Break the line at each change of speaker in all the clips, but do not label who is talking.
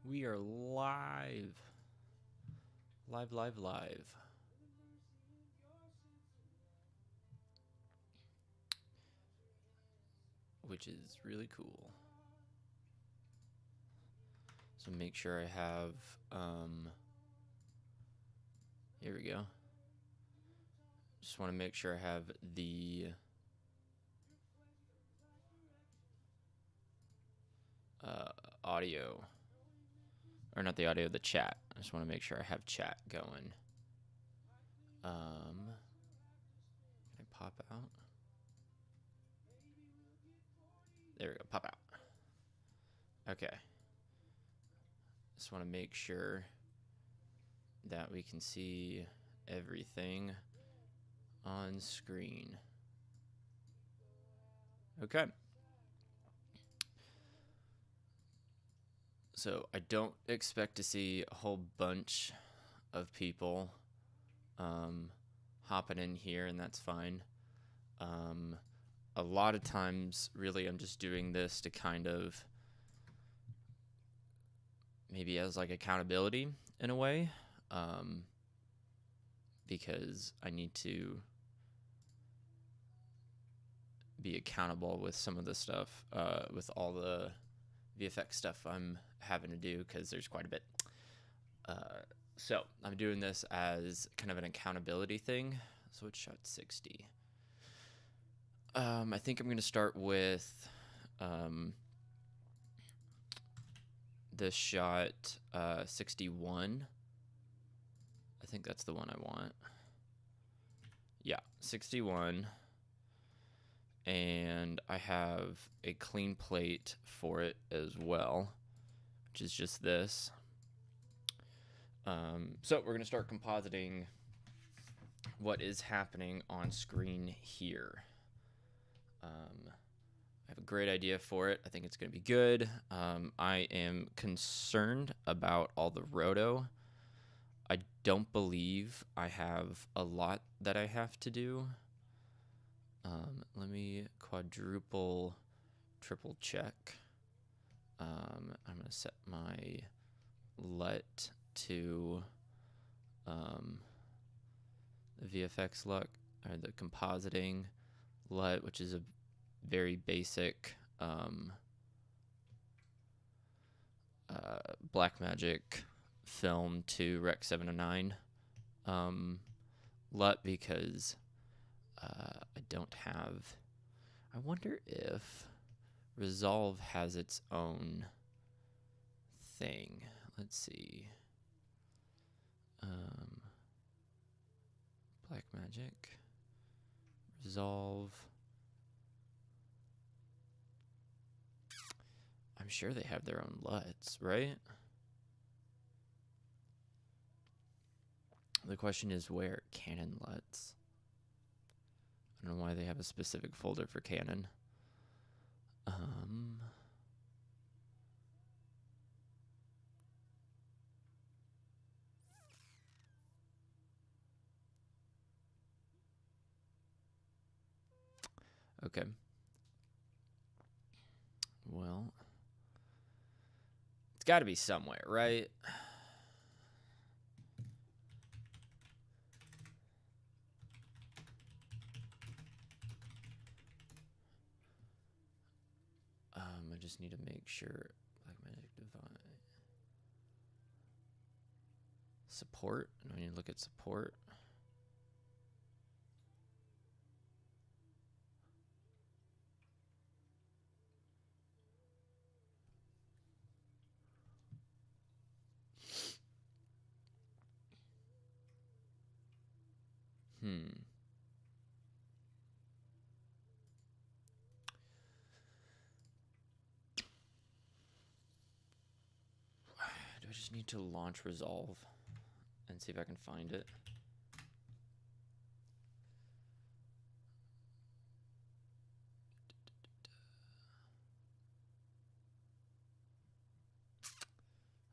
We are live. Live. Which is really cool. So make sure I have, here we go. Just want to make sure I have the audio, or not the audio, the chat. I just want to make sure I have chat going. Can I pop out? There we go, pop out. Okay. Just want to make sure that we can see everything on screen. Okay. So I don't expect to see a whole bunch of people hopping in here, and that's fine. A lot of times, really, I'm just doing this to kind of maybe as like accountability in a way, because I need to be accountable with some of the stuff, with all the VFX stuff I'm having to do, because there's quite a bit. So I'm doing this as kind of an accountability thing. So it's shot 60. I think I'm going to start with this shot 61. I think that's the one I want. Yeah, 61. And I have a clean plate for it as well, which is just this. So we're going to start compositing what is happening on screen here. I have a great idea for it. I think it's going to be good. I am concerned about all the roto. I don't believe I have a lot that I have to do. Let me quadruple, triple check. I'm going to set my LUT to the VFX look, or the compositing LUT, which is a very basic Blackmagic film to Rec 709 LUT, because I don't have. I wonder if Resolve has its own thing. Let's see. Blackmagic, Resolve. I'm sure they have their own LUTs, right? The question is where? Canon LUTs. I don't know why they have a specific folder for Canon. Okay. Well, it's got to be somewhere, right? I just need to make sure. Blackmagic Divine. Support? Do I need to look at support? Do I just need to launch Resolve and see if I can find it?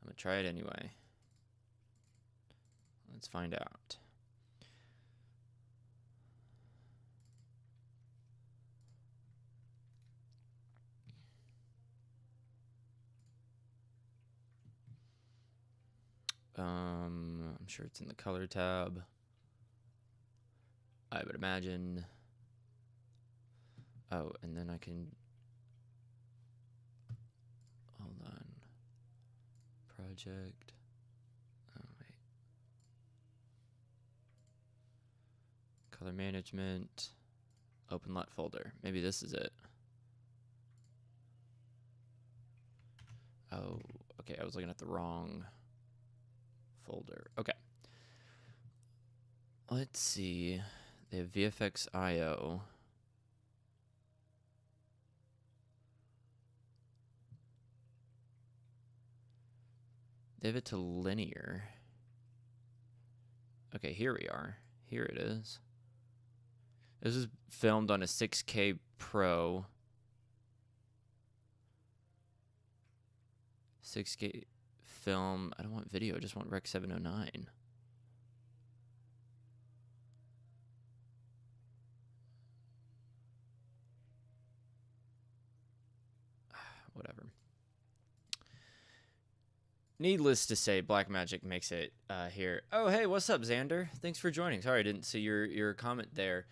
I'm going to try it anyway. Let's find out. I'm sure it's in the color tab. I would imagine. Oh, and then I can, hold on. Project. Oh, wait. Color management. Open LUT folder. Maybe this is it. Oh, okay. I was looking at the wrong folder. Okay. Let's see. They have VFX IO. They have it to linear. Okay, here we are. Here it is. This is filmed on a 6K Pro. 6K film. I don't want video. I just want Rec 709. Whatever. Needless to say, Blackmagic makes it here. Oh, hey, what's up, Xander? Thanks for joining. Sorry, I didn't see your comment there.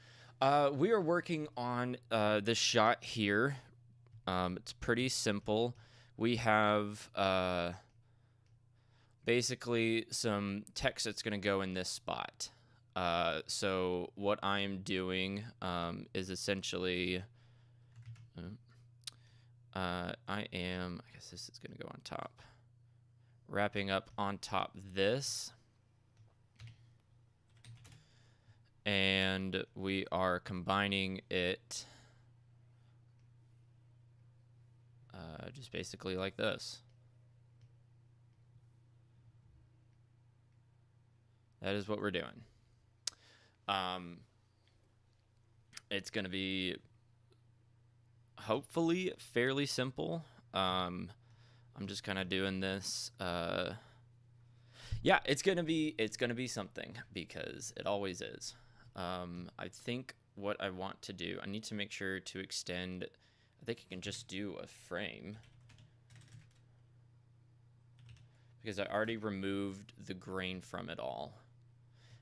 We are working on this shot here. It's pretty simple. We have basically some text that's going to go in this spot. So what I'm doing is essentially, I guess this is going to go on top. Wrapping up on top this. And we are combining it just basically like this. That is what we're doing. It's going to be hopefully fairly simple. I'm just kind of doing this. Yeah, it's gonna be something, because it always is. I think what I want to do, I need to make sure to extend. I think I can just do a frame, because I already removed the grain from it all.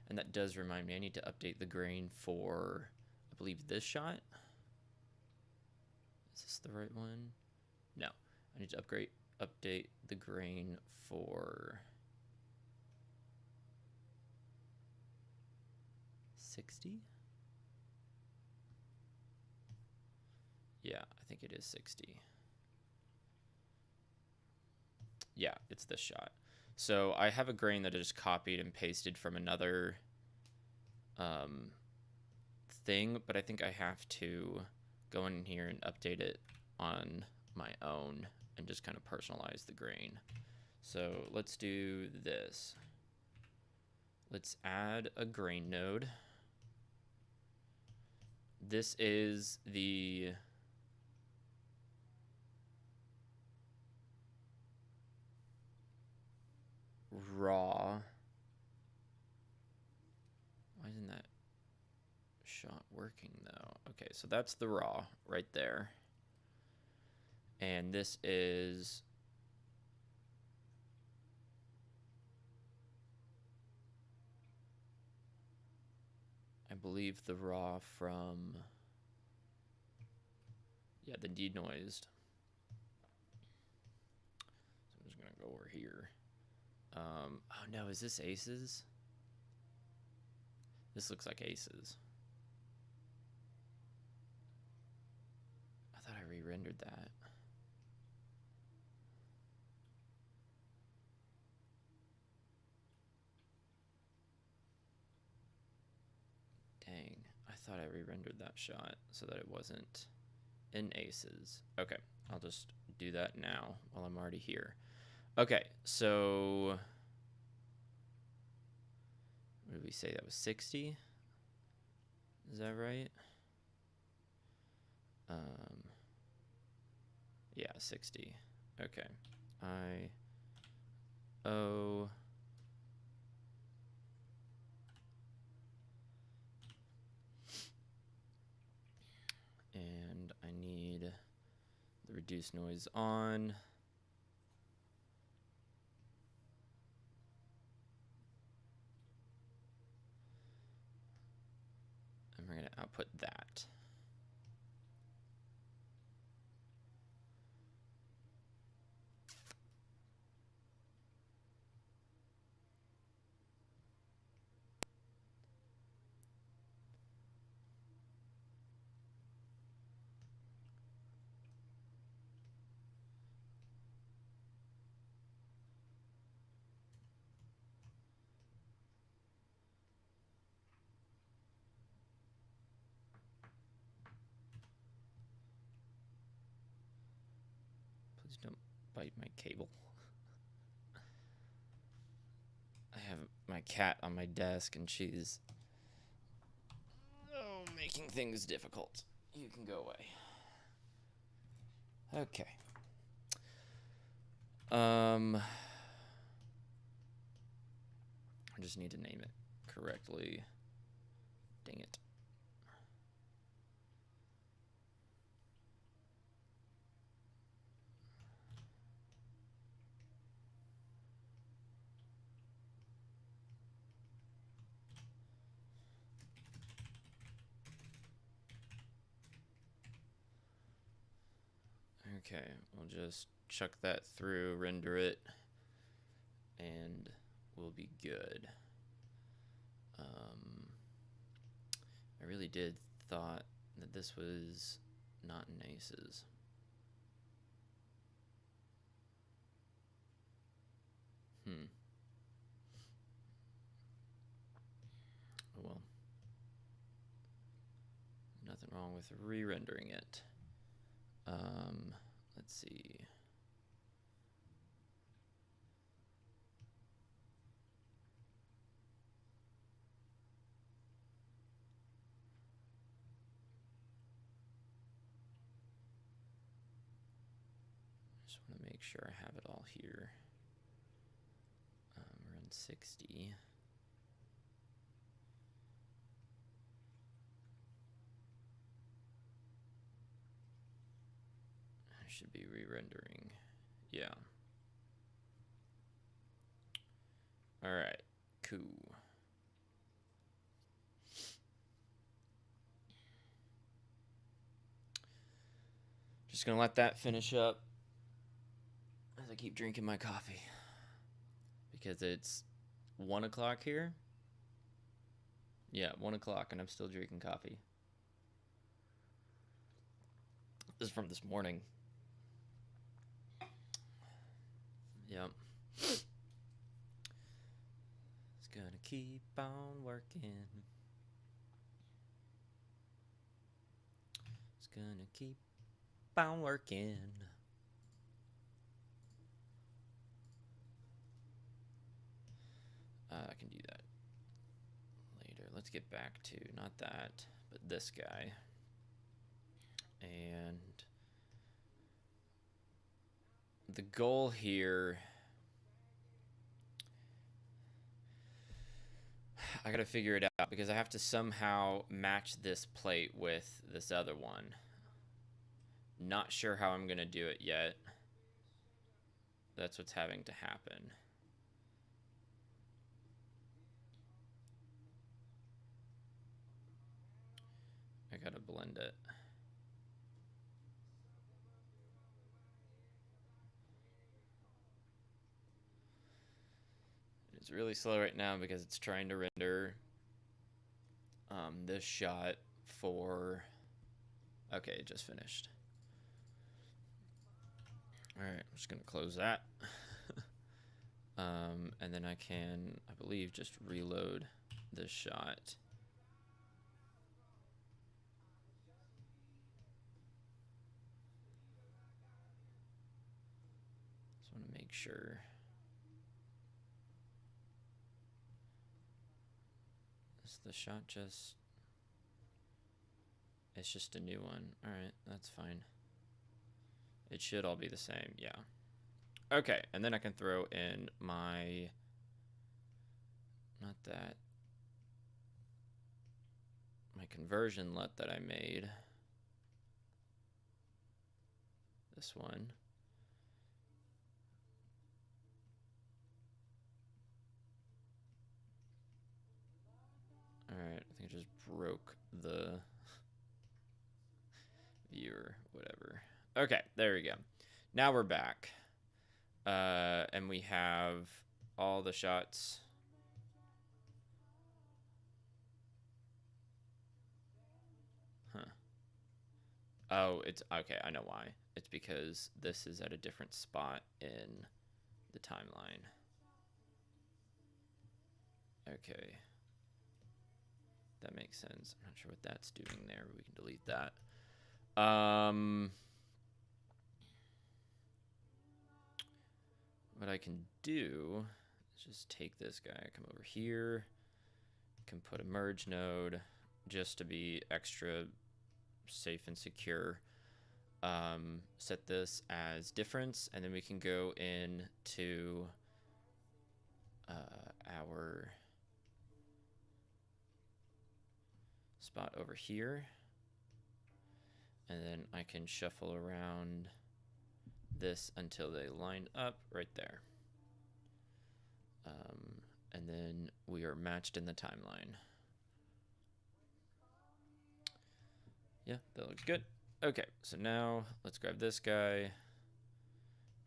And that does remind me, I need to update the grain for, I believe, this shot. Is this the right one? No, I need to update the grain for 60? Yeah, I think it is 60. Yeah, it's this shot. So I have a grain that I just copied and pasted from another thing, but I think I have to go in here and update it on my own and just kind of personalize the grain. So let's do this. Let's add a grain node. This is the raw. Why isn't that shot working though? Okay, so that's the raw right there. And this is I believe the raw from, yeah, the denoised. So I'm just gonna go over here. Oh no, is this aces? This looks like aces. I thought I re-rendered that. Dang, I thought I re-rendered that shot so that it wasn't in aces. Okay, I'll just do that now while I'm already here. Okay, so what did we say? That was 60? Is that right? Yeah, 60. Okay. I-O. And I need the reduce noise on. Please don't bite my cable. I have my cat on my desk and she's making things difficult. You can go away. Okay. I just need to name it correctly. Dang it. Okay, we'll just chuck that through, render it, and we'll be good. I really did thought that this was not in aces. Oh well. Nothing wrong with re-rendering it. Let's see. Just want to make sure I have it all here. We're on 60. I should be re-rendering. Yeah. All right. Cool. Just gonna let that finish up as I keep drinking my coffee because it's 1 o'clock here. Yeah, 1 o'clock, and I'm still drinking coffee. This is from this morning. Yep. It's gonna keep on working. It's gonna keep on working. I can do that later. Let's get back to not that, but this guy. And the goal here, I gotta figure it out because I have to somehow match this plate with this other one. Not sure how I'm gonna do it yet. That's what's having to happen. I gotta blend it. It's really slow right now because it's trying to render this shot for... Okay, it just finished. Alright, I'm just gonna close that. And then I can, I believe, just reload this shot. Just want to make sure. Is the shot just... It's just a new one. Alright, that's fine. It should all be the same, yeah. Okay, and then I can throw in my... Not that. My conversion LUT that I made. This one. Alright, I think I just broke the viewer, whatever. Okay, there we go. Now we're back. And we have all the shots. Huh. Oh, it's okay, I know why. It's because this is at a different spot in the timeline. Okay. That makes sense. I'm not sure what that's doing there, but we can delete that. I can do is just take this guy, come over here, can put a merge node just to be extra safe and secure. Set this as difference, and then we can go into our spot over here, and then I can shuffle around this until they line up right there. And then we are matched in the timeline. Yeah, that looks good. Okay, so now let's grab this guy,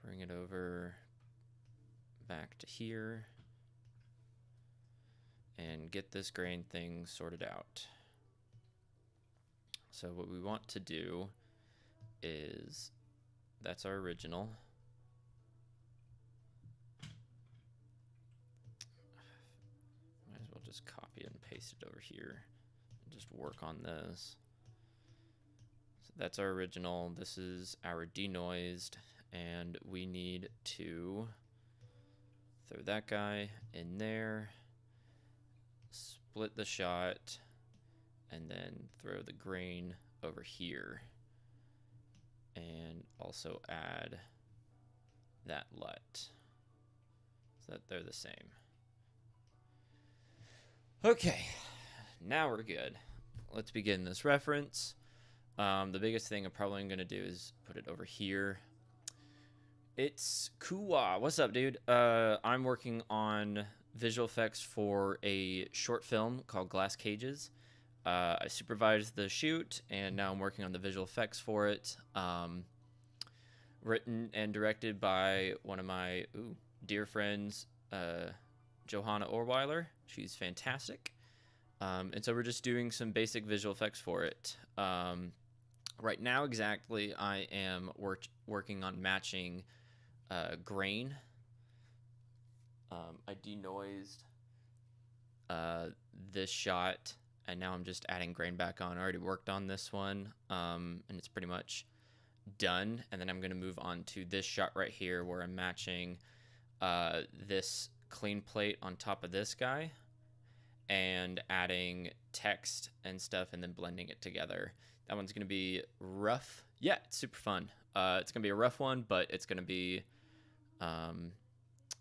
bring it over back to here, and get this grain thing sorted out. So what we want to do is, that's our original. Might as well just copy and paste it over here and just work on this. So that's our original. This is our denoised, and we need to throw that guy in there, split the shot, and then throw the grain over here, and also add that LUT so that they're the same. Okay, now we're good. Let's begin this reference. The biggest thing I'm probably going to do is put it over here. It's Kuwa. What's up, dude? I'm working on visual effects for a short film called Glass Cages. I supervised the shoot, and now I'm working on the visual effects for it. Written and directed by one of my dear friends, Johanna Orweiler. She's fantastic. And so we're just doing some basic visual effects for it. Right now, exactly, I am working on matching grain. I denoised this shot, and now I'm just adding grain back on. I already worked on this one, and it's pretty much done. And then I'm going to move on to this shot right here where I'm matching this clean plate on top of this guy and adding text and stuff and then blending it together. That one's going to be rough. Yeah, it's super fun. It's going to be a rough one, but it's going to be, I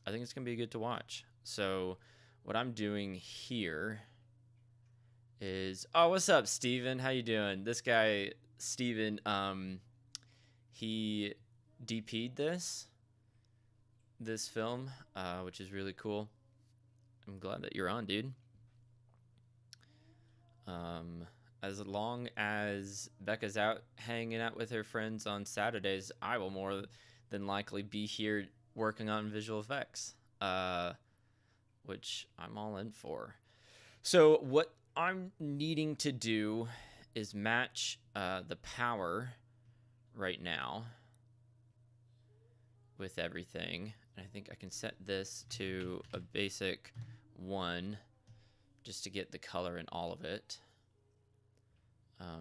think it's going to be good to watch. So what I'm doing here is, oh, what's up, Steven? How you doing? This guy, Steven, he DP'd this film, which is really cool. I'm glad that you're on, dude. As long as Becca's out hanging out with her friends on Saturdays, I will more than likely be here working on visual effects, which I'm all in for. So what I'm needing to do is match the power right now with everything. And I think I can set this to a basic 1 just to get the color in all of it.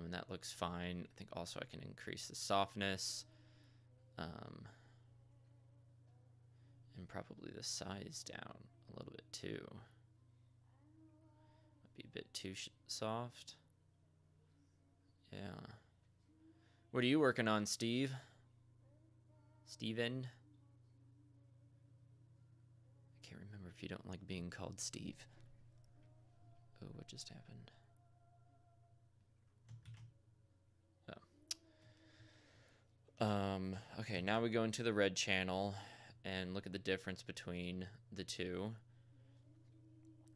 And that looks fine. I think also I can increase the softness and probably the size down a little bit too. Might be a bit too soft. Yeah. What are you working on, Steve? Steven? I can't remember if you don't like being called Steve. Oh, what just happened? Okay, now we go into the red channel and look at the difference between the two.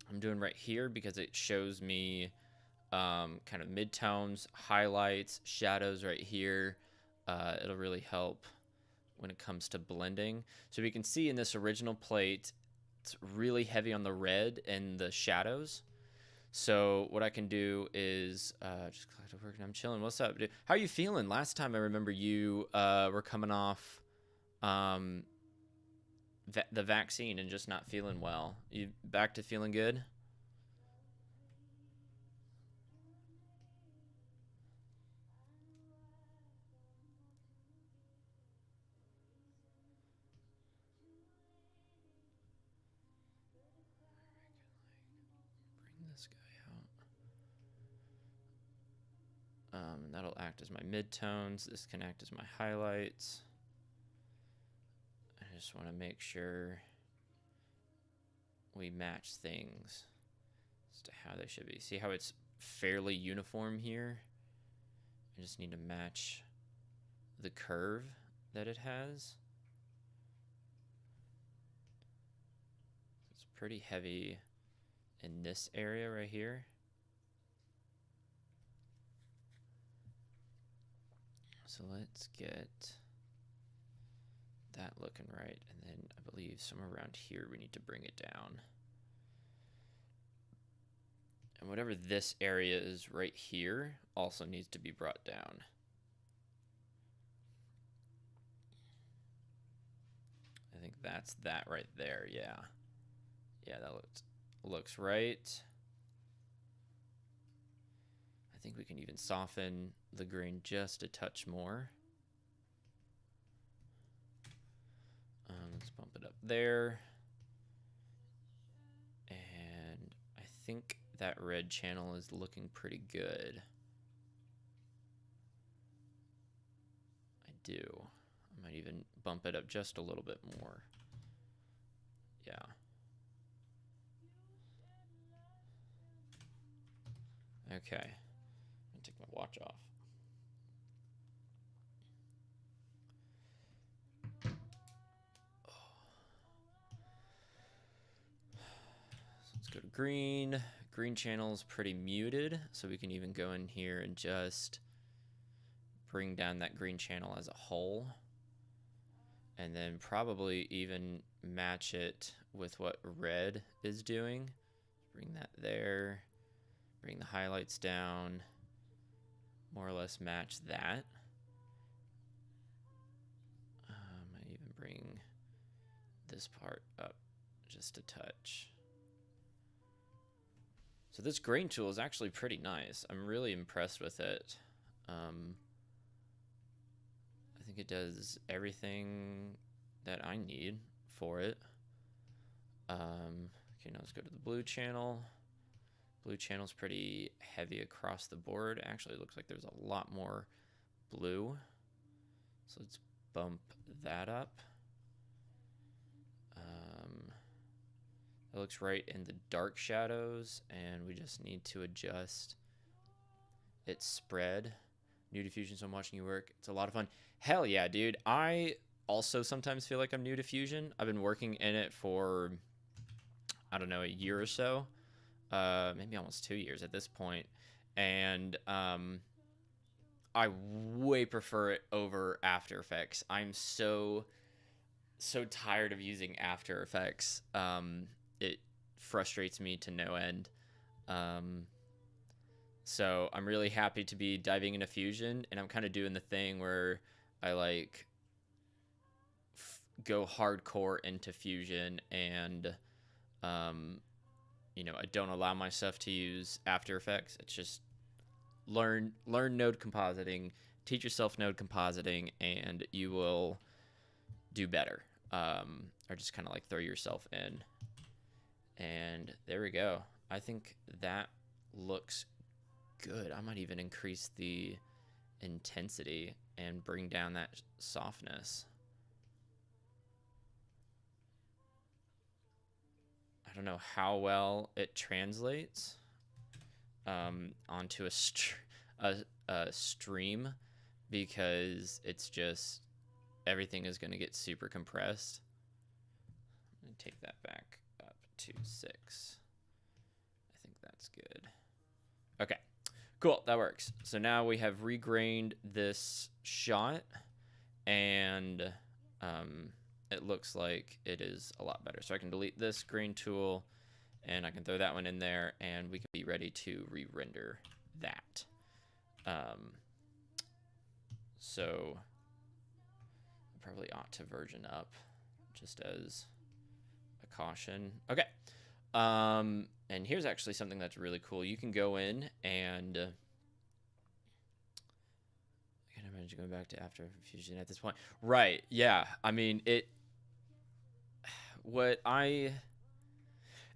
I'm doing right here because it shows me kind of midtones, highlights, shadows right here. It'll really help when it comes to blending. So we can see in this original plate, it's really heavy on the red and the shadows. So what I can do is just collective work, and I'm chilling. What's up, dude? How are you feeling? Last time I remember you were coming off the vaccine and just not feeling well. You back to feeling good? this guy out. That'll act as my midtones. This can act as my highlights. I just want to make sure we match things as to how they should be. See how it's fairly uniform here? I just need to match the curve that it has. It's pretty heavy in this area right here. So let's get that looking right. And then I believe somewhere around here we need to bring it down. And whatever this area is right here also needs to be brought down. I think that's that right there, yeah. Yeah, that looks right. I think we can even soften the grain just a touch more. Let's bump it up there. And I think that red channel is looking pretty good. I do. I might even bump it up just a little bit more. Yeah. Okay. I'm gonna take my watch off. Let's go to green. Green channel is pretty muted, so we can even go in here and just bring down that green channel as a whole. And then probably even match it with what red is doing. Bring that there. Bring the highlights down. More or less match that. I even bring this part up just a touch. So this grain tool is actually pretty nice. I'm really impressed with it. I think it does everything that I need for it. Okay, now let's go to the blue channel. Blue channel's pretty heavy across the board. Actually, it looks like there's a lot more blue. So let's bump that up. It looks right in the dark shadows, and we just need to adjust its spread. New diffusion, so I'm watching you work. It's a lot of fun. Hell yeah, dude. I also sometimes feel like I'm new to Fusion. I've been working in it for, I don't know, a year or so. Maybe almost 2 years at this point. And I way prefer it over After Effects. I'm so tired of using After Effects. It frustrates me to no end. So I'm really happy to be diving into Fusion, and I'm kind of doing the thing where I like go hardcore into Fusion, and you know, I don't allow myself to use After Effects. It's just learn node compositing, teach yourself node compositing, and you will do better. Or just kind of like throw yourself in. And there we go. I think that looks good. I might even increase the intensity and bring down that softness. I don't know how well it translates onto a stream, because it's just everything is going to get super compressed. I'm going to take that back up to 6. I think that's good. Okay, cool. That works. So now we have regrained this shot, and it looks like it is a lot better. So I can delete this grain tool, and I can throw that one in there, and we can be ready to re-render that. So I probably ought to version up just as a caution. Okay. And here's actually something that's really cool. You can go in and I can't imagine going back to After Fusion at this point. Right. Yeah. I mean,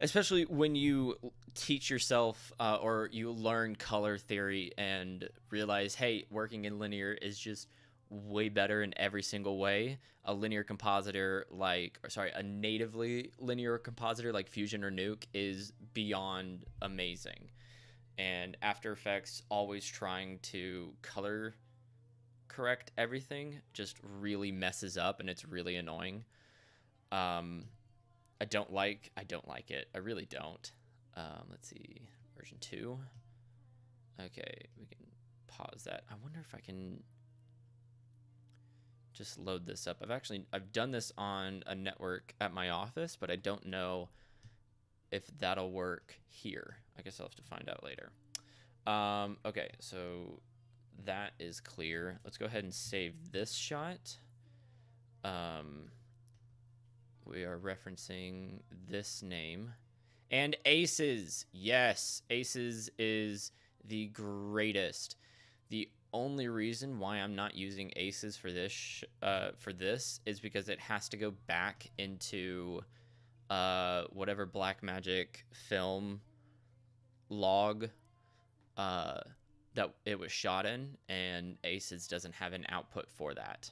especially when you teach yourself or you learn color theory and realize, hey, working in linear is just way better in every single way. A linear compositor a natively linear compositor like Fusion or Nuke is beyond amazing. And After Effects always trying to color correct everything just really messes up, and it's really annoying. I don't like it. I really don't. Let's see, version 2. Okay, we can pause that. I wonder if I can just load this up. I've done this on a network at my office, but I don't know if that'll work here. I guess I'll have to find out later. Okay, so that is clear. Let's go ahead and save this shot. We are referencing this name. And Aces. Yes, Aces is the greatest. The only reason why I'm not using Aces for this is because it has to go back into whatever Blackmagic film log that it was shot in, and Aces doesn't have an output for that.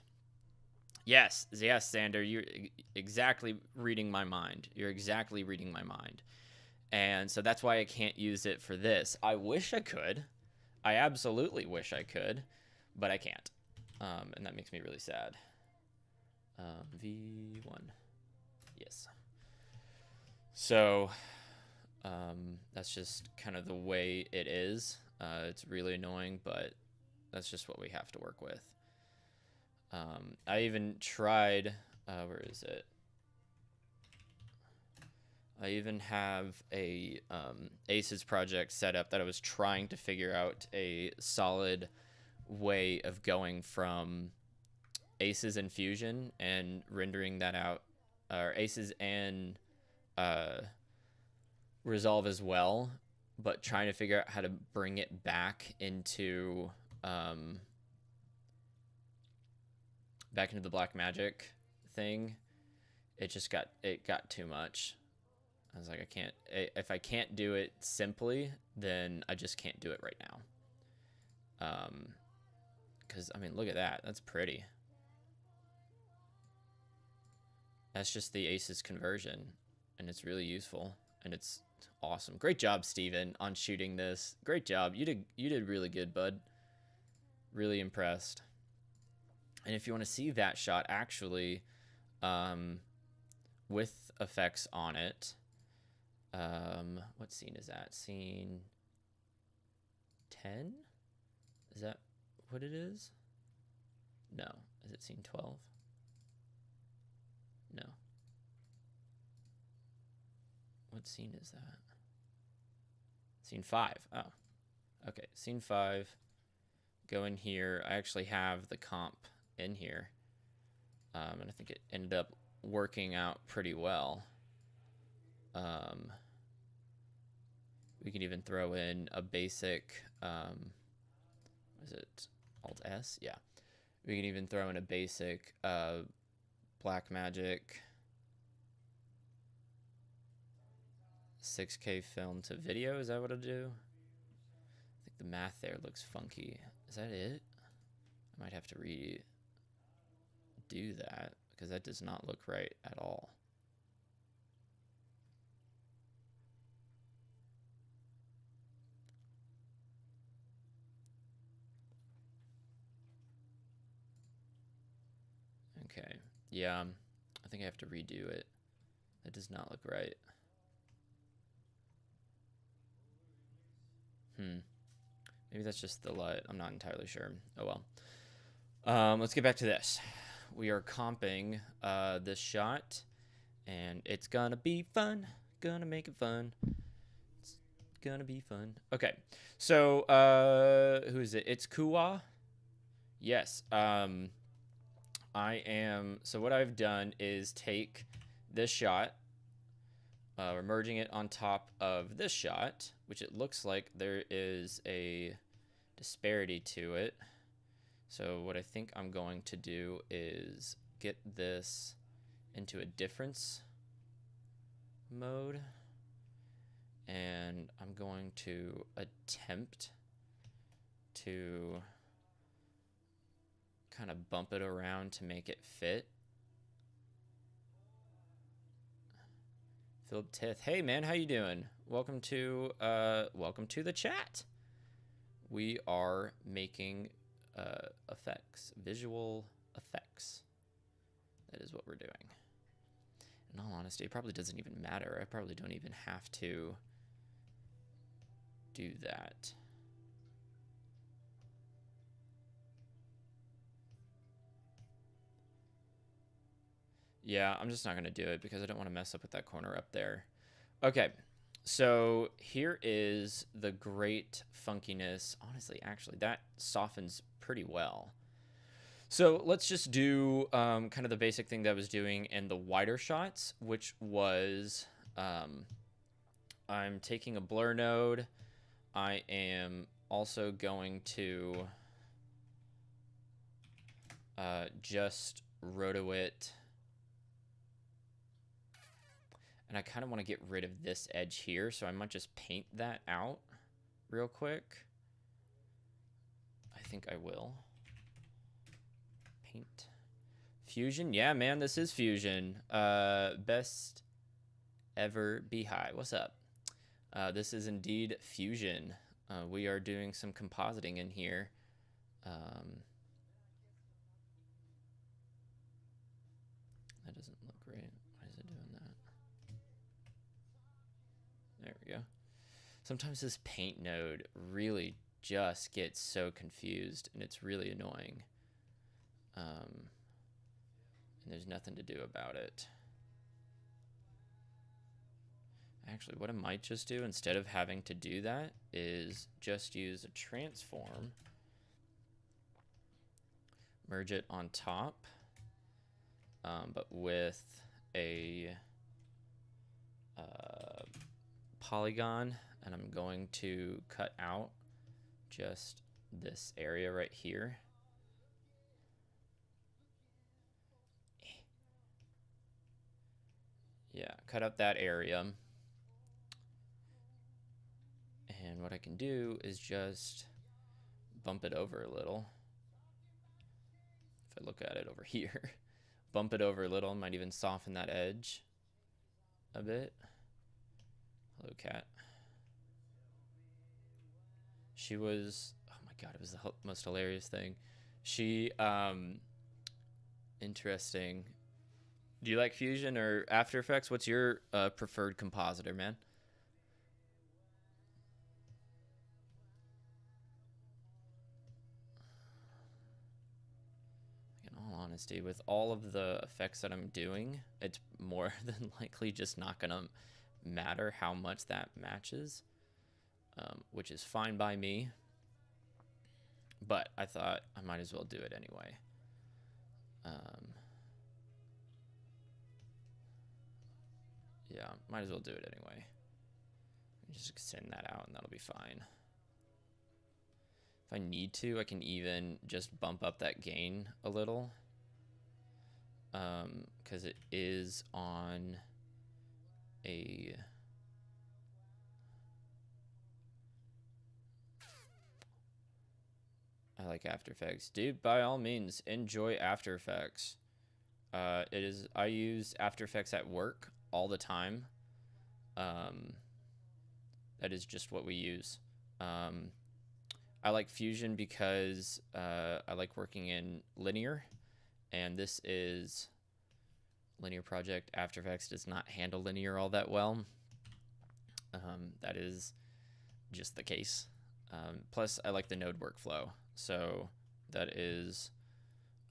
Yes, Xander, you're exactly reading my mind. You're exactly reading my mind. And so that's why I can't use it for this. I wish I could. I absolutely wish I could, but I can't. And that makes me really sad. V1. Yes. So that's just kind of the way it is. It's really annoying, but that's just what we have to work with. I even tried, where is it? I even have a Aces project set up that I was trying to figure out a solid way of going from Aces and Fusion and rendering that out, or Aces and Resolve as well, but trying to figure out how to bring it back into the Blackmagic thing. It got too much. I was like, if I can't do it simply, then I just can't do it right now. Because, I mean, look at that. That's pretty. That's just the Aces conversion, and it's really useful, and it's awesome. Great job, Steven, on shooting this. Great job. You did really good, bud. Really impressed. And if you want to see that shot actually with effects on it, what scene is that? Scene 10? Is that what it is? No. Is it scene 12? No. What scene is that? Scene 5. Oh. Okay, scene 5. Go in here. I actually have the comp in here. And I think it ended up working out pretty well. We can even throw in a basic, is it Alt-S? Yeah. We can even throw in a basic Blackmagic 6K film to video. Is that what it'll do? I think the math there looks funky. Is that it? I might have to redo that because that does not look right at all. Okay. Yeah, I think I have to redo it. That does not look right. Maybe that's just the light. I'm not entirely sure. Oh well. Let's get back to this. We are comping this shot, and it's gonna be fun. Gonna make it fun. It's gonna be fun. Okay. So who is it? It's Kuwa. Yes. I am. So what I've done is take this shot. We're merging it on top of this shot, which it looks like there is a disparity to it. So what I think I'm going to do is get this into a difference mode. and I'm going to attempt to kind of bump it around to make it fit. Philip Tith, hey man, how you doing? Welcome to the chat. We are making effects, visual effects. That is what we're doing. In all honesty, it probably doesn't even matter. I probably don't even have to do that. Yeah, I'm just not going to do it because I don't want to mess up with that corner up there. Okay, so here is the great funkiness. Honestly, actually, that softens pretty well. So let's just do kind of the basic thing that I was doing in the wider shots, which was I'm taking a blur node. I am also going to just roto it. And I kind of want to get rid of this edge here, so I might just paint that out real quick. I think I will. Paint. Fusion? Yeah, man, this is Fusion. Best ever Beehive. What's up? This is indeed Fusion. We are doing some compositing in here. That doesn't look right. Why is it doing that? There we go. Sometimes this paint node really just gets so confused, and it's really annoying. And there's nothing to do about it. Actually, what I might just do instead of having to do that is just use a transform, merge it on top, but with a polygon, and I'm going to cut out just this area right here. Yeah, cut out that area. And what I can do is just bump it over a little. If I look at it over here, bump it over a little, might even soften that edge a bit. Hello, cat. She was, oh my God, it was the most hilarious thing. She, interesting. Do you like Fusion or After Effects? What's your preferred compositor, man? In all honesty, with all of the effects that I'm doing, it's more than likely just not gonna matter how much that matches, which is fine by me. But I thought I might as well do it anyway. Yeah, might as well do it anyway. Just extend that out and that'll be fine. If I need to, I can even just bump up that gain a little. Because it is on a... I like After Effects. Dude, by all means, enjoy After Effects. I use After Effects at work all the time. That is just what we use. I like Fusion because I like working in linear, and this is linear project. After Effects does not handle linear all that well. That is just the case. Plus, I like the node workflow, so that is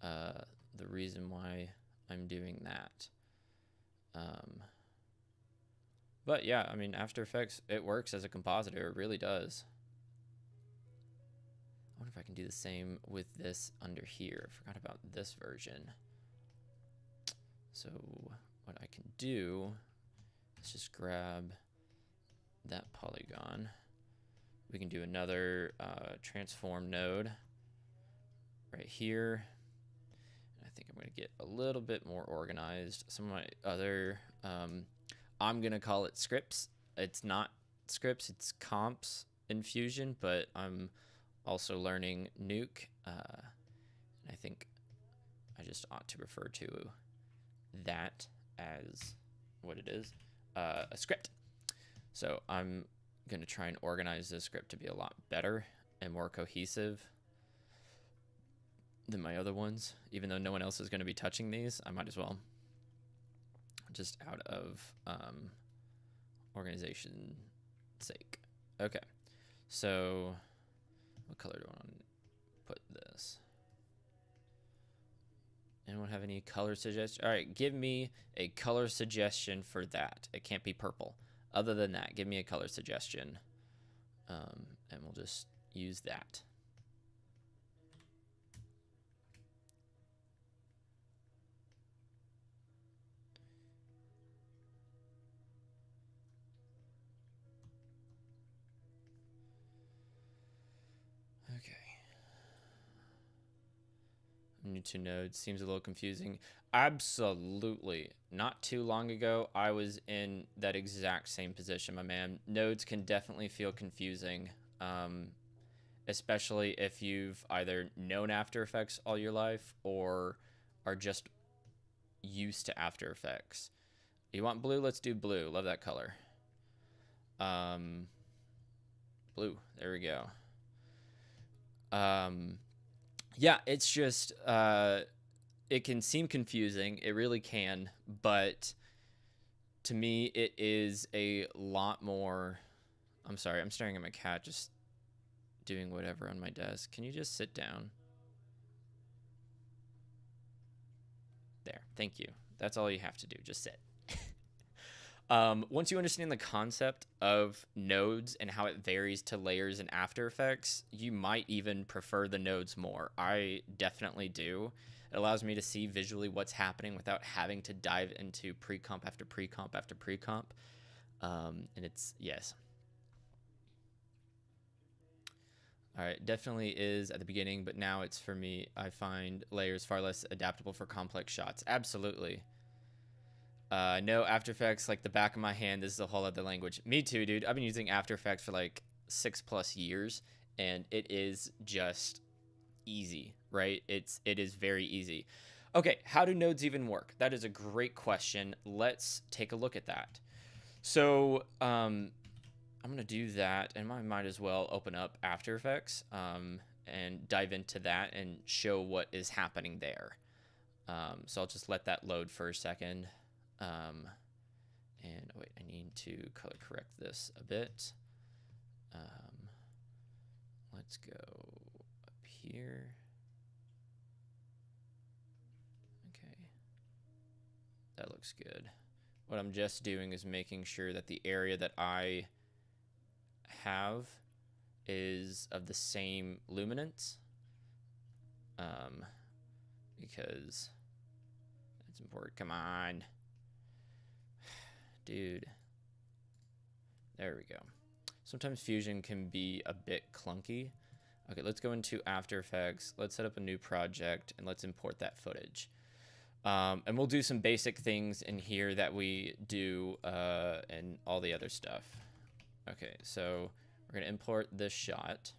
the reason why I'm doing that. But yeah, I mean, After Effects, it works as a compositor. It really does. I wonder if I can do the same with this under here. I forgot about this version. So what I can do is just grab that polygon. We can do another transform node right here. And I think I'm going to get a little bit more organized. Some of my other, I'm going to call it scripts. It's not scripts. It's comps in Fusion, but I'm also learning Nuke. I think I just ought to refer to that as what it is, a script. So I'm going to try and organize this script to be a lot better and more cohesive than my other ones. Even though no one else is going to be touching these, I might as well, just out of organization sake. Okay, so what color do I want to put this? Anyone have any color suggestions? All right, give me a color suggestion for that. It can't be purple. Other than that, give me a color suggestion, and we'll just use that. Okay. New to Node seems a little confusing. Absolutely. Not too long ago, I was in that exact same position, my man. Nodes can definitely feel confusing, especially if you've either known After Effects all your life or are just used to After Effects. You want blue? Let's do blue. Love that color. Blue. There we go. Yeah, it's just, it can seem confusing. It really can. But to me, it is a lot more. I'm sorry. I'm staring at my cat just doing whatever on my desk. Can you just sit down? There. Thank you. That's all you have to do. Just sit. Once you understand the concept of nodes and how it varies to layers in After Effects, you might even prefer the nodes more. I definitely do. It allows me to see visually what's happening without having to dive into pre-comp after pre-comp after pre-comp. And it's, yes. All right, definitely is at the beginning, but now it's, for me, I find layers far less adaptable for complex shots. Absolutely. No, After Effects like the back of my hand. This is a whole other language. Me too, dude. I've been using After Effects for like 6+ years, and it is just easy, right? It is very easy. Okay, how do nodes even work? That is a great question. Let's take a look at that. So I'm gonna do that, and I might as well open up After Effects and dive into that and show what is happening there. So I'll just let that load for a second. And wait, I need to color correct this a bit. Let's go up here. Okay, that looks good. What I'm just doing is making sure that the area that I have is of the same luminance, because that's important. Come on. Dude. There we go. Sometimes Fusion can be a bit clunky. Okay, let's go into After Effects. Let's set up a new project, and let's import that footage. And we'll do some basic things in here that we do and all the other stuff. Okay, so we're going to import this shot.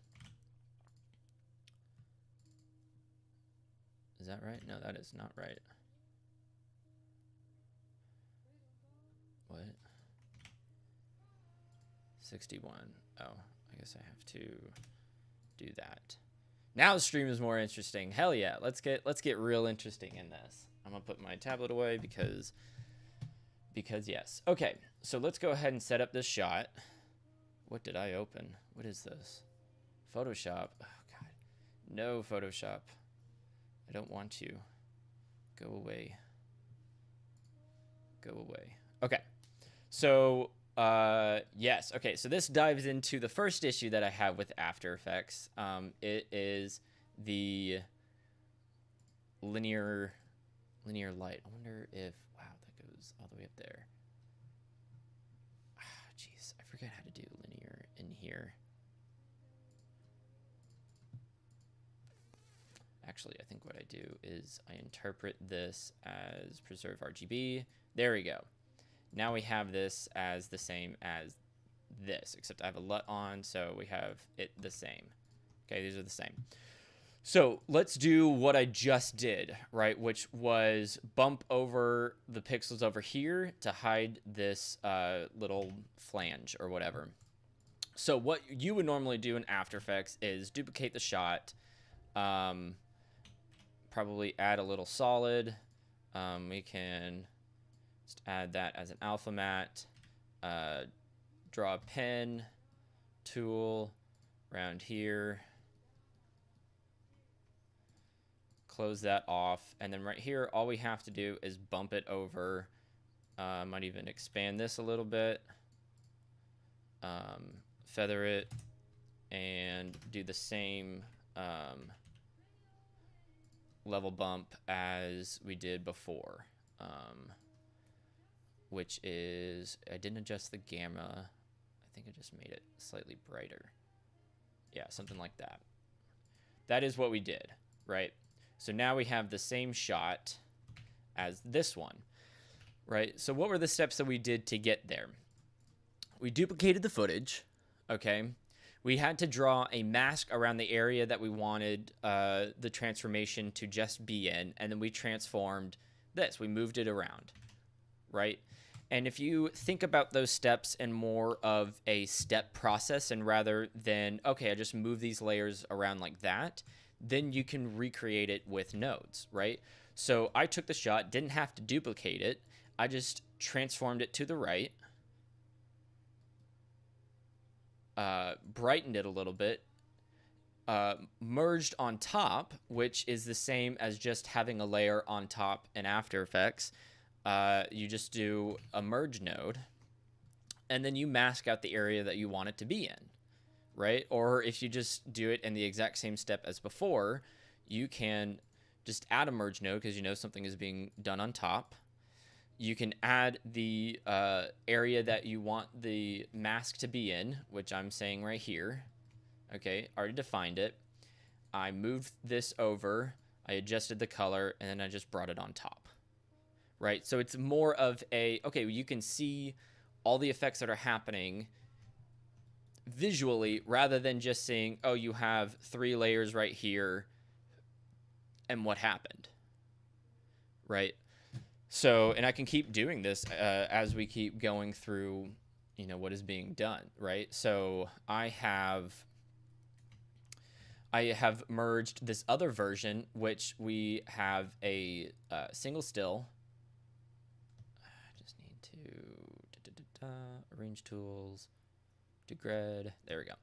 Is that right? No, that is not right. What? 61. Oh, I guess I have to do that. Now the stream is more interesting. Hell yeah. Let's get real interesting in this. I'm going to put my tablet away because yes. Okay. So let's go ahead and set up this shot. What did I open? What is this? Photoshop. Oh god. No, Photoshop. I don't want you. Go away. Go away. Okay. So yes. Okay. So this dives into the first issue that I have with After Effects. It is the linear light. I wonder if, wow, that goes all the way up there. Jeez, I forget how to do linear in here. Actually, I think what I do is I interpret this as preserve RGB. There we go. Now we have this as the same as this, except I have a LUT on, so we have it the same. Okay, these are the same. So let's do what I just did, right? Which was bump over the pixels over here to hide this little flange or whatever. So what you would normally do in After Effects is duplicate the shot, probably add a little solid. We can just add that as an alpha matte, draw a pen tool around here, close that off, and then right here all we have to do is bump it over. Might even expand this a little bit, feather it, and do the same level bump as we did before, which is, I didn't adjust the gamma. I think I just made it slightly brighter. Yeah, something like that. That is what we did, right? So now we have the same shot as this one, right? So what were the steps that we did to get there? We duplicated the footage, okay? We had to draw a mask around the area that we wanted the transformation to just be in, and then we transformed this. We moved it around, right? And if you think about those steps in more of a step process, and rather than, okay, I just move these layers around like that, then you can recreate it with nodes, right? So I took the shot, didn't have to duplicate it. I just transformed it to the right, brightened it a little bit, merged on top, which is the same as just having a layer on top in After Effects. You just do a merge node, and then you mask out the area that you want it to be in, right? Or if you just do it in the exact same step as before, you can just add a merge node because you know something is being done on top. You can add the area that you want the mask to be in, which I'm saying right here. Okay, already defined it. I moved this over, I adjusted the color, and then I just brought it on top, right? So it's more of a, okay, you can see all the effects that are happening visually rather than just saying, oh, you have 3 layers right here and what happened, right? So, and I can keep doing this as we keep going through, you know, what is being done, right? So I have merged this other version, which we have a single still. I just need to arrange tools, degrade. There we go.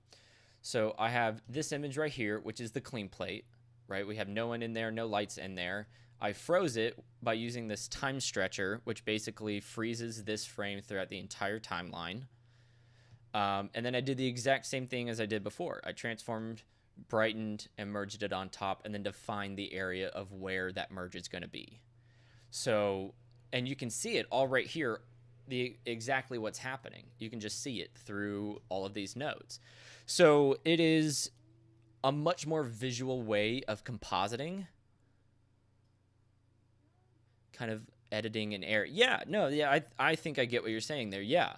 So I have this image right here, which is the clean plate, right? We have no one in there, no lights in there. I froze it by using this time stretcher, which basically freezes this frame throughout the entire timeline. And then I did the exact same thing as I did before. I transformed, brightened, and merged it on top, and then defined the area of where that merge is going to be. So, and you can see it all right here, exactly what's happening. You can just see it through all of these nodes. So it is a much more visual way of compositing, kind of editing an area. Yeah, no, yeah, I think I get what you're saying there. Yeah.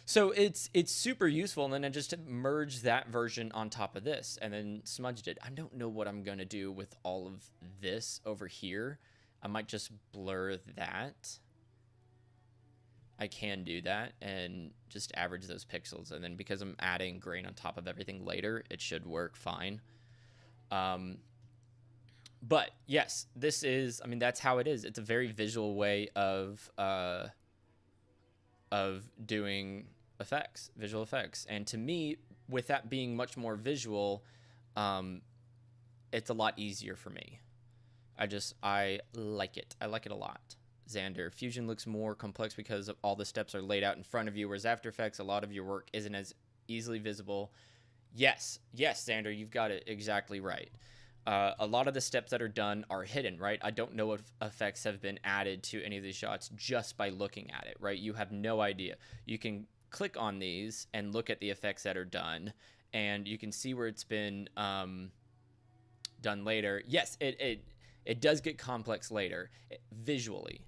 So it's super useful, and then I just merged that version on top of this and then smudged it. I don't know what I'm going to do with all of this over here. I might just blur that. I can do that and just average those pixels, and then because I'm adding grain on top of everything later, it should work fine. But yes, this is, I mean, that's how it is. It's a very visual way of doing effects, visual effects. And to me, with that being much more visual, it's a lot easier for me. I like it. I like it a lot. Xander, Fusion looks more complex because of all the steps are laid out in front of you, whereas After Effects, a lot of your work isn't as easily visible. Yes, Xander, you've got it exactly right. A lot of the steps that are done are hidden, right? I don't know if effects have been added to any of these shots just by looking at it, right? You have no idea. You can click on these and look at the effects that are done, and you can see where it's been done later. Yes, it does get complex later visually,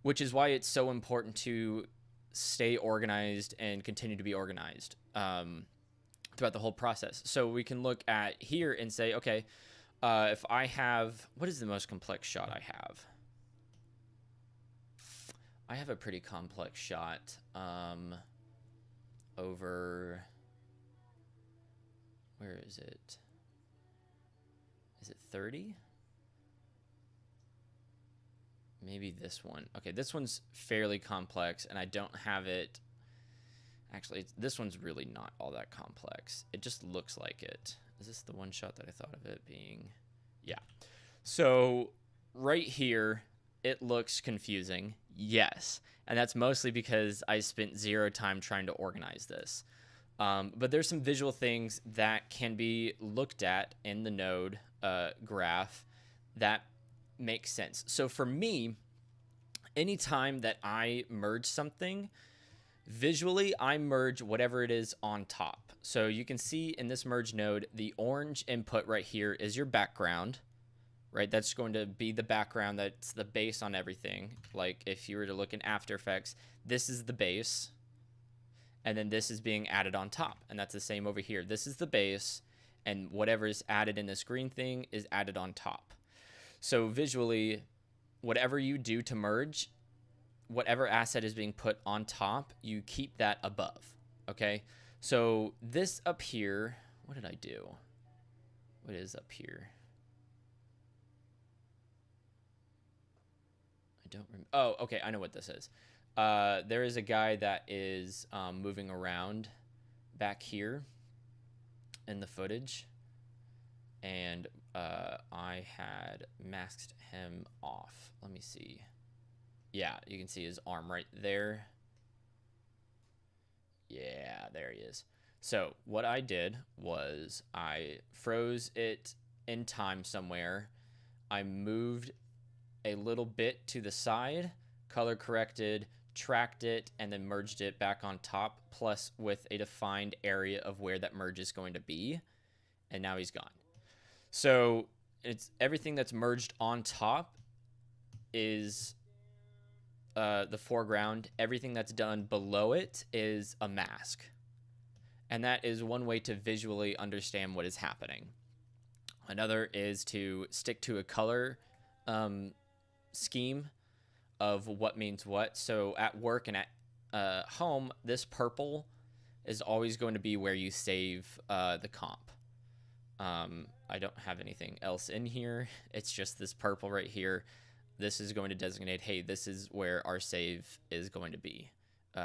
which is why it's so important to stay organized and continue to be organized throughout the whole process. So we can look at here and say, okay, if I have, what is the most complex shot I have? I have a pretty complex shot over, where is it? Is it 30? Maybe this one. Okay, this one's fairly complex, and I don't have it. Actually, this one's really not all that complex. It just looks like it. Is this the one shot that I thought of it being? Yeah. So right here, it looks confusing. Yes. And that's mostly because I spent 0 time trying to organize this. But there's some visual things that can be looked at in the node graph that makes sense. So for me, anytime that I merge something, visually, I merge whatever it is on top. So you can see in this merge node, the orange input right here is your background, right? That's going to be the background. That's the base on everything. Like if you were to look in After Effects, this is the base, and then this is being added on top. And that's the same over here. This is the base, and whatever is added in this green thing is added on top. So visually, whatever you do to merge, whatever asset is being put on top, you keep that above, okay? So this up here, what did I do? What is up here? I don't remember. Oh, okay, I know what this is. There is a guy that is moving around back here in the footage, and I had masked him off. Let me see. Yeah, you can see his arm right there. Yeah, there he is. So what I did was I froze it in time somewhere. I moved a little bit to the side, color corrected, tracked it, and then merged it back on top, plus with a defined area of where that merge is going to be. And now he's gone. So it's everything that's merged on top is the foreground. Everything that's done below it is a mask. And that is one way to visually understand what is happening. Another is to stick to a color scheme of what means what. So at work and at home, this purple is always going to be where you save the comp. I don't have anything else in here. It's just this purple right here. This is going to designate, hey, this is where our save is going to be.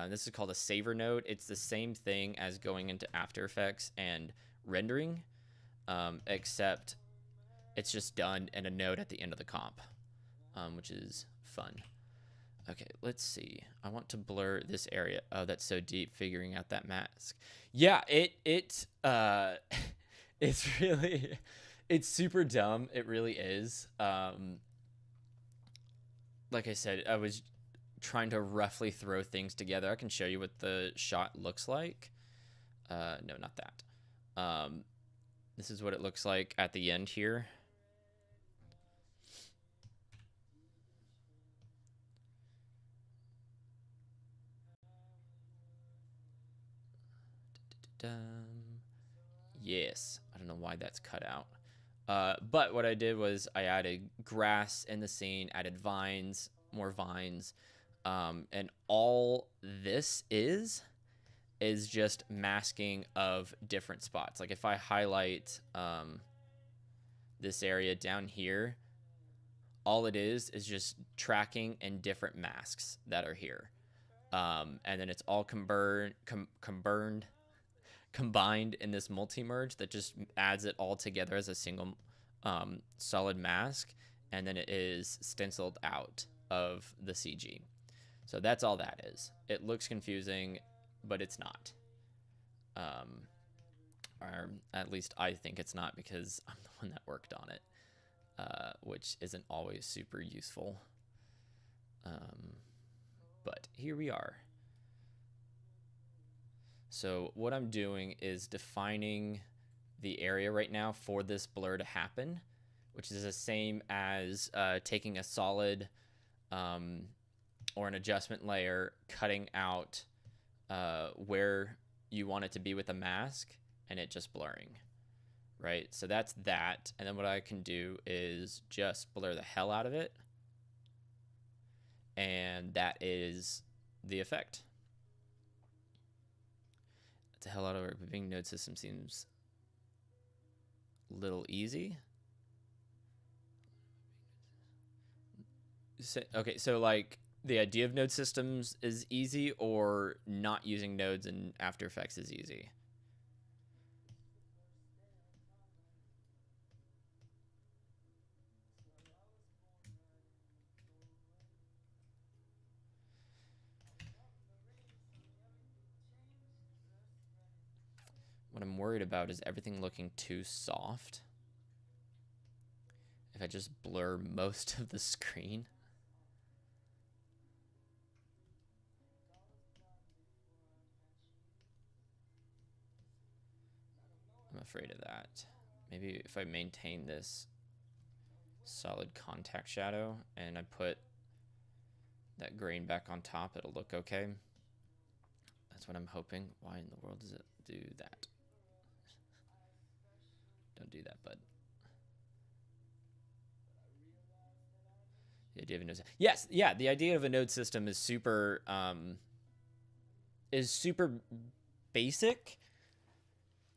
This is called a saver node. It's the same thing as going into After Effects and rendering, except it's just done in a node at the end of the comp, which is fun. Okay, let's see. I want to blur this area. Oh, that's so deep, figuring out that mask. Yeah, it's really, it's super dumb. It really is. Like I said, I was trying to roughly throw things together. I can show you what the shot looks like. No, not that. This is what it looks like at the end here. Yes, I don't know why that's cut out. But what I did was I added grass in the scene, added vines, more vines, and all this is just masking of different spots. Like if I highlight this area down here, all it is just tracking and different masks that are here. And then it's all combined in this multi-merge that just adds it all together as a single solid mask, and then it is stenciled out of the CG. So that's all that is. It looks confusing, but it's not. Or at least I think it's not, because I'm the one that worked on it, which isn't always super useful. But here we are. So what I'm doing is defining the area right now for this blur to happen, which is the same as taking a solid or an adjustment layer, cutting out where you want it to be with a mask, and it just blurring, right? So that's that. And then what I can do is just blur the hell out of it, and that is the effect. The hell out of it. Removing node system seems a little easy. Okay, so like the idea of node systems is easy, or not using nodes in After Effects is easy? What I'm worried about is everything looking too soft. If I just blur most of the screen. I'm afraid of that. Maybe if I maintain this solid contact shadow and I put that grain back on top, it'll look okay. That's what I'm hoping. Why in the world does it do that? Don't do that, bud. The idea of a node. Yes, yeah. The idea of a node system is super basic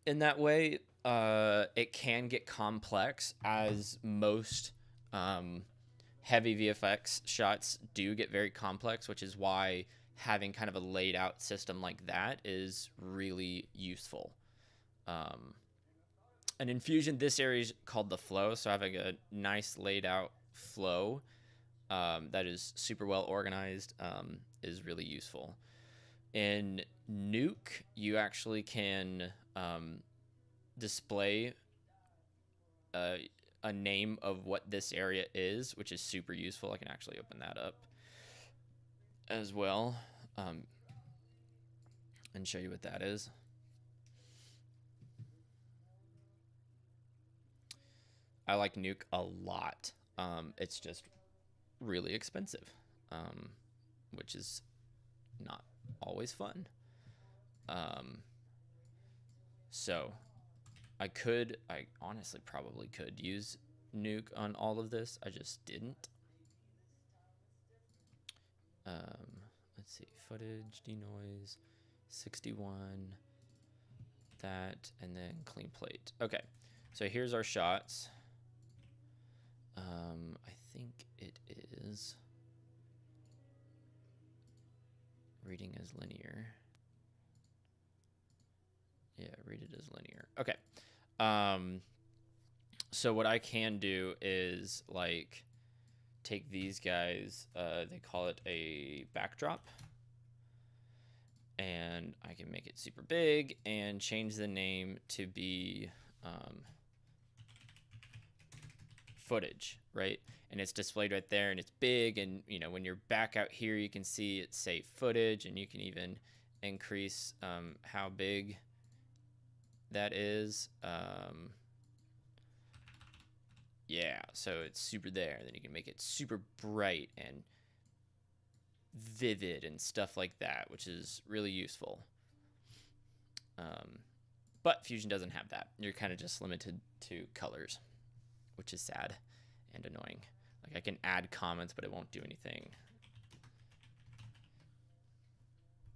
in that way. It can get complex, as most heavy VFX shots do get very complex, which is why having kind of a laid out system like that is really useful. And in Fusion, this area is called the flow, so having a nice laid out flow that is super well organized is really useful. In Nuke, you actually can display a name of what this area is, which is super useful. I can actually open that up as well and show you what that is. I like Nuke a lot. It's just really expensive, which is not always fun. So I honestly probably could use Nuke on all of this. I just didn't. Let's see, footage, denoise, 61, that, and then clean plate. Okay, so here's our shots. I think it is reading as linear. Yeah, read it as linear. Okay. So what I can do is like take these guys, they call it a backdrop, and I can make it super big and change the name to be footage, right? And it's displayed right there, and it's big, and you know, when you're back out here, you can see it say footage, and you can even increase how big that is. Yeah, so it's super there. Then you can make it super bright and vivid and stuff like that, which is really useful. But Fusion doesn't have that. You're kind of just limited to colors, which is sad and annoying. Like I can add comments, but it won't do anything.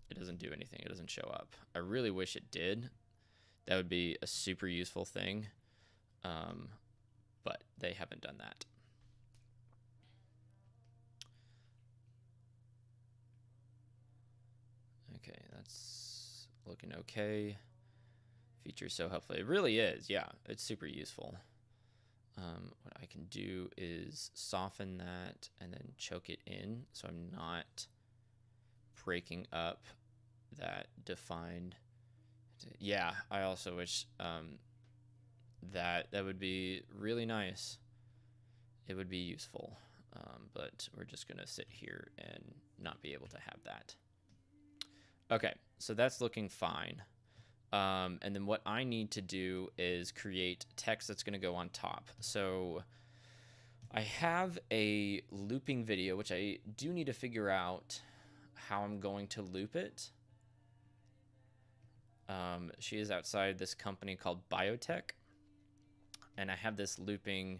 It doesn't do anything. It doesn't show up. I really wish it did. That would be a super useful thing. But they haven't done that. Okay, that's looking okay. Feature so helpful. It really is. Yeah, it's super useful. What I can do is soften that and then choke it in, so I'm not breaking up that defined. Yeah, I also wish that would be really nice. It would be useful, but we're just gonna sit here and not be able to have that. Okay, so that's looking fine. And then what I need to do is create text that's gonna go on top. So I have a looping video, which I do need to figure out how I'm going to loop it. She is outside this company called Biotech, and I have this looping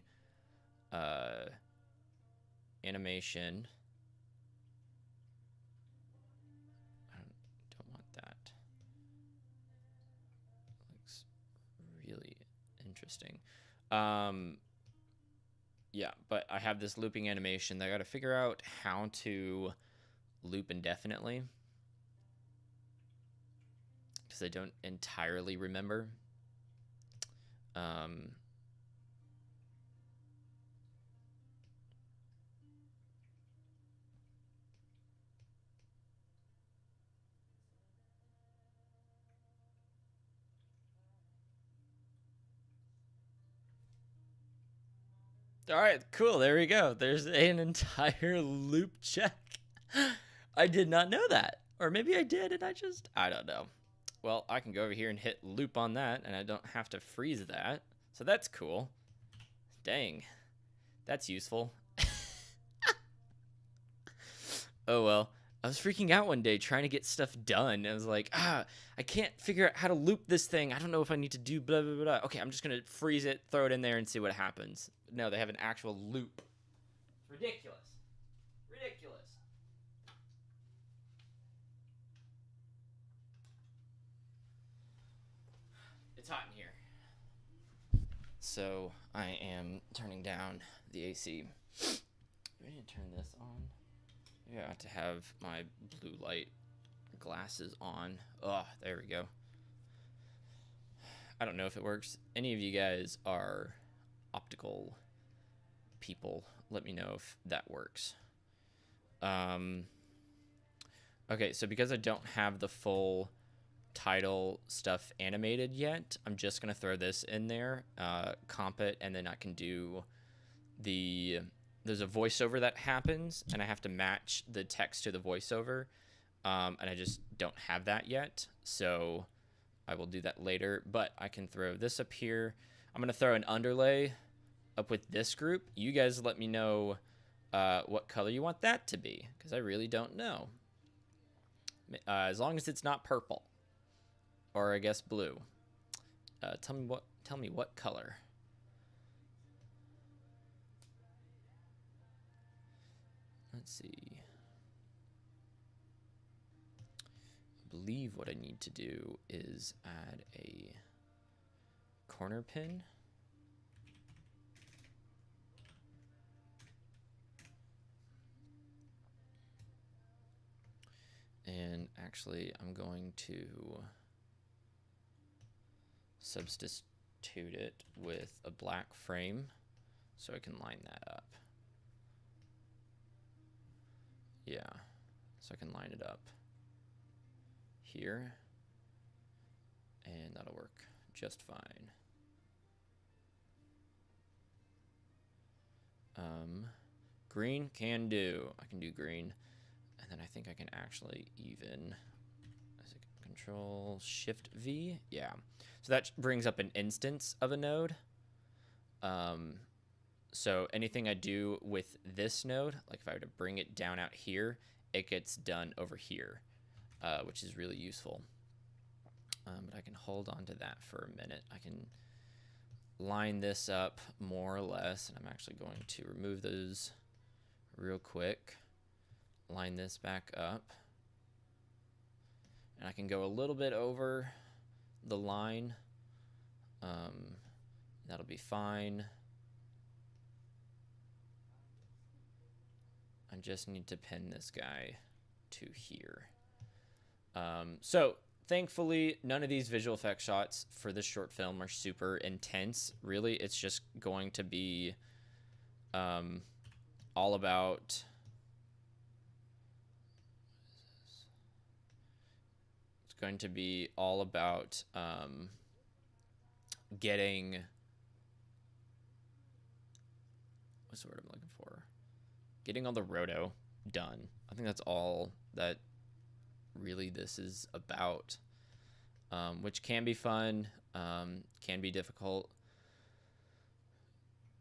animation. I don't want that. Looks really interesting. Yeah, but I have this looping animation that I got to figure out how to loop indefinitely, because I don't entirely remember. All right, cool. There we go. There's an entire loop check. I did not know that. Or maybe I did and I don't know. Well, I can go over here and hit loop on that, and I don't have to freeze that. So that's cool. Dang. That's useful. Oh, well. I was freaking out one day trying to get stuff done. I was like, I can't figure out how to loop this thing. I don't know if I need to do blah, blah, blah. Okay, I'm just going to freeze it, throw it in there, and see what happens. No, they have an actual loop. Ridiculous. Ridiculous. It's hot in here. So I am turning down the AC. Do I need to turn this on? Yeah, I have to have my blue light glasses on. Oh, there we go. I don't know if it works. Any of you guys are optical people, let me know if that works. Okay, so because I don't have the full title stuff animated yet, I'm just gonna throw this in there, comp it, and then I can do there's a voiceover that happens, and I have to match the text to the voiceover, and I just don't have that yet, so I will do that later, but I can throw this up here. I'm gonna throw an underlay up with this group. You guys let me know what color you want that to be, because I really don't know. As long as it's not purple, or I guess blue. Tell me what color. Let's see. I believe what I need to do is add a corner pin. And actually, I'm going to substitute it with a black frame so I can line that up. Yeah, so I can line it up here, and that'll work just fine. Green can do. I can do green. And then I think I can actually even, Control Shift V, yeah. So that brings up an instance of a node. So anything I do with this node, like if I were to bring it down out here, it gets done over here, which is really useful. But I can hold on to that for a minute. I can line this up more or less, and I'm actually going to remove those real quick. Line this back up, and I can go a little bit over the line. That'll be fine. I just need to pin this guy to here. So thankfully, none of these visual effects shots for this short film are super intense. Really, it's just going to be all about getting, what's the word I'm looking for? Getting all the roto done. I think that's all that really this is about, which can be fun, can be difficult.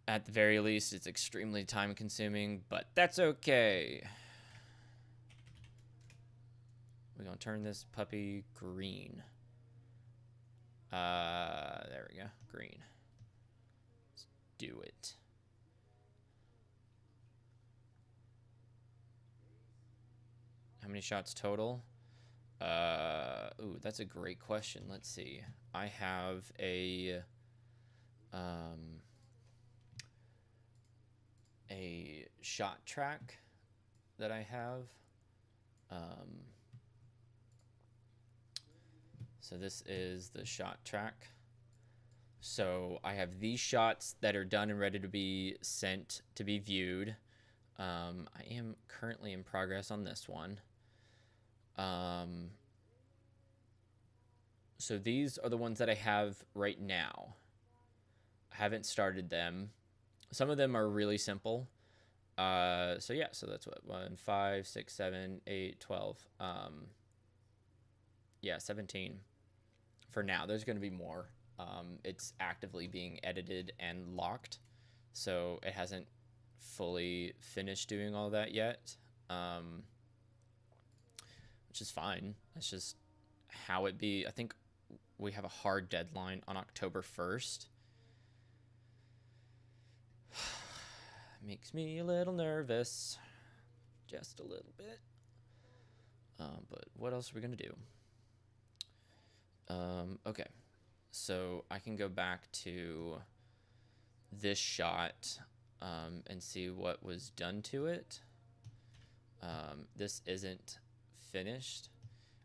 At the very least, it's extremely time consuming, but that's okay. We're gonna turn this puppy green. There we go, green. Let's do it. How many shots total? Ooh, that's a great question. Let's see. I have a shot track that I have. So this is the shot track. So I have these shots that are done and ready to be sent to be viewed. I am currently in progress on this one. So these are the ones that I have right now. I haven't started them. Some of them are really simple. So yeah, so that's what, 1, 5, 6, 7, 8, 12. Yeah, 17 for now. There's going to be more. It's actively being edited and locked, so it hasn't fully finished doing all that yet, which is fine. That's just how it be. I think we have a hard deadline on October 1st. Makes me a little nervous, just a little bit. But what else are we gonna do? Okay, so I can go back to this shot and see what was done to it. This isn't finished.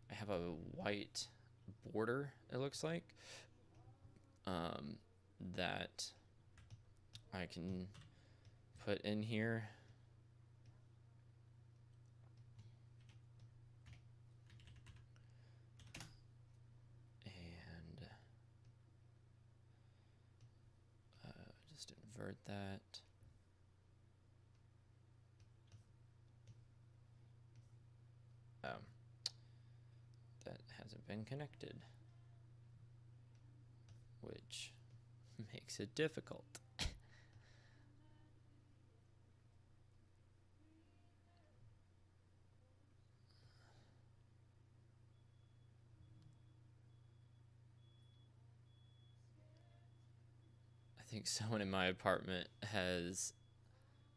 I have a white border, it looks like, that I can put in here. And just invert that. That hasn't been connected, which makes it difficult. I think someone in my apartment has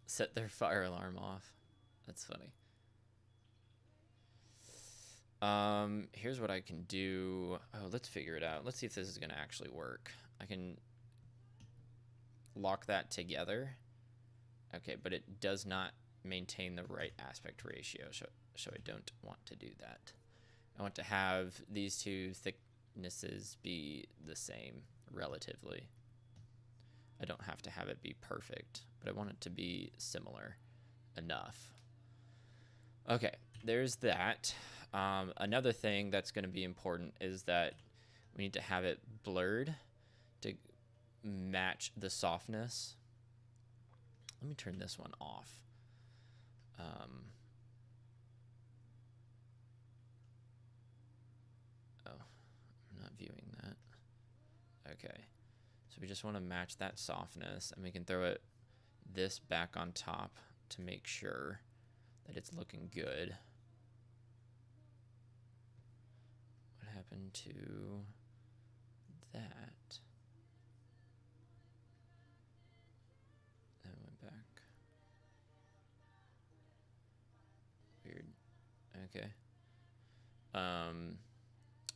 set their fire alarm off. That's funny. Here's what I can do. Oh, let's figure it out. Let's see if this is gonna actually work. I can lock that together. Okay, but it does not maintain the right aspect ratio, so I don't want to do that. I want to have these two thicknesses be the same relatively. I don't have to have it be perfect, but I want it to be similar enough. Okay, there's that. Another thing that's going to be important is that we need to have it blurred to match the softness. Let me turn this one off. Oh, I'm not viewing that. Okay, so we just want to match that softness, and we can throw it this back on top to make sure that it's looking good. What happened to that? That went back. Weird. Okay.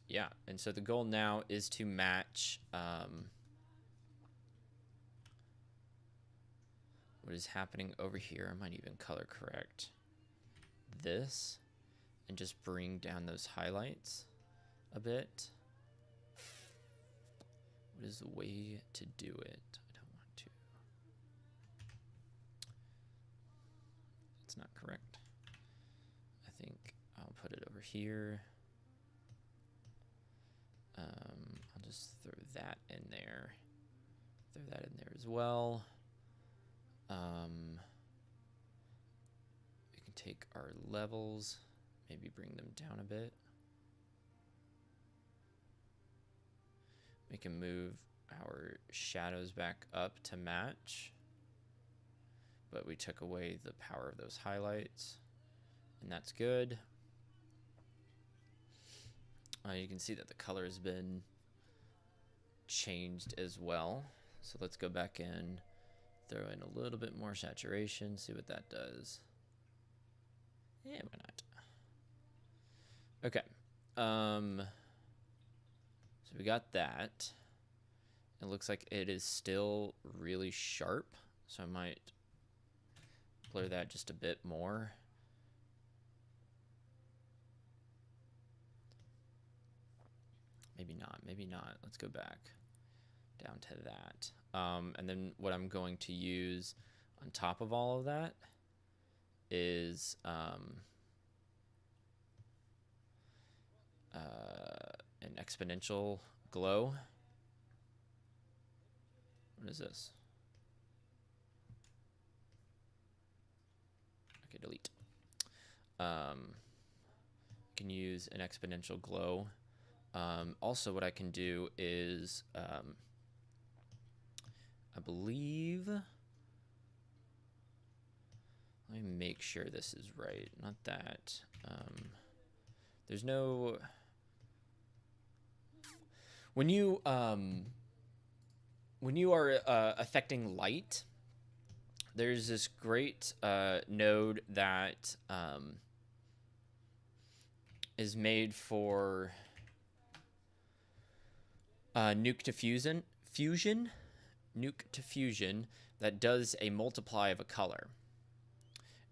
Yeah, and so the goal now is to match what is happening over here. I might even color correct this and just bring down those highlights a bit. What is the way to do it? I don't want to. It's not correct. I think I'll put it over here. I'll just throw that in there. Throw that in there as well. We can take our levels, maybe bring them down a bit. We can move our shadows back up to match. but we took away the power of those highlights, and that's good. You can see that the color has been changed as well. So let's go back in, throw in a little bit more saturation, see what that does. Yeah, why not? Okay. So we got that. It looks like it is still really sharp, so I might blur that just a bit more. Maybe not, maybe not. Let's go back down to that. And then what I'm going to use on top of all of that is an exponential glow. What is this? Okay, delete. Can use an exponential glow. Also, what I can do is, I believe, let me make sure this is right. Not that. There's no, when you are affecting light, there's this great node that is made for nuke to fusion that does a multiply of a color.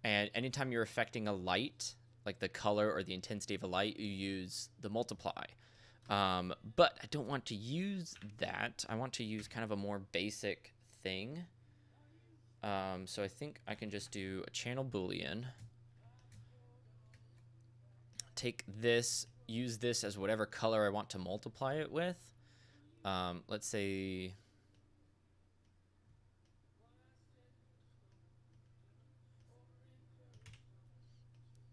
And anytime you're affecting a light, like the color or the intensity of a light, you use the multiply. But I don't want to use that. I want to use kind of a more basic thing. So I think I can just do a channel Boolean. Take this, use this as whatever color I want to multiply it with. Let's say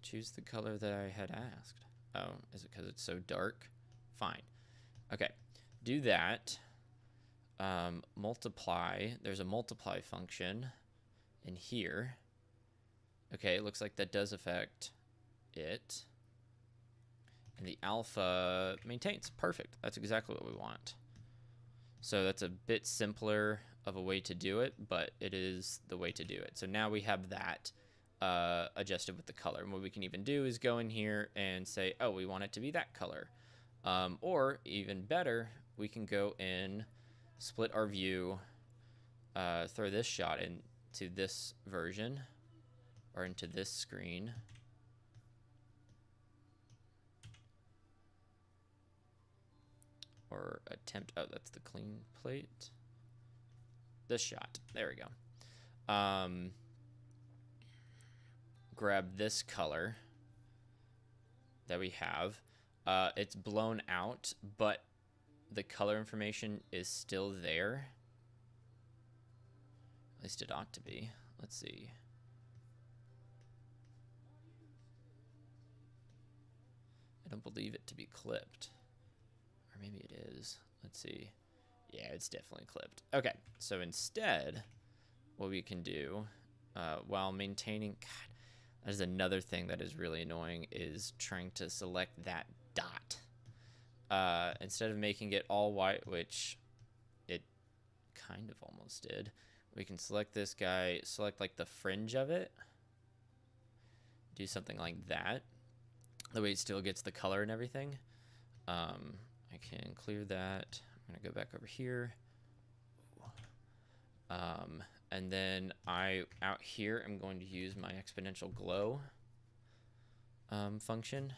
choose the color that I had asked. Oh, is it because it's so dark? Fine. Okay, do that. Multiply. There's a multiply function in here. Okay, it looks like that does affect it. And the alpha maintains. Perfect. That's exactly what we want. So that's a bit simpler of a way to do it, but it is the way to do it. So now we have that adjusted with the color. And what we can even do is go in here and say, oh, we want it to be that color. Or even better, we can go in, split our view, throw this shot into this version or into this screen. Or attempt, oh, that's the clean plate. This shot, there we go. Grab this color that we have. It's blown out, but the color information is still there. At least it ought to be. Let's see. I don't believe it to be clipped. Or maybe it is. Let's see. Yeah, it's definitely clipped. Okay, so instead, what we can do, while maintaining... God, that is another thing that is really annoying, is trying to select that dot. Instead of making it all white, which it kind of almost did, we can select this guy, select like the fringe of it, do something like that. The way it still gets the color and everything. I can clear that. I'm gonna go back over here. And then out here, I'm going to use my Exponential Glow function.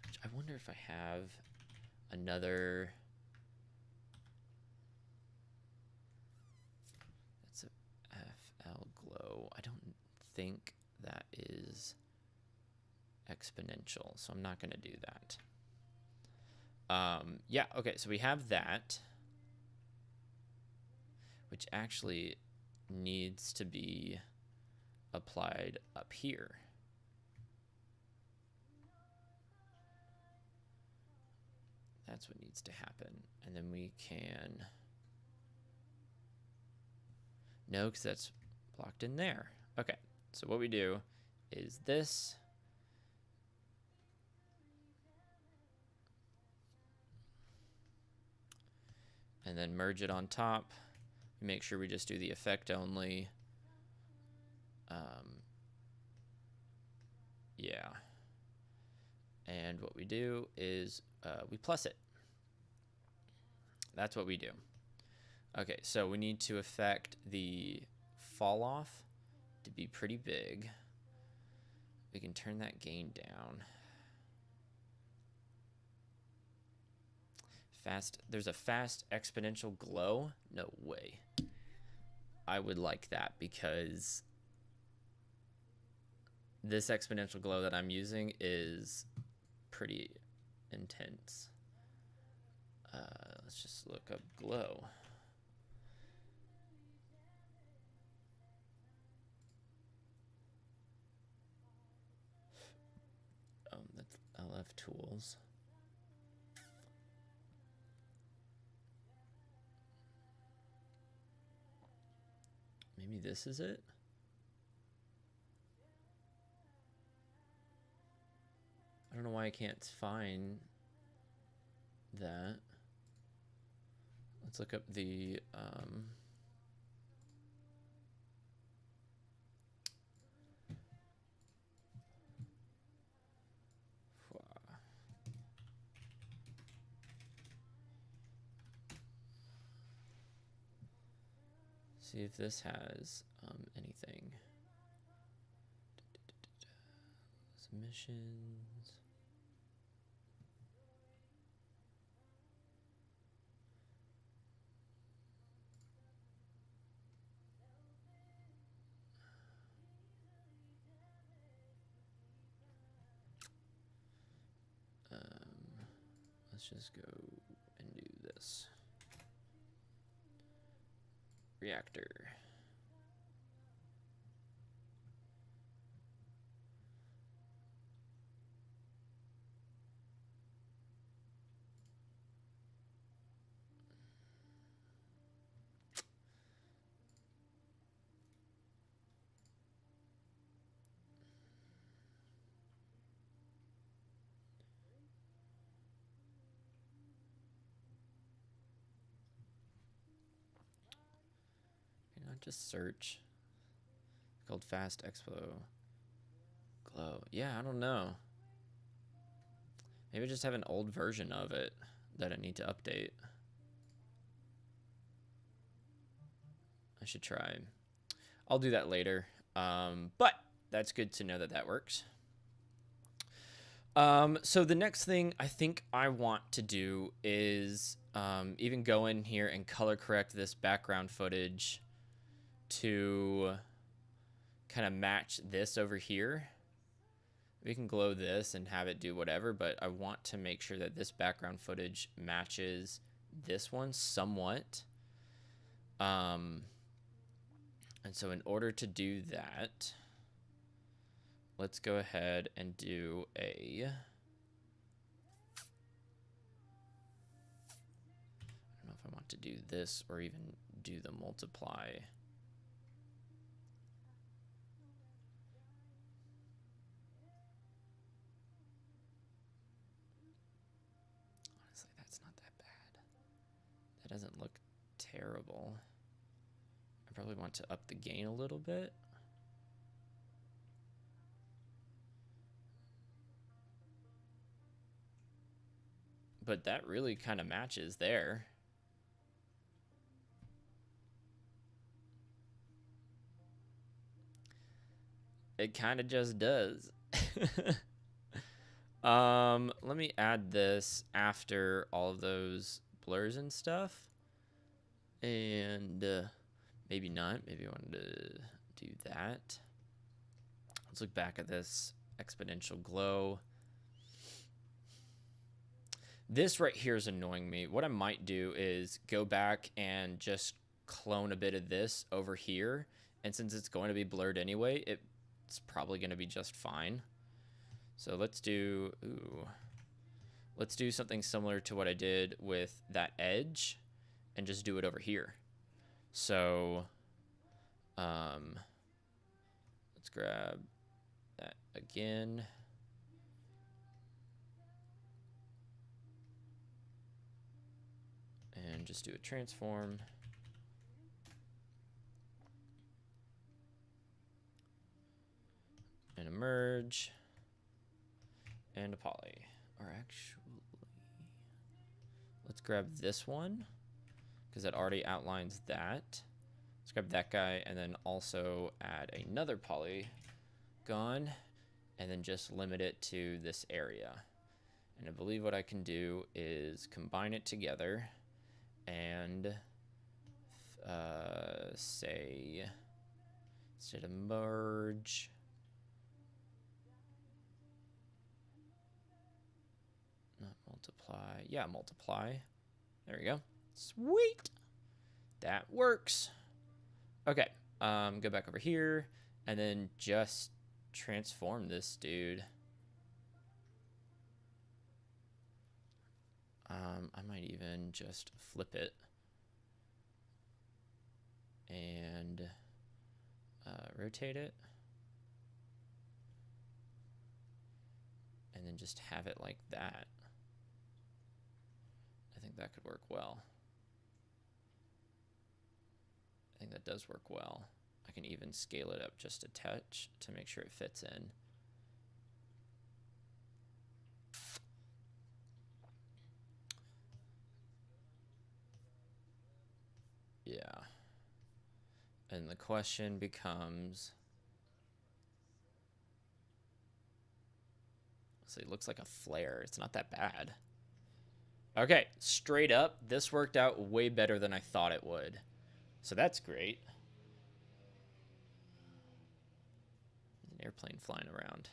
Which I wonder if I have another. That's a FL Glow. I don't think that is exponential, so I'm not going to do that. Yeah, okay, so we have that, which actually needs to be applied up here. That's what needs to happen. And then we can... No, because that's blocked in there. Okay, so what we do is this. And then merge it on top. Make sure we just do the effect only. Yeah. And what we do is we plus it. That's what we do. Okay, so we need to affect the fall off to be pretty big. We can turn that gain down. Fast. There's a fast exponential glow? No way. I would like that because this exponential glow that I'm using is pretty intense. Let's just look up glow. That's LF tools. Maybe this is it? I don't know why I can't find that. Let's look up the see if this has anything. Submissions. Let's just go and do this. Reactor. Not just search. It's called Fast Expo Glow. Yeah, I don't know. Maybe I just have an old version of it that I need to update. I should try. I'll do that later. But that's good to know that that works. So the next thing I think I want to do is even go in here and color correct this background footage to kind of match this over here. We can glow this and have it do whatever, but I want to make sure that this background footage matches this one somewhat. And so in order to do that, let's go ahead and do a... I don't know if I want to do this or even do the multiply. Honestly, that's not that bad. That doesn't look terrible. I probably want to up the gain a little bit. But that really kind of matches there. It kind of just does. Let me add this after all of those blurs and stuff. And maybe not. Maybe I wanted to do that. Let's look back at this exponential glow. This right here is annoying me. What I might do is go back and just clone a bit of this over here. And since it's going to be blurred anyway, it's probably going to be just fine. So let's do something similar to what I did with that edge and just do it over here. So Let's grab that again. And just do a transform. And a merge. And a poly. Or actually, let's grab this one, because that already outlines that. Let's grab that guy, and then also add another polygon, and then just limit it to this area. And I believe what I can do is combine it together and say, instead of merge, not multiply. Yeah, multiply. There we go. Sweet. That works. Okay. Go back over here and then just transform this dude. I might even just flip it and rotate it. And then just have it like that. I think that could work well. I think that does work well. I can even scale it up just a touch to make sure it fits in. Yeah. And the question becomes, so it looks like a flare. It's not that bad. Okay, straight up, this worked out way better than I thought it would. So that's great. An airplane flying around.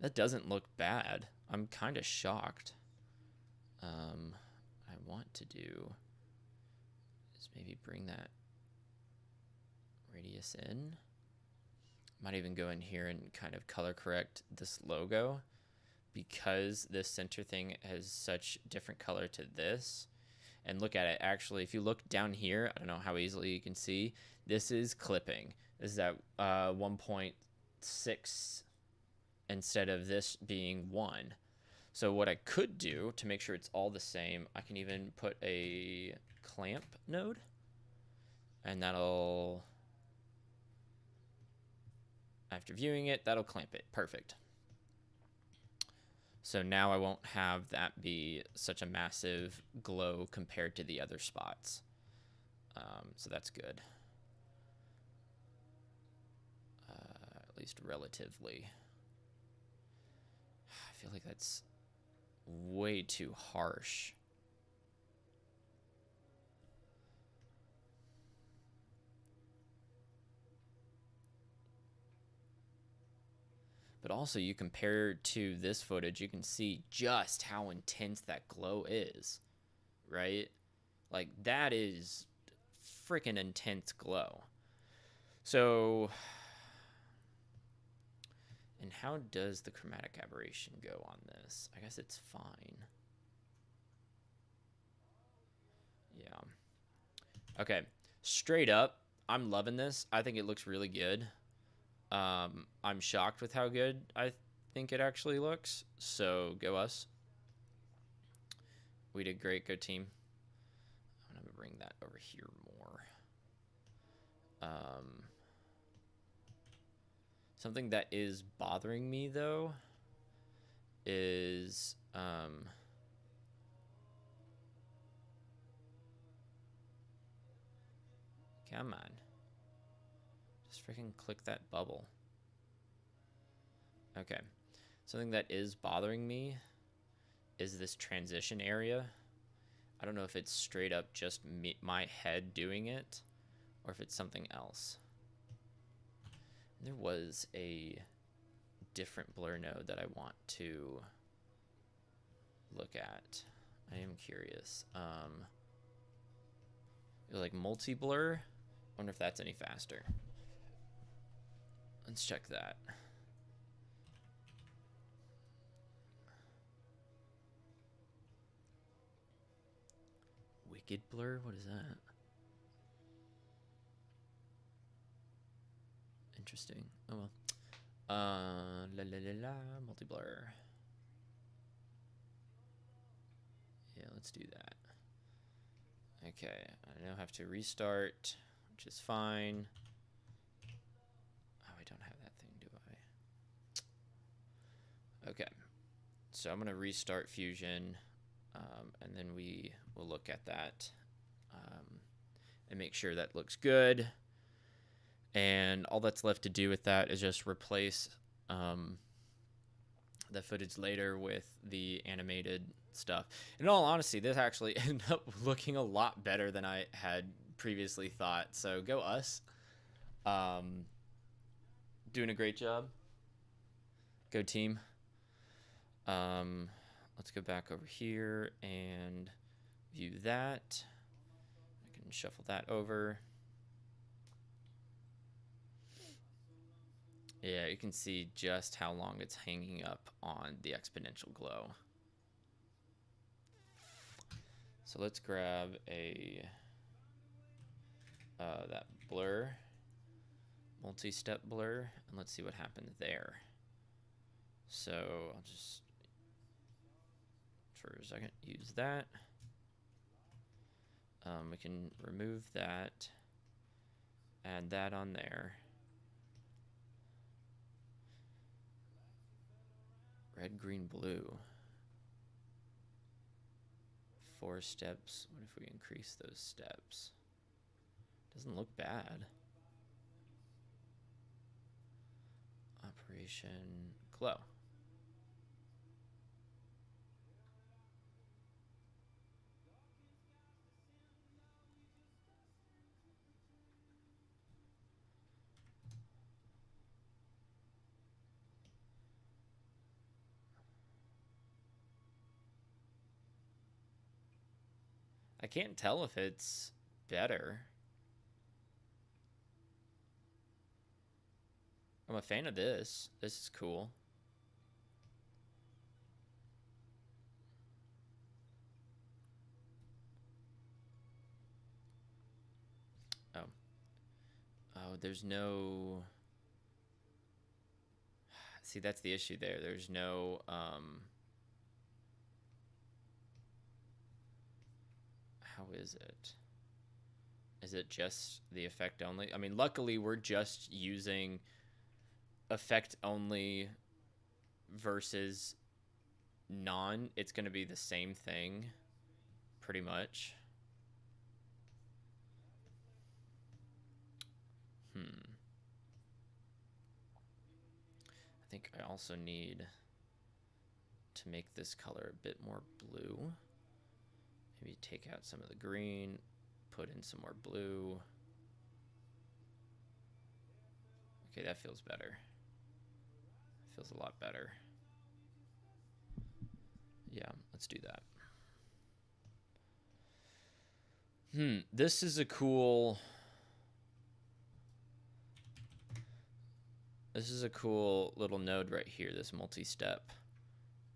That doesn't look bad. I'm kind of shocked. I want to do is maybe bring that radius in. Might even go in here and kind of color correct this logo, because this center thing has such different color to this. And look at it. Actually, if you look down here, I don't know how easily you can see, this is clipping. This is at 1.6 instead of this being 1. So what I could do to make sure it's all the same, I can even put a clamp node, and that'll, after viewing it, that'll clamp it. Perfect. So now I won't have that be such a massive glow compared to the other spots. So that's good. At least relatively. I feel like that's way too harsh. But also, you compare to this footage, you can see just how intense that glow is, right? Like, that is freaking intense glow. So, and how does the chromatic aberration go on this? I guess it's fine. Yeah. Okay, straight up, I'm loving this. I think it looks really good. I'm shocked with how good I think it actually looks. So go us. We did great. Go team. I'm gonna bring that over here more. Something that is bothering me though is come on. Just freaking click that bubble. Okay. Something that is bothering me is this transition area. I don't know if it's straight up just my head doing it, or if it's something else. There was a different blur node that I want to look at. I am curious. Like multi-blur. I wonder if that's any faster. Let's check that. Wicked blur? What is that? interesting. Oh well. Multi-blur. Yeah, let's do that. Okay, I now have to restart, which is fine. Oh, I don't have that thing, do I? Okay, so I'm gonna restart Fusion, and then we will look at that and make sure that looks good. And all that's left to do with that is just replace the footage later with the animated stuff. In all honesty, this actually ended up looking a lot better than I had previously thought. So go us. Doing a great job. Go team. Let's go back over here and view that. I can shuffle that over. Yeah, you can see just how long it's hanging up on the exponential glow. So let's grab that blur, multi-step blur, and let's see what happened there. So I'll just, for a second, use that. We can remove that, add that on there. Red, green, blue. 4 steps. What if we increase those steps? Doesn't look bad. Operation Glow. I can't tell if it's better. I'm a fan of this. This is cool. Oh. Oh, there's no... See, that's the issue there. There's no... How is it? Is it just the effect only? I mean, luckily, we're just using effect only versus non. It's going to be the same thing, pretty much. I think I also need to make this color a bit more blue. Maybe take out some of the green, put in some more blue. Okay, that feels better. Feels a lot better. Yeah, let's do that. This is a cool... This is a cool little node right here, this multi-step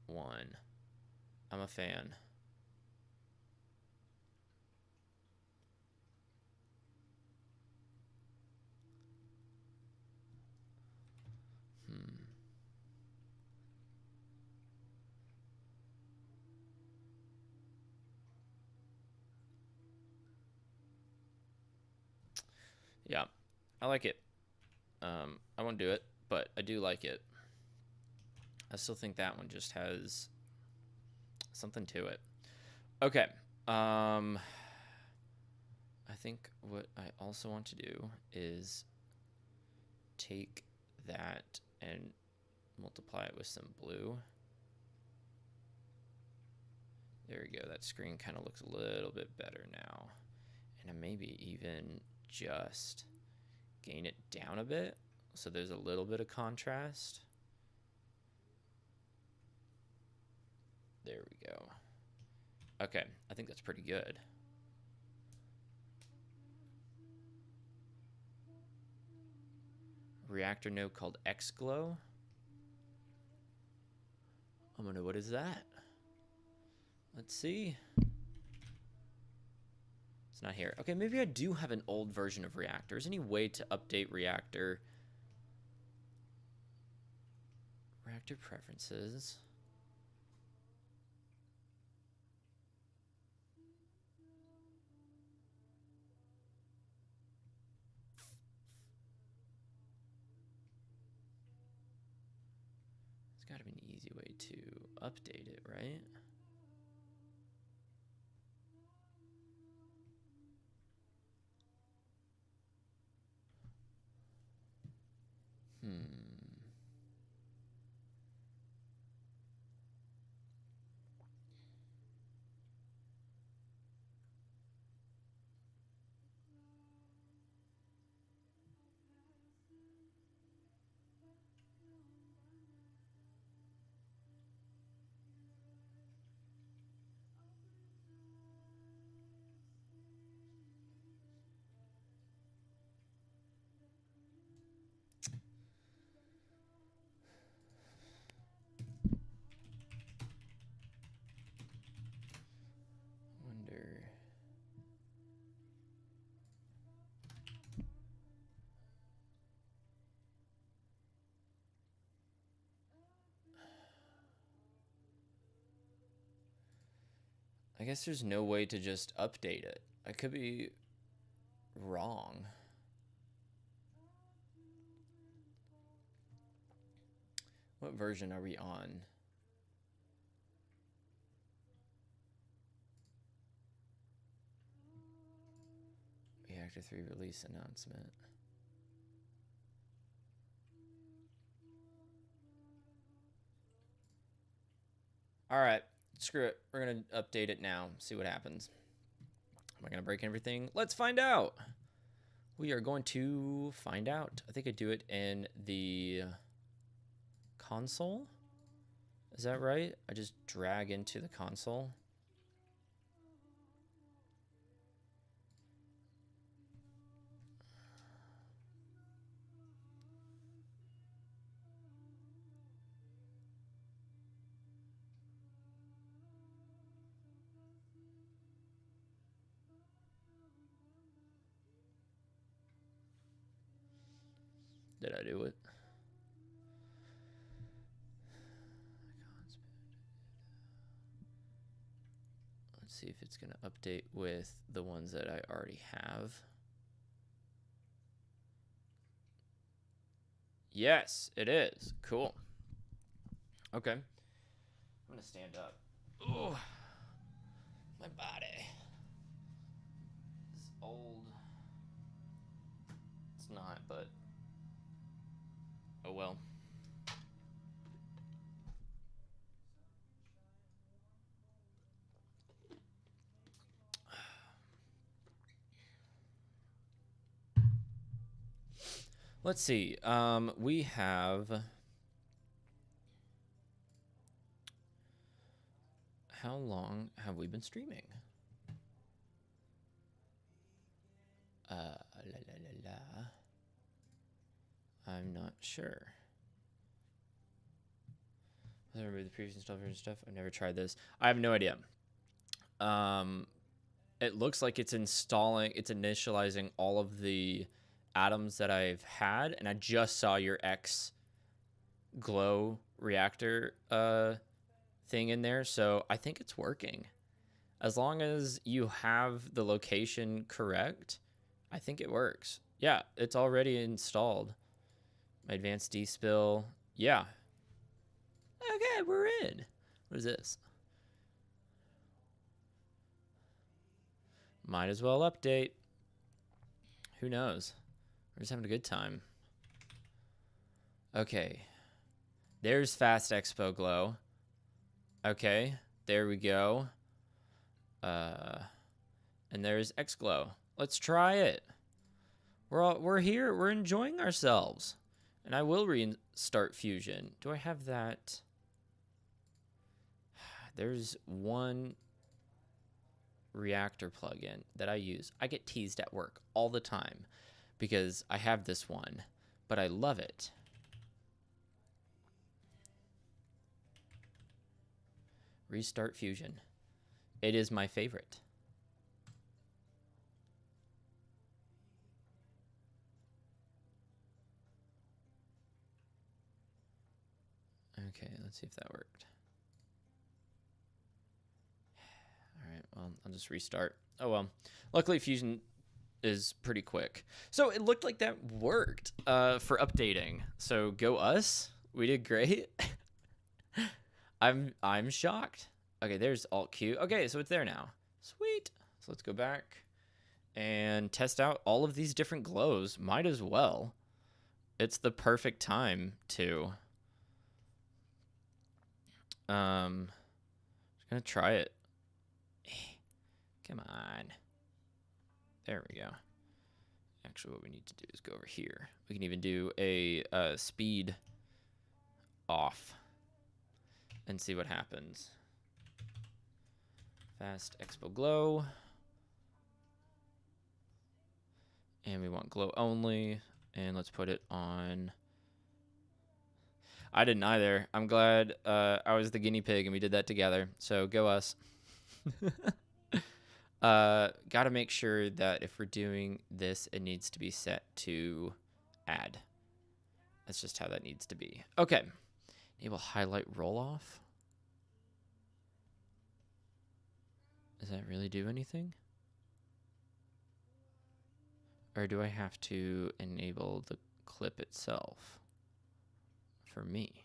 one. I'm a fan. Yeah, I like it. I won't do it, but I do like it. I still think that one just has something to it. Okay. I think what I also want to do is take that and multiply it with some blue. There we go. That screen kind of looks a little bit better now. And maybe even just gain it down a bit so there's a little bit of contrast. There we go. Okay, I think that's pretty good. Reactor node called X-Glow. I'm gonna, what is that? Let's see. It's not here. Okay, maybe I do have an old version of Reactor. Is there any way to update Reactor Reactor preferences. There's got to be an easy way to update it, right? Wonder. I guess there's no way to just update it. I could be wrong. What version are we on? Reactor 3 release announcement. All right, screw it. We're going to update it now, see what happens. Am I going to break everything? Let's find out. We are going to find out. I think I do it in the console. Is that right? I just drag into the console. Did I do it? Let's see if it's going to update with the ones that I already have. Yes, it is. Cool. Okay. I'm going to stand up. Ooh, my body. It's old. It's not, but oh well. Let's see. We have. How long have we been streaming? La la la la. I'm not sure. I remember the previous installed version stuff. I've never tried this. I have no idea. It looks like it's installing, it's initializing all of the atoms that I've had, and I just saw your X Glow reactor thing in there, so I think it's working. As long as you have the location correct, I think it works. Yeah, it's already installed. My advanced despill. Yeah. Okay, we're in. What is this? Might as well update. Who knows? We're just having a good time. Okay. There's Fast Expo Glow. Okay. There we go. And there's X Glow. Let's try it. We're here. We're enjoying ourselves. And I will restart Fusion. Do I have that? There's one reactor plugin that I use. I get teased at work all the time because I have this one, but I love it. Restart Fusion. It is my favorite. Okay, let's see if that worked. All right, well, I'll just restart. Oh, well. Luckily, Fusion is pretty quick. So it looked like that worked for updating. So go us. We did great. I'm shocked. Okay, there's Alt Q. Okay, so it's there now. Sweet. So let's go back and test out all of these different glows. Might as well. It's the perfect time to. Just gonna try it. Come on. There we go. Actually, what we need to do is go over here. We can even do a speed off and see what happens. Fast Expo Glow. And we want glow only. And let's put it on. I didn't either. I'm glad I was the guinea pig and we did that together. So go us. Got to make sure that if we're doing this, it needs to be set to add. That's just how that needs to be. Okay. Enable highlight roll off. Does that really do anything? Or do I have to enable the clip itself for me?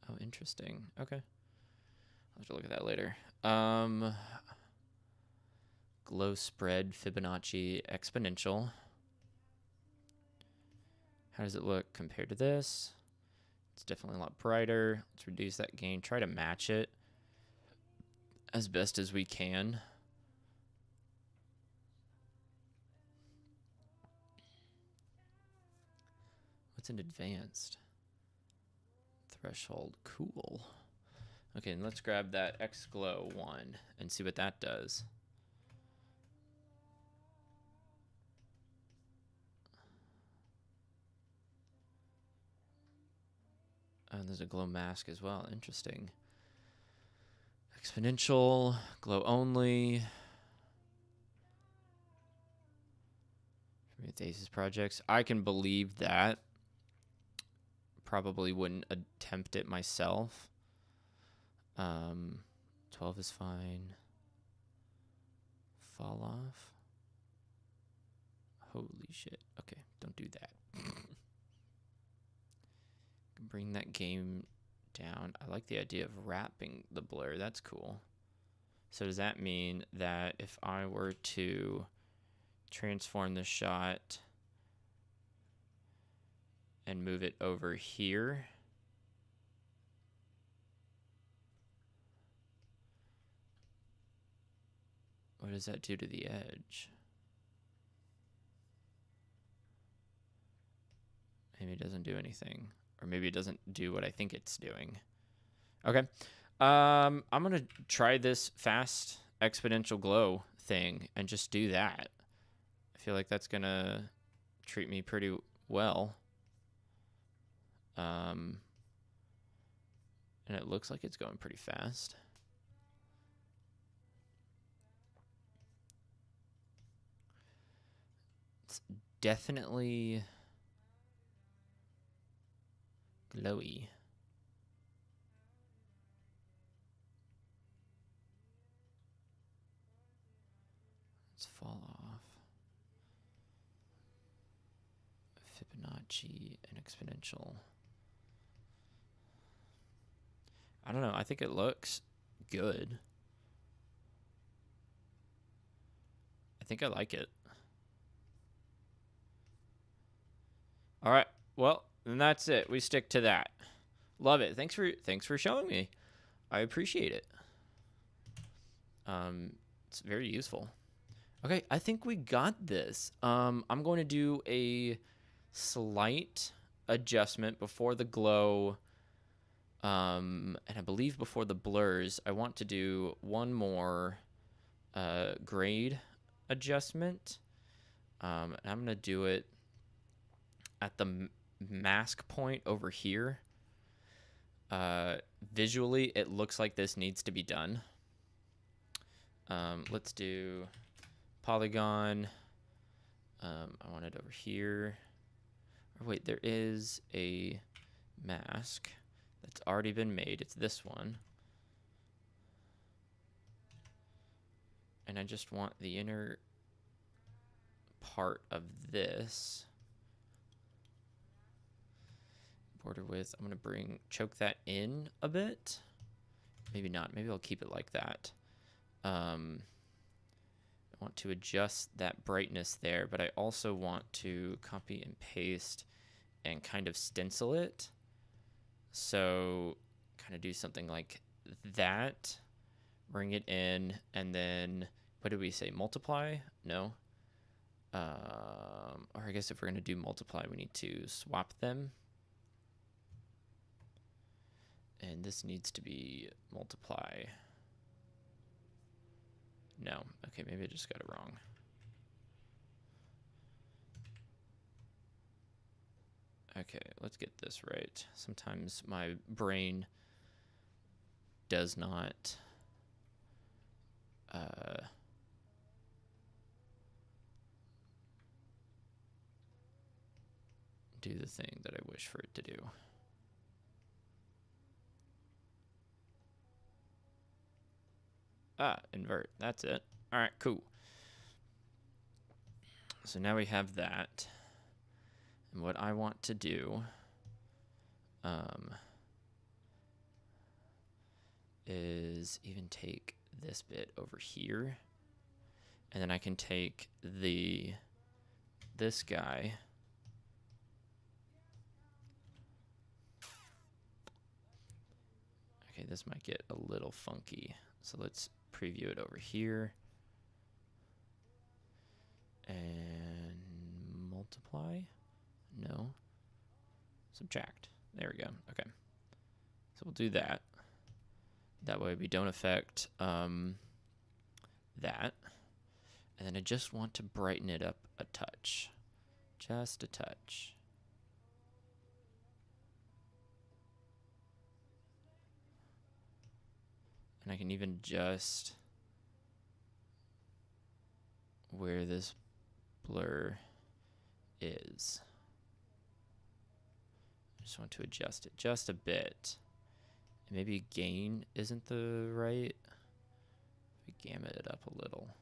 Oh, interesting. Okay. I'll have to look at that later. Glow spread, Fibonacci, exponential. How does it look compared to this? It's definitely a lot brighter. Let's reduce that gain. Try to match it as best as we can. What's in advanced? Threshold. Cool. Okay, and let's grab that X Glow one and see what that does. Oh, there's a glow mask as well. Interesting. Exponential, glow only. With Ace's projects. I can believe that. Probably wouldn't attempt it myself. 12 is fine. Fall off. Holy shit. Okay, don't do that. Bring that game down. I like the idea of wrapping the blur. That's cool. So does that mean that if I were to transform the shot and move it over here, what does that do to the edge? Maybe it doesn't do anything. Or maybe it doesn't do what I think it's doing. Okay. I'm going to try this fast exponential glow thing and just do that. I feel like that's going to treat me pretty well. And it looks like it's going pretty fast. It's definitely glowy. Let's fall off. Fibonacci and exponential. I don't know. I think it looks good. I think I like it. All right. Well, then that's it. We stick to that. Love it. Thanks for showing me. I appreciate it. It's very useful. Okay, I think we got this. I'm going to do a slight adjustment before the glow. And I believe before the blurs, I want to do one more grade adjustment. And I'm going to do it at the mask point over here. Visually, it looks like this needs to be done. Let's do polygon. I want it over here. Or wait, there is a mask that's already been made. It's this one. And I just want the inner part of this. Border width, I'm gonna choke that in a bit. Maybe not, maybe I'll keep it like that. I want to adjust that brightness there, but I also want to copy and paste and kind of stencil it. So kind of do something like that, bring it in, and then, what did we say, multiply? No. Or I guess if we're gonna do multiply, we need to swap them. And this needs to be multiply. No, okay, maybe I just got it wrong. Okay, let's get this right. Sometimes my brain does not do the thing that I wish for it to do. Invert, that's it. All right, cool. So now we have that. And what I want to do is even take this bit over here, and then I can take this guy, okay, this might get a little funky, so let's preview it over here and multiply. No, subtract. There we go. Okay, so we'll do that. That way we don't affect that. And then I just want to brighten it up a touch. Just a touch. And I can even adjust where this blur is. I just want to adjust it just a bit. And maybe gain isn't the right. We gamut it up a little.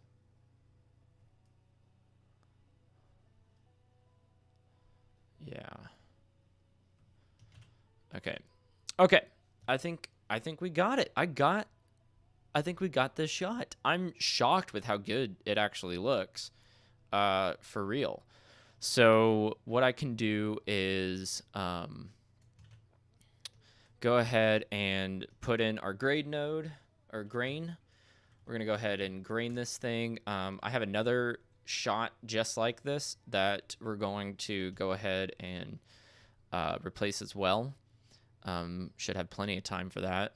Yeah. Okay. Okay. I think we got it. I think we got this shot. I'm shocked with how good it actually looks. For real. So what I can do is go ahead and put in our grade node, or grain. We're going to go ahead and grain this thing. I have another shot just like this that we're going to go ahead and replace as well. Should have plenty of time for that.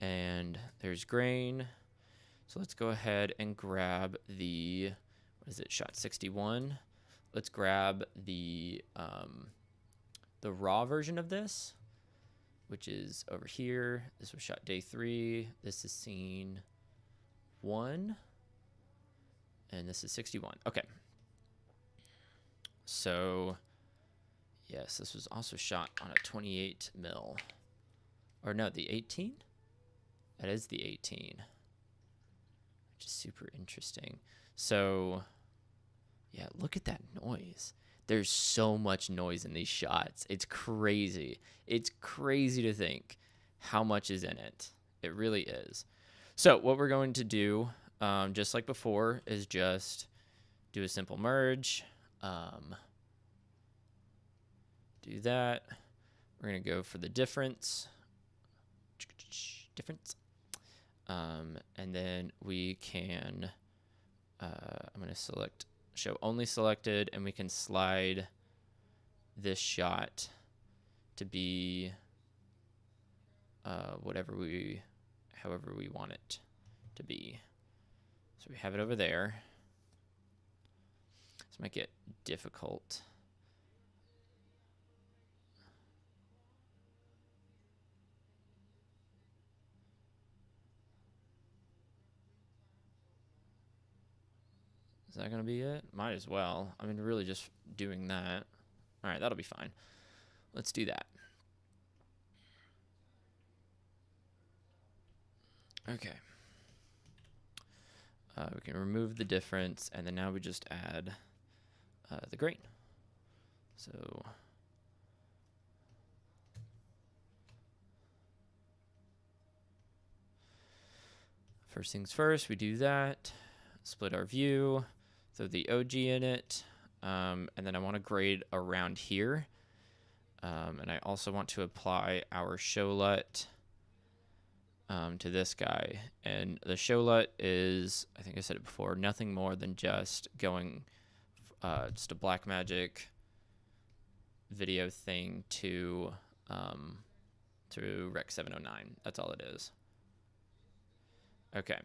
And there's grain. So let's go ahead and grab the, what is it, shot 61. Let's grab the raw version of this, which is over here. This was shot day 3. This is scene 1. And this is 61. Okay. So, yes, this was also shot on a 28 mil. Or no, the 18? That is the 18. Which is super interesting. So, yeah, look at that noise. There's so much noise in these shots. It's crazy. It's crazy to think how much is in it. It really is. So what we're going to do, just like before, is just do a simple merge. Do that. We're going to go for the difference. And then we can, I'm going to select show only selected, and we can slide this shot to be however we want it to be. So we have it over there. This might get difficult. Is that going to be it? Might as well. I mean, really just doing that. All right, that'll be fine. Let's do that. Okay. We can remove the difference, and then now we just add the grain. So first things first, we do that. Split our view, throw the OG in it, and then I want to grade around here. And I also want to apply our show LUT to this guy. And the show LUT is, I think I said it before, nothing more than just going just a Blackmagic video thing to Rec 709. That's all it is. Okay,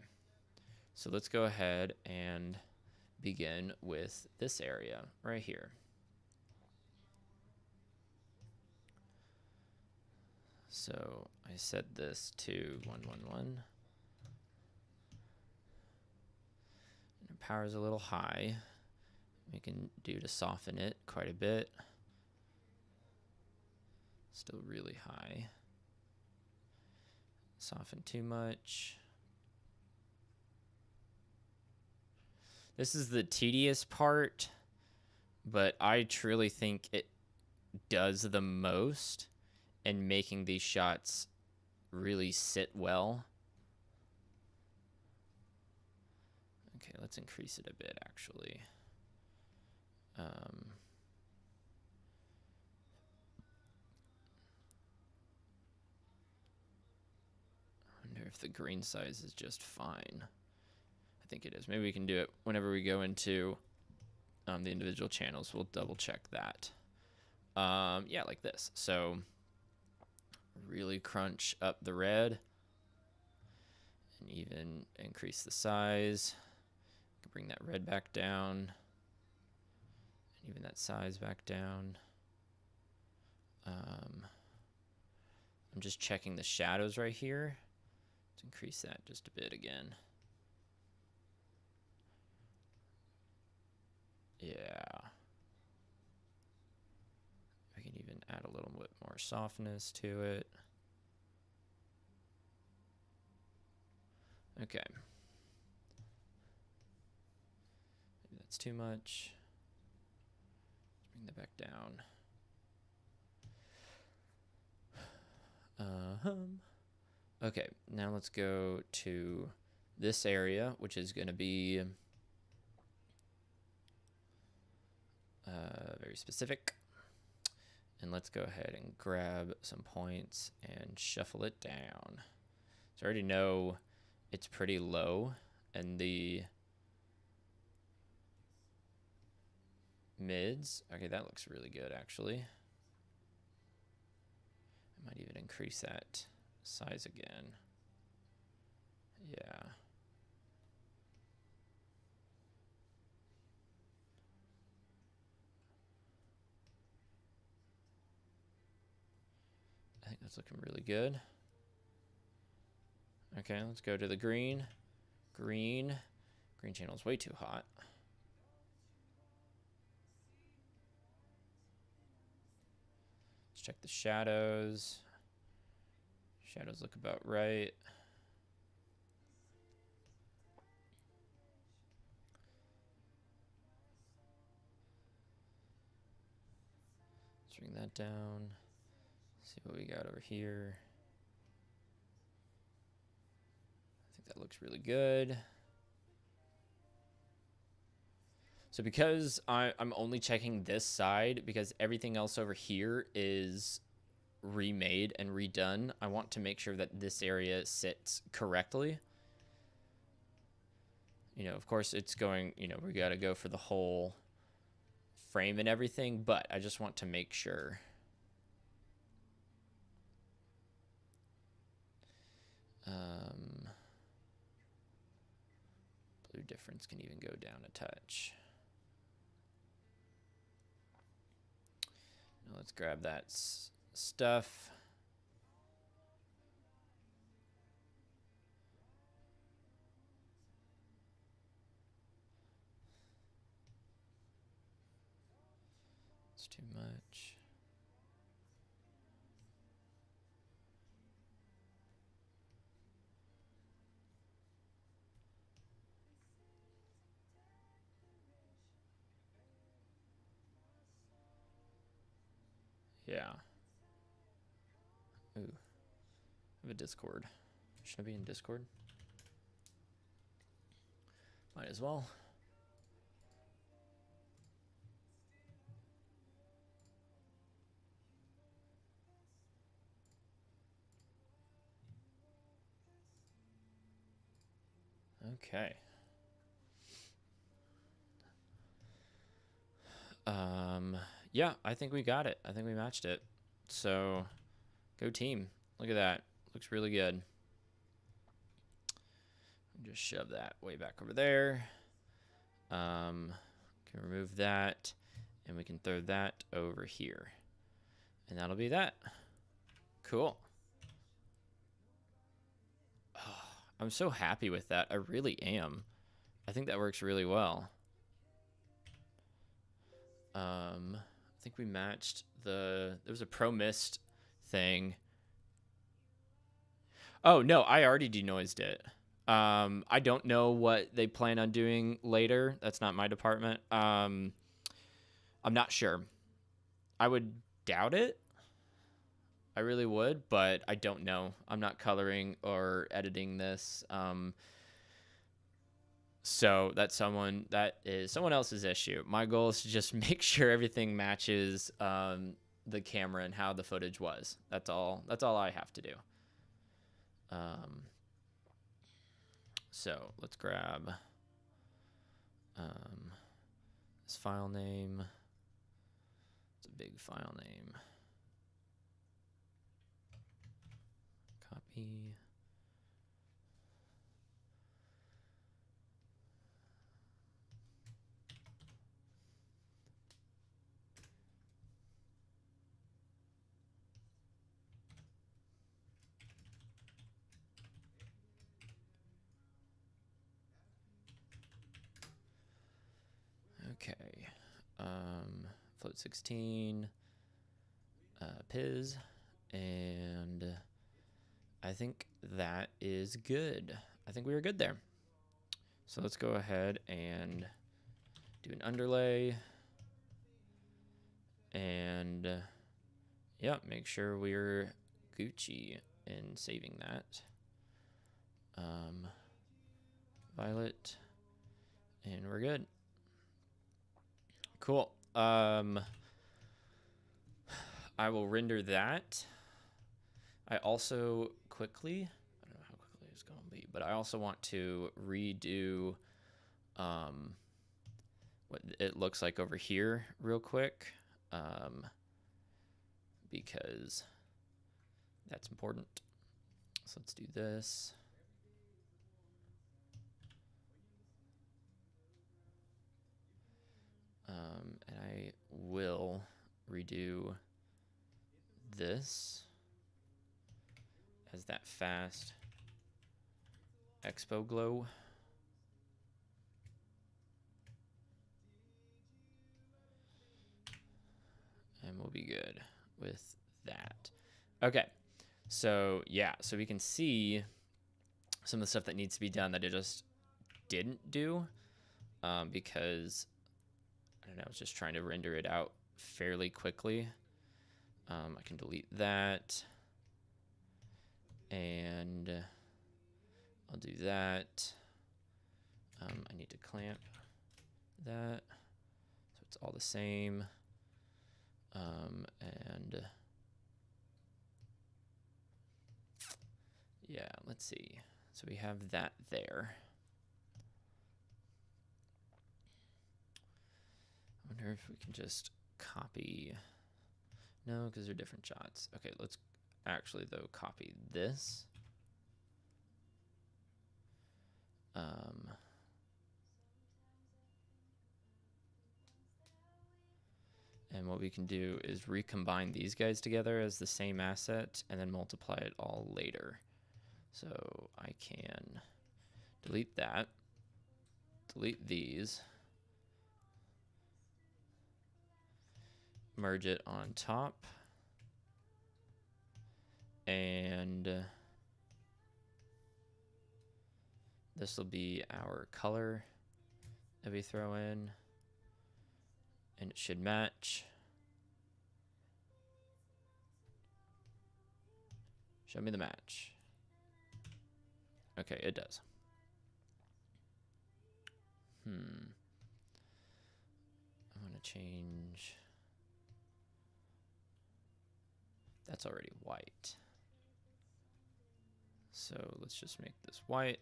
so let's go ahead and begin with this area right here. So I set this to 111. And power is a little high. We can do to soften it quite a bit. Still really high. Soften too much. This is the tedious part, but I truly think it does the most in making these shots really sit well. Okay, let's increase it a bit, actually. I wonder if the grain size is just fine. I think it is. Maybe we can do it whenever we go into the individual channels. We'll double check that. Yeah, like this. So really crunch up the red and even increase the size. Bring that red back down and even that size back down. I'm just checking the shadows right here. Let's increase that just a bit again. Yeah. I can even add a little bit more softness to it. Okay. Maybe that's too much. Let's bring that back down. Okay, now let's go to this area, which is going to be very specific. And let's go ahead and grab some points and shuffle it down. So I already know it's pretty low in the mids. Okay, that looks really good, actually. I might even increase that size again. Yeah. I think that's looking really good. Okay, let's go to the green. Green channel is way too hot. Let's check the shadows. Shadows look about right. Let's bring that down. See what we got over here. I think that looks really good. So because I'm only checking this side, because everything else over here is remade and redone, I want to make sure that this area sits correctly. You know, of course it's going, you know, we got to go for the whole frame and everything, but I just want to make sure. Blue difference can even go down a touch. Now let's grab that stuff. It's too much. Yeah. Ooh. I have a Discord. Should I be in Discord? Might as well. Okay. Yeah, I think we got it. I think we matched it. So, go team. Look at that. Looks really good. Just shove that way back over there. Can remove that, and we can throw that over here. And that'll be that. Cool. Oh, I'm so happy with that. I really am. I think that works really well. I think we matched there was a Pro Mist thing. Oh, no, I already denoised it. I don't know what they plan on doing later. That's not my department. I'm not sure. I would doubt it. I really would, but I don't know. I'm not coloring or editing this. So that's someone else's issue. My goal is to just make sure everything matches the camera and how the footage was. That's all I have to do. So let's grab this file name. It's a big file name. Copy. Okay. Float 16. Piz. And I think that is good. I think we were good there. So let's go ahead and do an underlay. And yeah, make sure we're Gucci in saving that. Violet. And we're good. Cool. I will render that. I also quickly, I don't know how quickly it's going to be, but I also want to redo what it looks like over here real quick, because that's important. So let's do this. And I will redo this as that fast Expo Glow. And we'll be good with that. Okay, so yeah, so we can see some of the stuff that needs to be done that it just didn't do, because I don't know, I was just trying to render it out fairly quickly. I can delete that, and I'll do that. I need to clamp that so it's all the same. And yeah, let's see. So we have that there. I wonder if we can just copy. No, because they're different shots. Okay, let's actually, though, copy this. And what we can do is recombine these guys together as the same asset and then multiply it all later. So I can delete that, delete these, merge it on top. And this will be our color that we throw in. And it should match. Show me the match. Okay, it does. I'm gonna change. That's already white. So let's just make this white.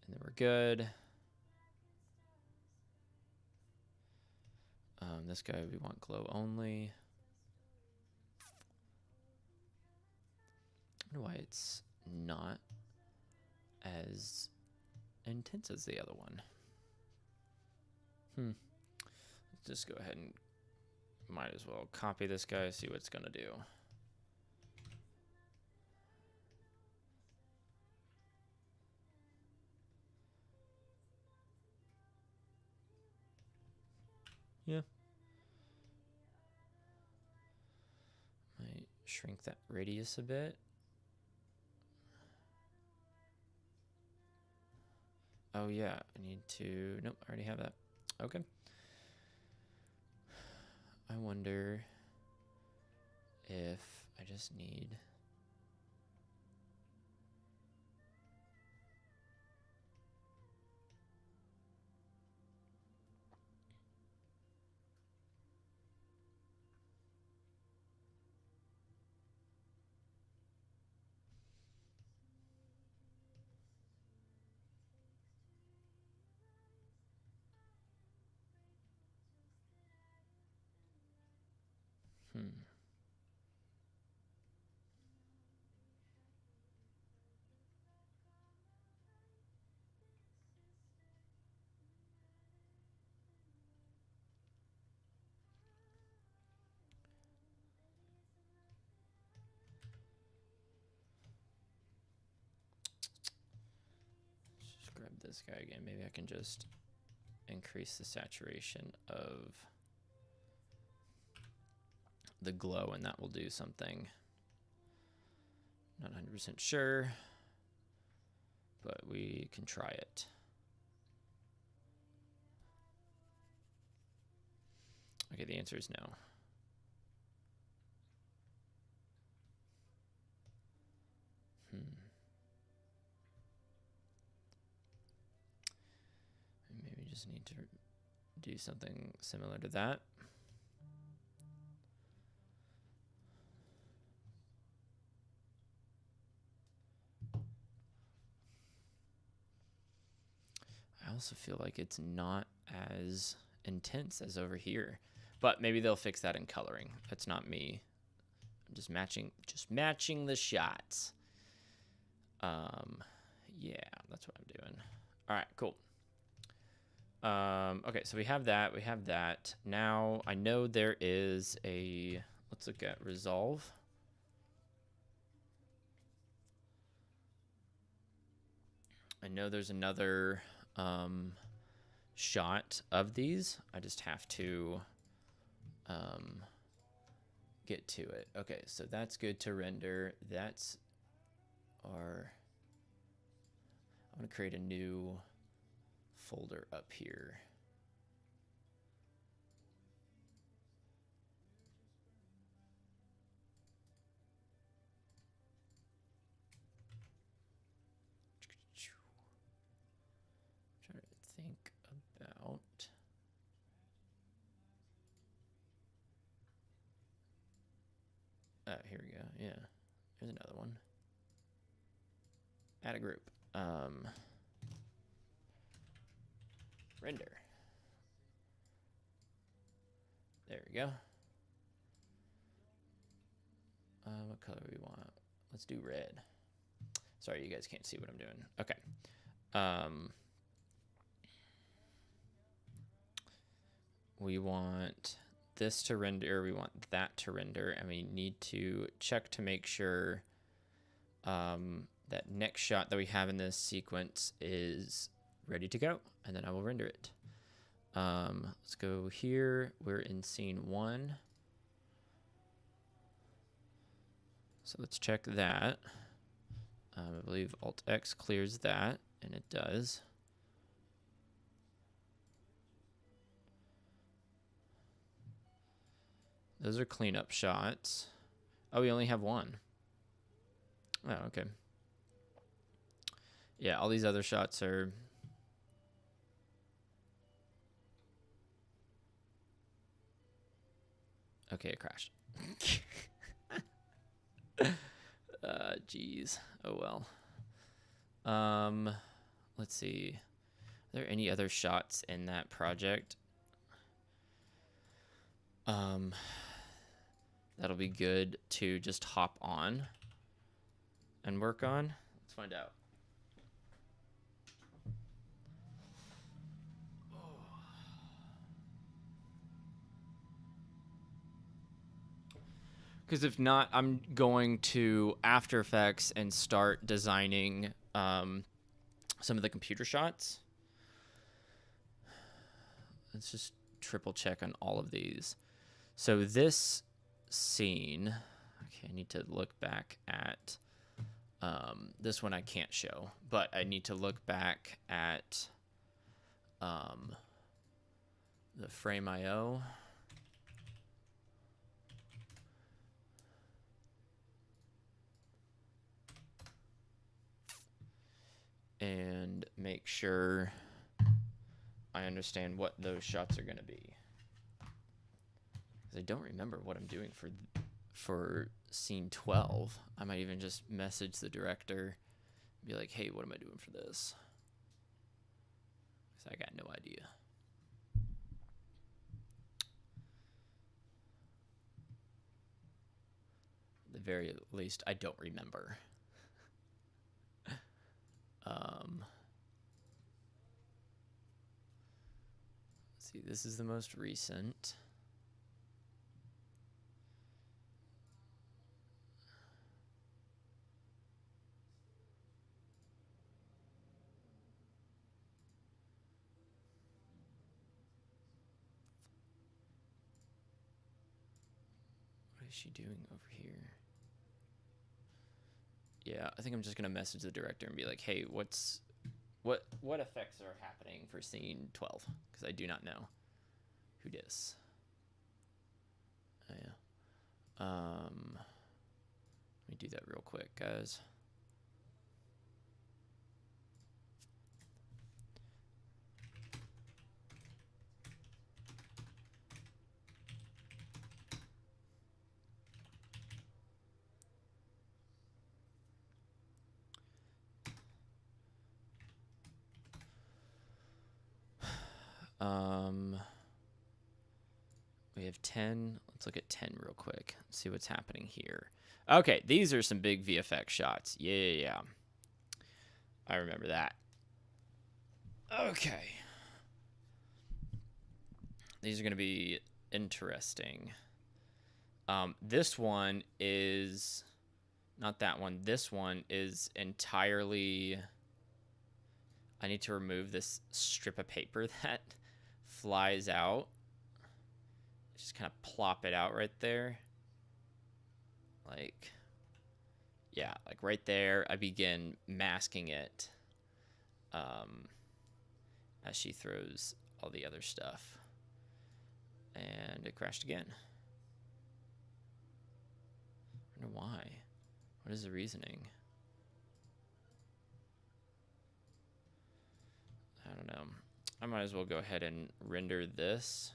And then we're good. This guy, we want glow only. I wonder why it's not as intense as the other one. Let's just go ahead and might as well copy this guy, see what it's gonna do. Yeah. Might shrink that radius a bit. Oh yeah, I need to, nope, I already have that. Okay. I wonder if I just need just grab this guy again. Maybe I can just increase the saturation of the glow and that will do something. Not 100% sure, but we can try it. Okay, the answer is no. Maybe just need to do something similar to that. I also feel like it's not as intense as over here, but maybe they'll fix that in coloring. That's not me. I'm just matching the shots. Yeah, that's what I'm doing. All right, cool. Okay, so we have that. We have that. Now I know there is a. Let's look at resolve. I know there's another shot of these. I just have to get to it. Okay, so that's good to render. That's our. I'm gonna create a new folder up here. Try to think about. Here we go. Yeah, here's another one. Add a group. Render. There we go. What color do we want? Let's do red. Sorry, you guys can't see what I'm doing. Okay. We want this to render, we want that to render, and we need to check to make sure that next shot that we have in this sequence is ready to go, and then I will render it. Let's go here. We're in scene 1. So let's check that. I believe Alt-X clears that, and it does. Those are cleanup shots. Oh, we only have one. Oh, okay. Yeah, all these other shots are... Okay, it crashed. Geez. Oh, well. Let's see. Are there any other shots in that project? That'll be good to just hop on and work on. Let's find out. Because if not, I'm going to After Effects and start designing some of the computer shots. Let's just triple check on all of these. So this scene, okay, I need to look back at this one I can't show, but I need to look back at the frame IO. And make sure I understand what those shots are going to be. Because I don't remember what I'm doing for scene 12. I might even just message the director and be like, hey, what am I doing for this? Because I got no idea. At the very least, I don't remember. Let's see, this is the most recent. What is she doing over here? Yeah, I think I'm just gonna message the director and be like, hey, what effects are happening for scene 12? Because I do not know who dis. Oh, yeah. Let me do that real quick, guys. We have 10. Let's look at 10 real quick. See what's happening here. Okay, these are some big VFX shots. Yeah. I remember that. Okay. These are going to be interesting. This one is... Not that one. This one is entirely... I need to remove this strip of paper that flies out. Just kind of plop it out right there. Like, yeah, like right there. I begin masking it as she throws all the other stuff. And it crashed again. I wonder why. What is the reasoning? I don't know. I might as well go ahead and render this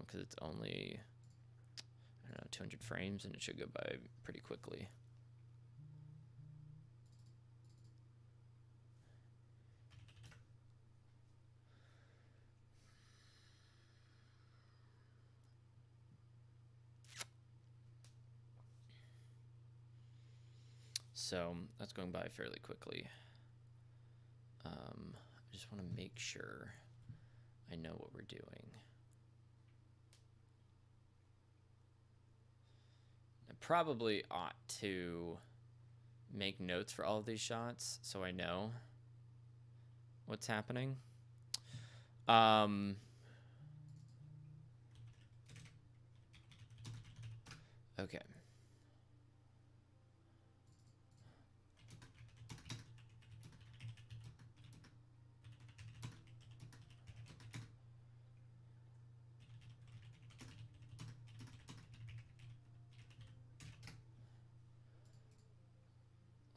because it's only, I don't know, 200 frames and it should go by pretty quickly. So that's going by fairly quickly. I just want to make sure I know what we're doing. I probably ought to make notes for all of these shots so I know what's happening. Okay.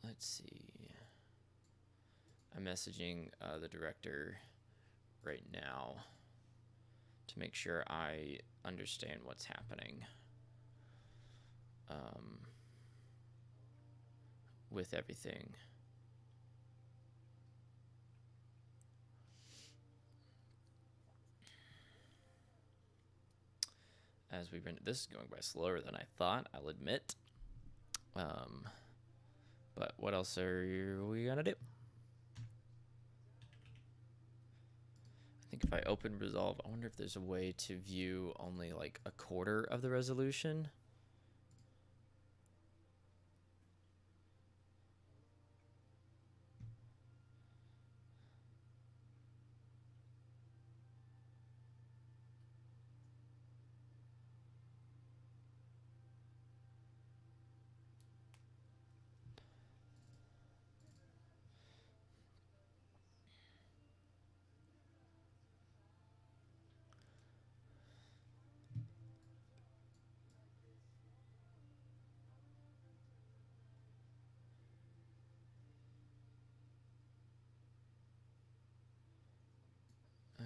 Let's see. I'm messaging the director right now to make sure I understand what's happening with everything. As we run, this is going by slower than I thought, I'll admit. But what else are we gonna do? I think if I open Resolve, I wonder if there's a way to view only like a quarter of the resolution.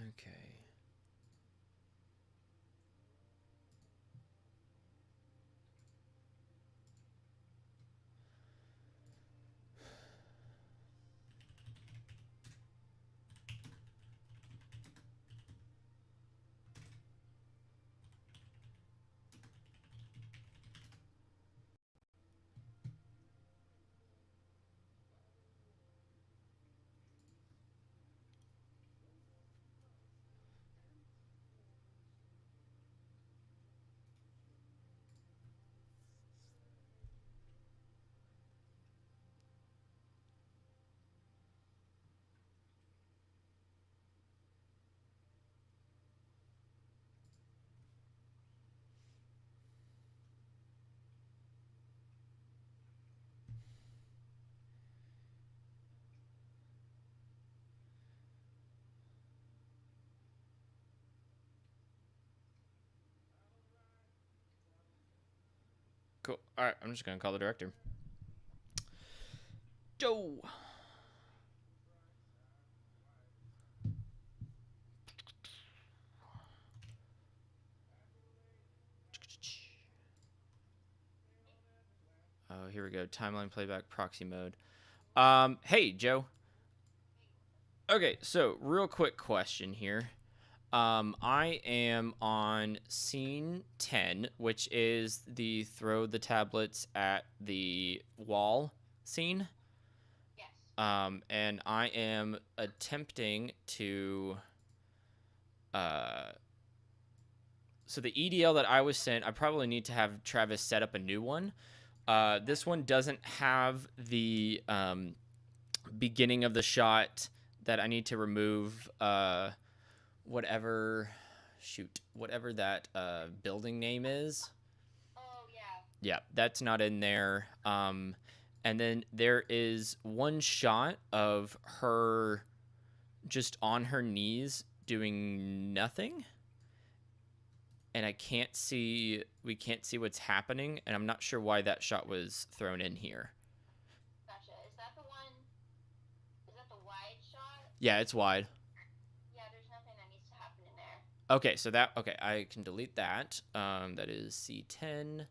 Okay. Cool. All right, I'm just gonna call the director. Joe. Oh, here we go. Timeline playback proxy mode. Hey, Joe. Okay, so real quick question here. I am on scene 10, which is the throw the tablets at the wall scene.
Yes.
And I am attempting to. So the EDL that I was sent, I probably need to have Travis set up a new one. This one doesn't have the beginning of the shot that I need to remove whatever that building name is.
Oh, yeah.
Yeah, that's not in there. And then there is one shot of her just on her knees doing nothing. And we can't see what's happening, and I'm not sure why that shot was thrown in here.
Gotcha. Is that the wide shot?
Yeah, it's wide.
Yeah, there's nothing that needs to happen in there.
Okay, so I can delete that. That is C10.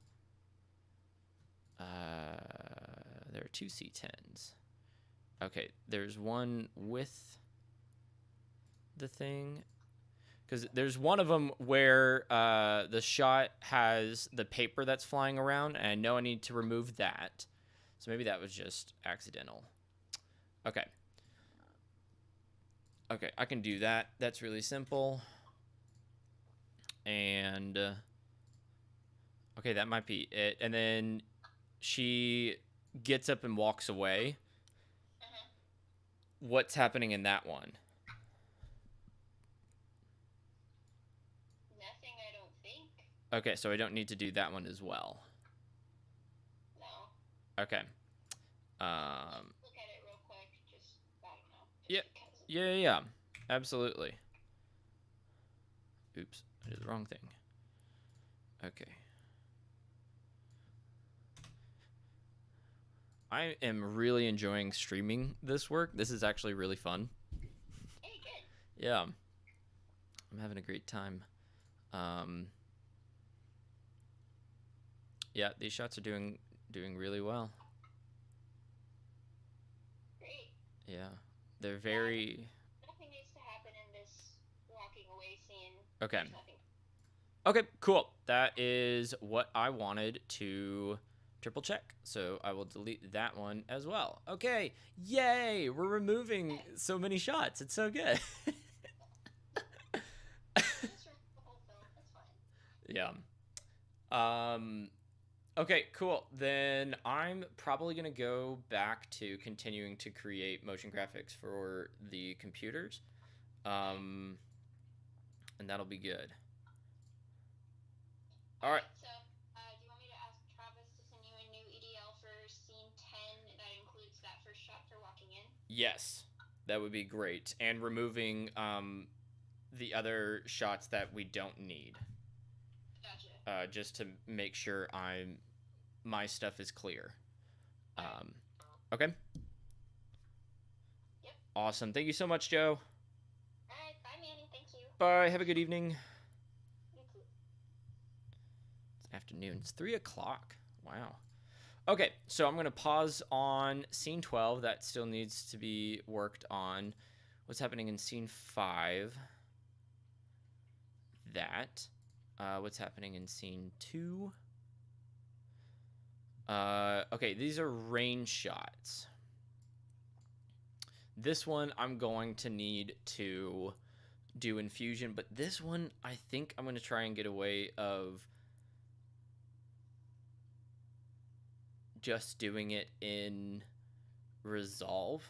There are two C10s. Okay, there's one with the thing. Because there's one of them where the shot has the paper that's flying around, and I know I need to remove that. So maybe that was just accidental. Okay. Okay, I can do that. That's really simple. And, okay, that might be it. And then she gets up and walks away.
Mm-hmm.
What's happening in that one?
Nothing, I don't think.
Okay, so I don't need to do that one as well. Okay.
Look at it real quick. Just, I don't know.
Yeah.
Just because.
Yeah. Absolutely. Oops, I did the wrong thing. Okay. I am really enjoying streaming this work. This is actually really fun.
Hey, good.
Yeah. I'm having a great time. Yeah, these shots are doing really well.
Great.
Yeah. They're very...
Nothing needs to happen in this walking away scene.
Okay.
There's nothing.
Okay, cool. That is what I wanted to triple check. So I will delete that one as well. Okay, yay! We're removing so many shots. It's so good.
Just remove the whole film. That's fine.
Yeah. Okay, cool. Then I'm probably going to go back to continuing to create motion graphics for the computers. And that'll be good. All right.
So, do you want me to ask Travis to send you a new EDL for scene 10 that includes that first shot for walking in?
Yes, that would be great. And removing the other shots that we don't need.
Gotcha.
Just to make sure my stuff is clear. Okay.
Yep.
Awesome. Thank you so much, Joe.
All right. Bye, Manny. Thank you.
Bye. Have a good evening.
You too.
It's afternoon. It's 3 o'clock. Wow. Okay, so I'm going to pause on scene 12. That still needs to be worked on. What's happening in scene 5? That. What's happening in scene 2? Okay, these are range shots. This one I'm going to need to do infusion, but this one I think I'm going to try and get away of just doing it in Resolve,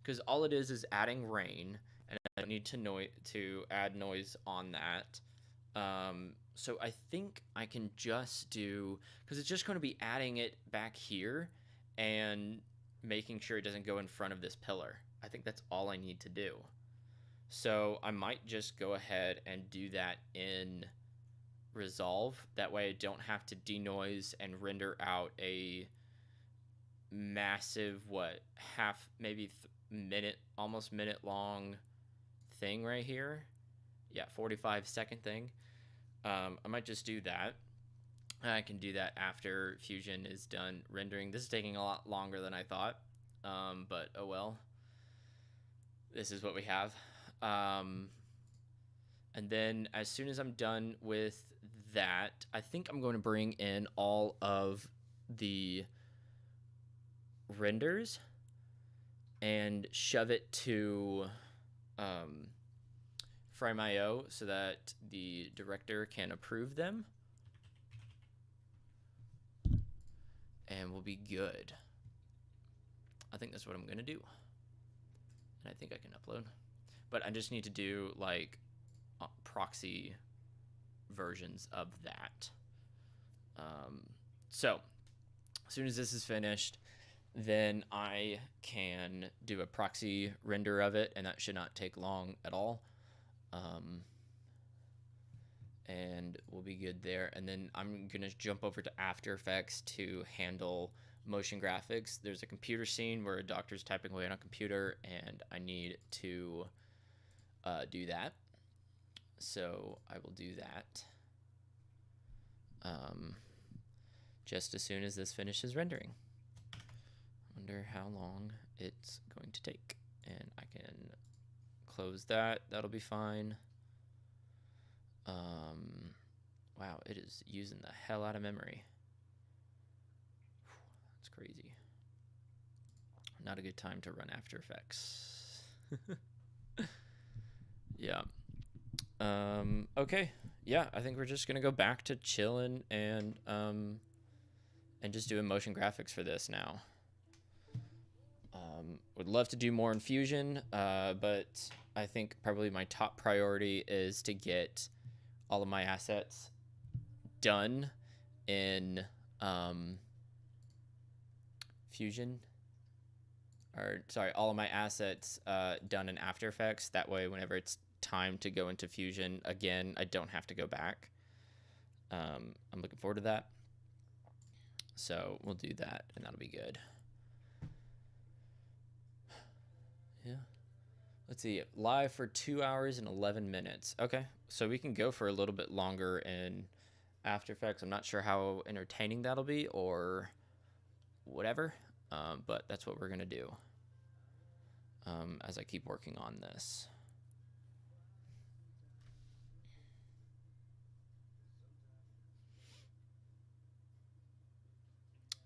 because all it is adding rain, and I don't need to add noise on that. So I think I can just do, because it's just going to be adding it back here and making sure it doesn't go in front of this pillar. I think that's all I need to do. So I might just go ahead and do that in Resolve. That way I don't have to denoise and render out a massive, maybe minute, almost minute long thing right here. Yeah, 45-second thing. I might just do that. I can do that after Fusion is done rendering. This is taking a lot longer than I thought, but oh well. This is what we have. And then as soon as I'm done with that, I think I'm going to bring in all of the renders and shove it to Frame.io so that the director can approve them, and we'll be good. I think that's what I'm gonna do, and I think I can upload, but I just need to do like proxy versions of that. So as soon as this is finished, then I can do a proxy render of it, and that should not take long at all. And we'll be good there. And then I'm gonna jump over to After Effects to handle motion graphics. There's a computer scene where a doctor's typing away on a computer, and I need to do that. So I will do that just as soon as this finishes rendering. I wonder how long it's going to take. And I can close that. That'll be fine. Wow, it is using the hell out of memory. That's crazy. Not a good time to run After Effects. Yeah. Okay. Yeah, I think we're just gonna go back to chilling and just doing motion graphics for this now. Would love to do more in Fusion, but I think probably my top priority is to get all of my assets done in Fusion, or sorry, all of my assets done in After Effects. That way, whenever it's time to go into Fusion again, I don't have to go back. I'm looking forward to that. So we'll do that, and that'll be good. Yeah. Let's see, live for 2 hours and 11 minutes. Okay, so we can go for a little bit longer in After Effects. I'm not sure how entertaining that'll be or whatever, but that's what we're gonna do as I keep working on this.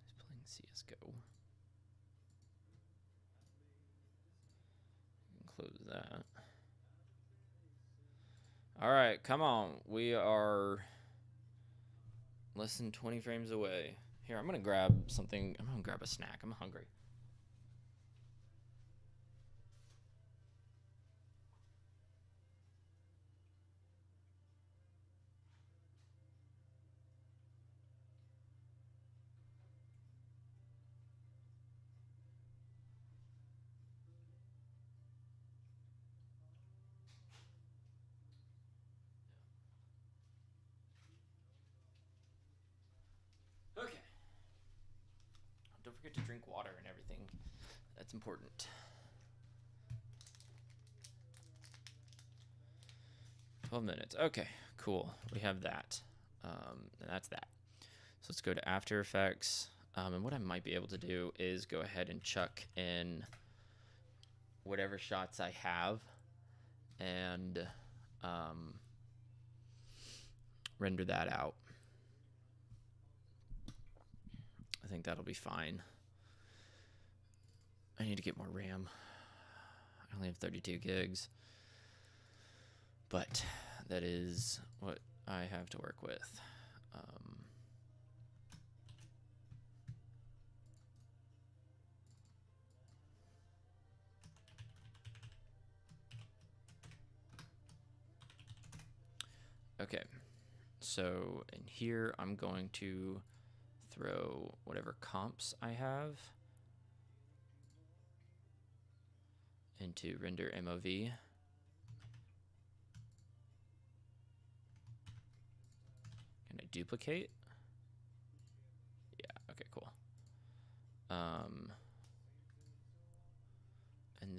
He's playing CSGO. Close that. All right, come on. We are less than 20 frames away. Here, I'm gonna grab something. I'm gonna grab a snack. I'm hungry. Okay. Don't forget to drink water and everything. That's important. 12 minutes. Okay, cool. We have that. And that's that. So let's go to After Effects. And what I might be able to do is go ahead and chuck in whatever shots I have and render that out. I think that'll be fine. I need to get more RAM. I only have 32 gigs. But that is what I have to work with. Okay, so in here I'm going to throw whatever comps I have into render MOV. Can I duplicate? Yeah, okay, cool. And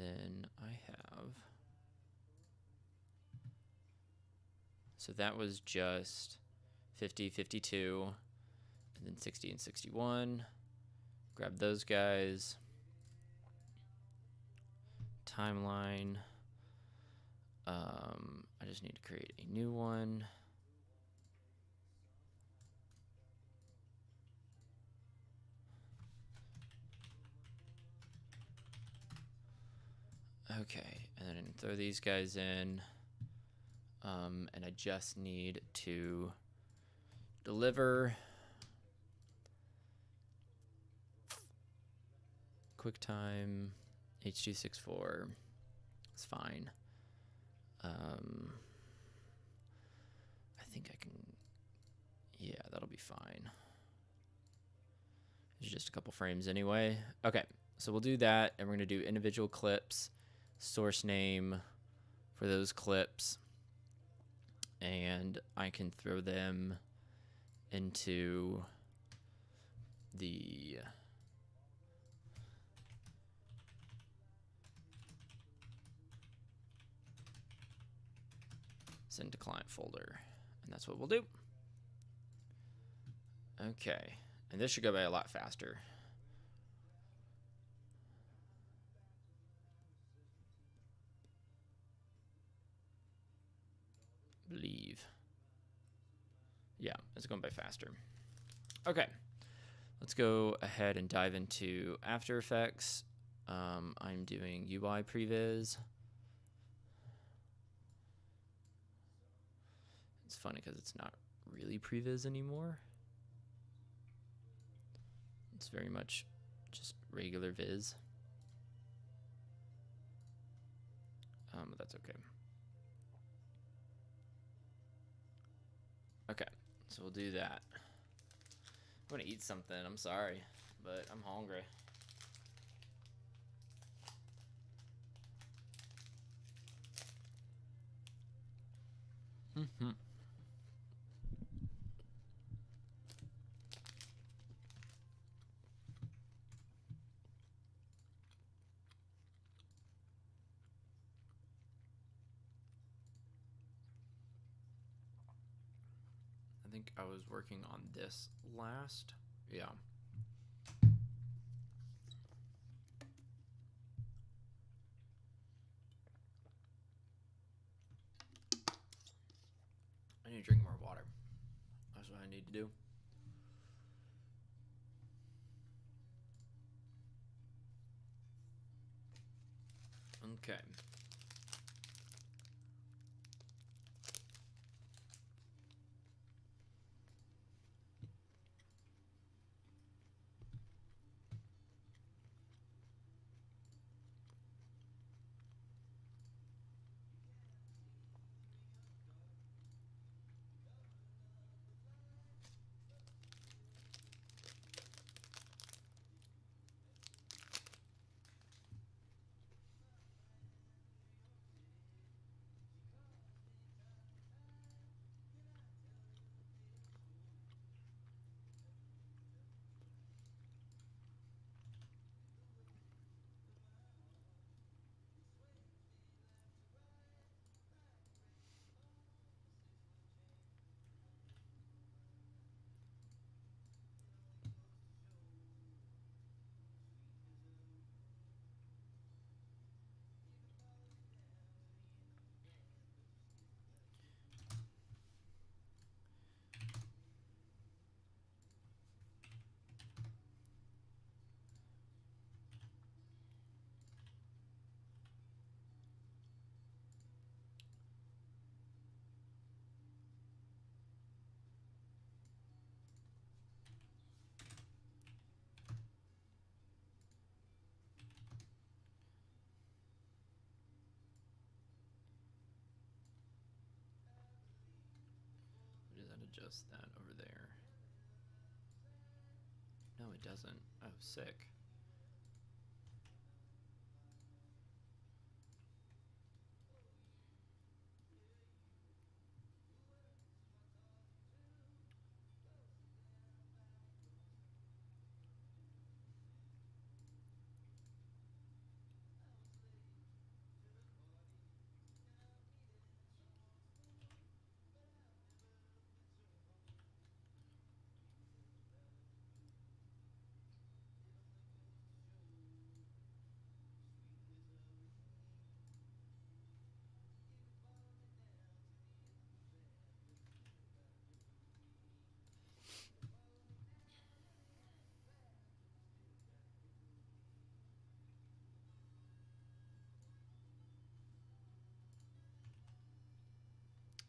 then I have, so that was just 50, 52, and then 60 and 61. Grab those guys. Timeline. I just need to create a new one. Okay, and then throw these guys in. And I just need to deliver QuickTime H.264. It's fine. I think I can, yeah, that'll be fine. It's just a couple frames anyway. Okay, so we'll do that, and we're gonna do individual clips, source name for those clips, and I can throw them into the send to client folder, and that's what we'll do. Okay, and this should go by a lot faster. Believe. Yeah, it's going by faster. Okay, let's go ahead and dive into After Effects. I'm doing UI previs. It's funny because it's not really previs anymore. It's very much just regular viz. But that's okay. Okay, so we'll do that. I'm gonna eat something, I'm sorry, but I'm hungry. Mm-hmm. I think I was working on this last. Yeah. I need to drink more water. That's what I need to do. Okay. Does that adjust that over there? No, it doesn't. Oh, sick.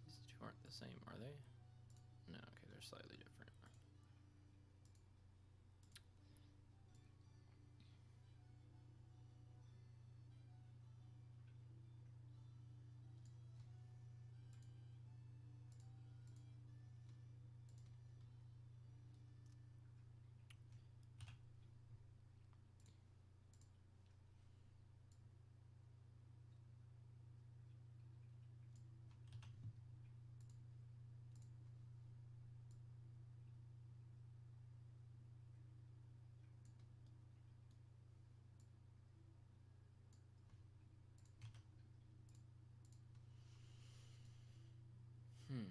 These two aren't the same, are they? No, okay, they're slightly different. Hmm.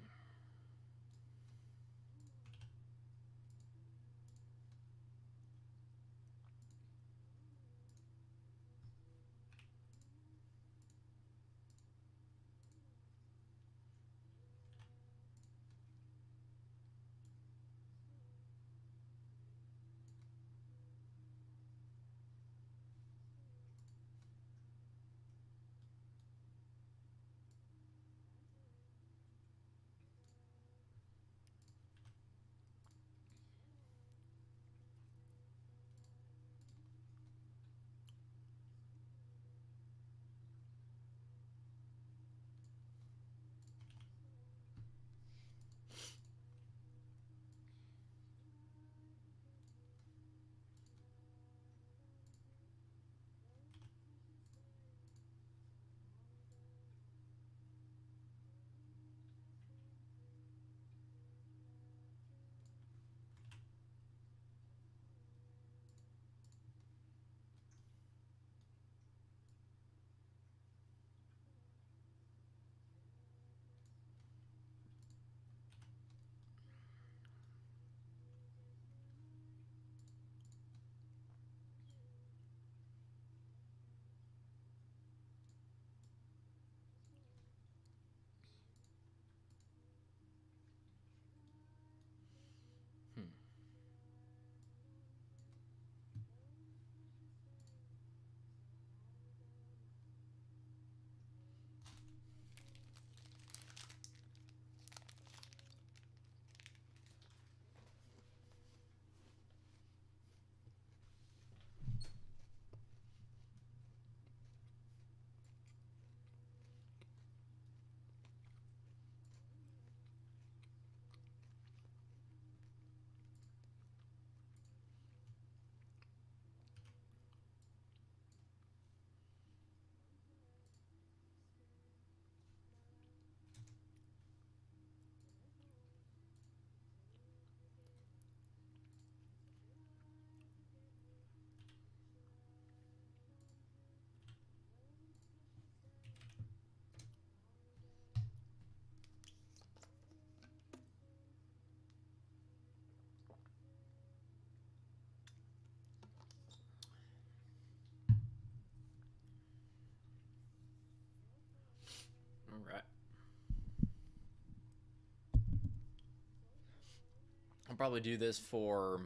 I'll probably do this for,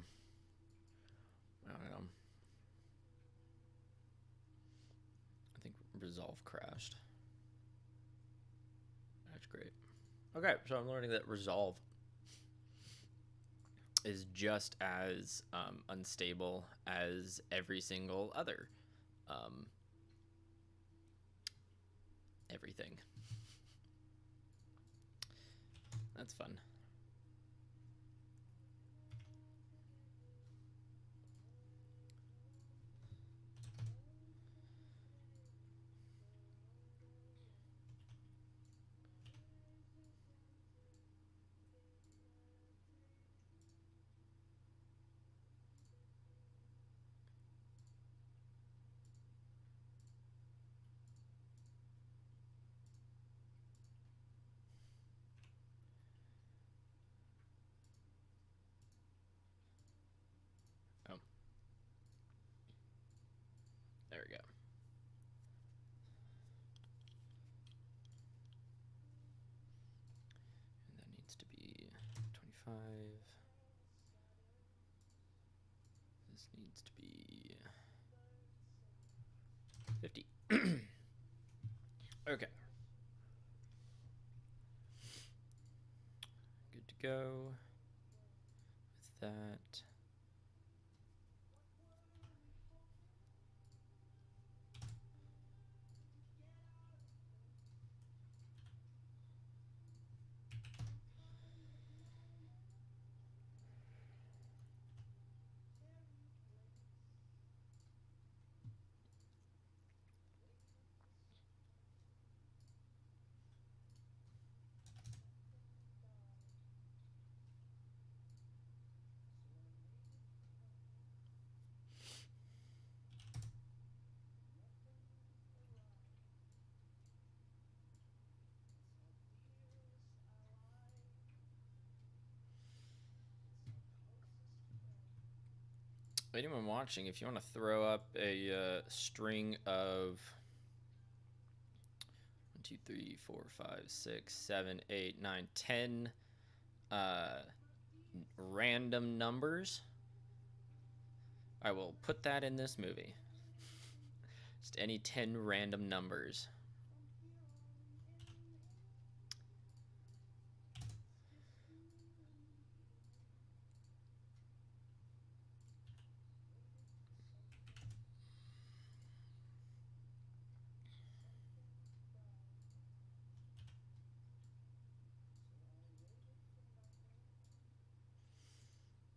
I don't know. I think Resolve crashed. That's great. Okay, so I'm learning that Resolve is just as unstable as every single other everything. That's fun. Oh, there we go. And that needs to be 25. This needs to be 50. Okay. Good to go with that. Anyone watching, if you want to throw up a string of 1, 2, 3, 4, 5, 6, 7, 8, 9, 10 random numbers, I will put that in this movie. Just any 10 random numbers.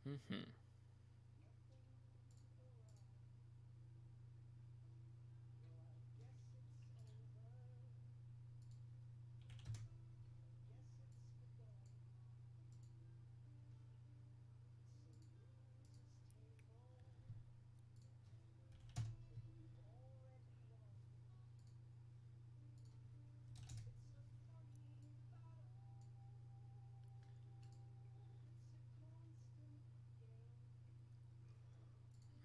Mm-hmm.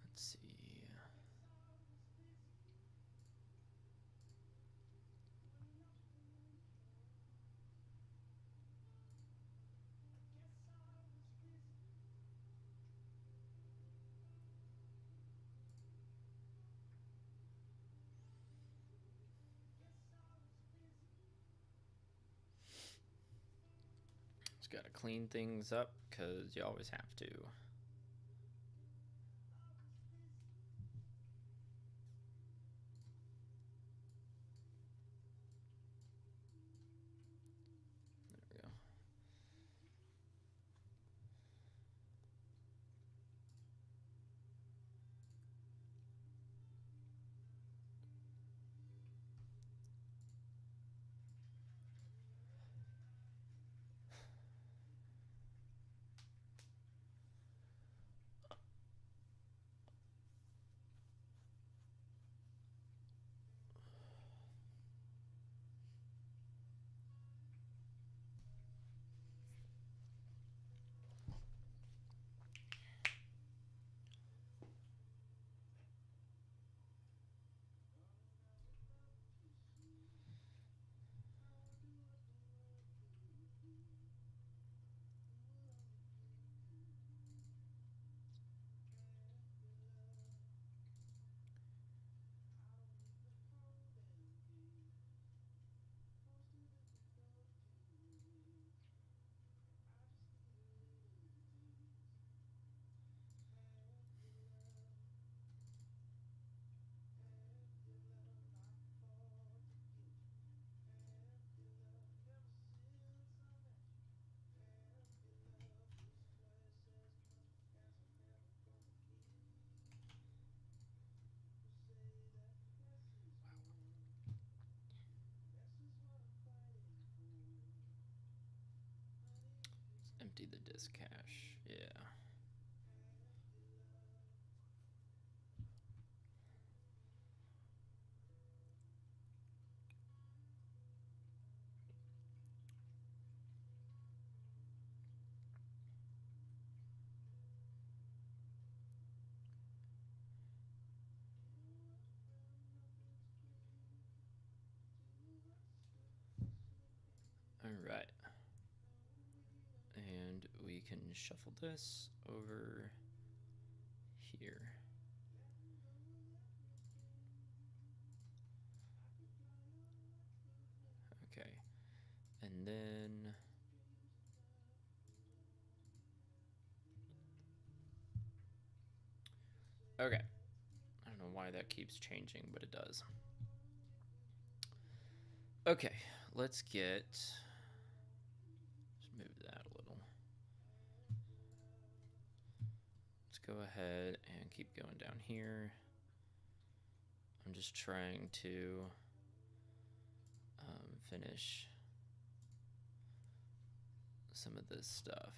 Let's see. Just gotta clean things up because you always have to. There we go. empty the disk cache. Yeah. All right. And we can shuffle this over here. Okay. And then okay. I don't know why that keeps changing, but it does. Okay, let's get, just move that a little. Let's go ahead and keep going down here. I'm just trying to finish some of this stuff.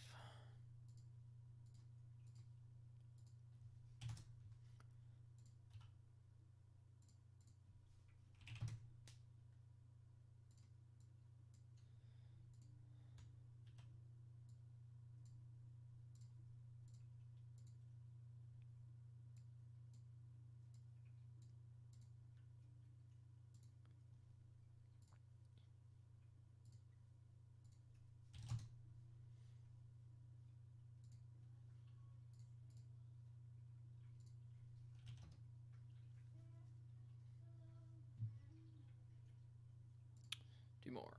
Do more.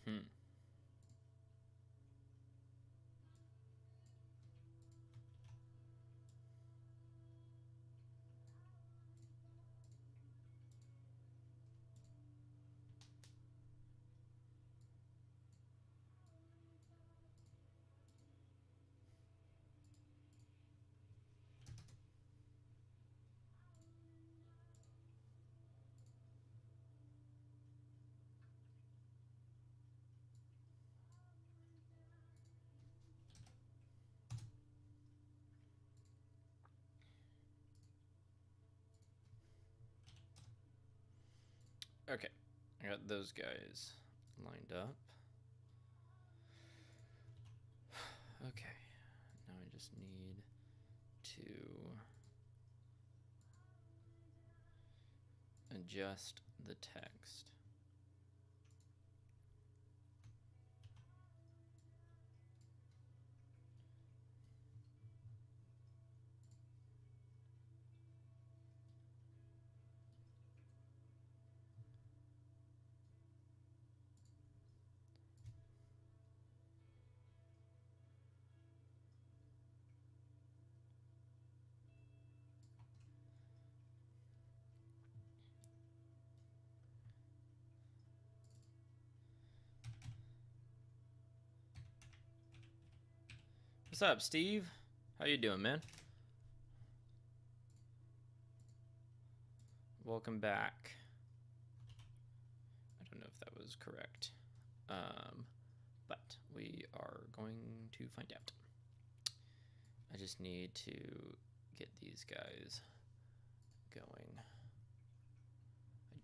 Mm-hmm. Okay, I got those guys lined up. Okay, now I just need to adjust the text. What's up, Steve? How you doing, man? Welcome back. don't know if that was correct. But we are going to find out. I just need to get these guys going. I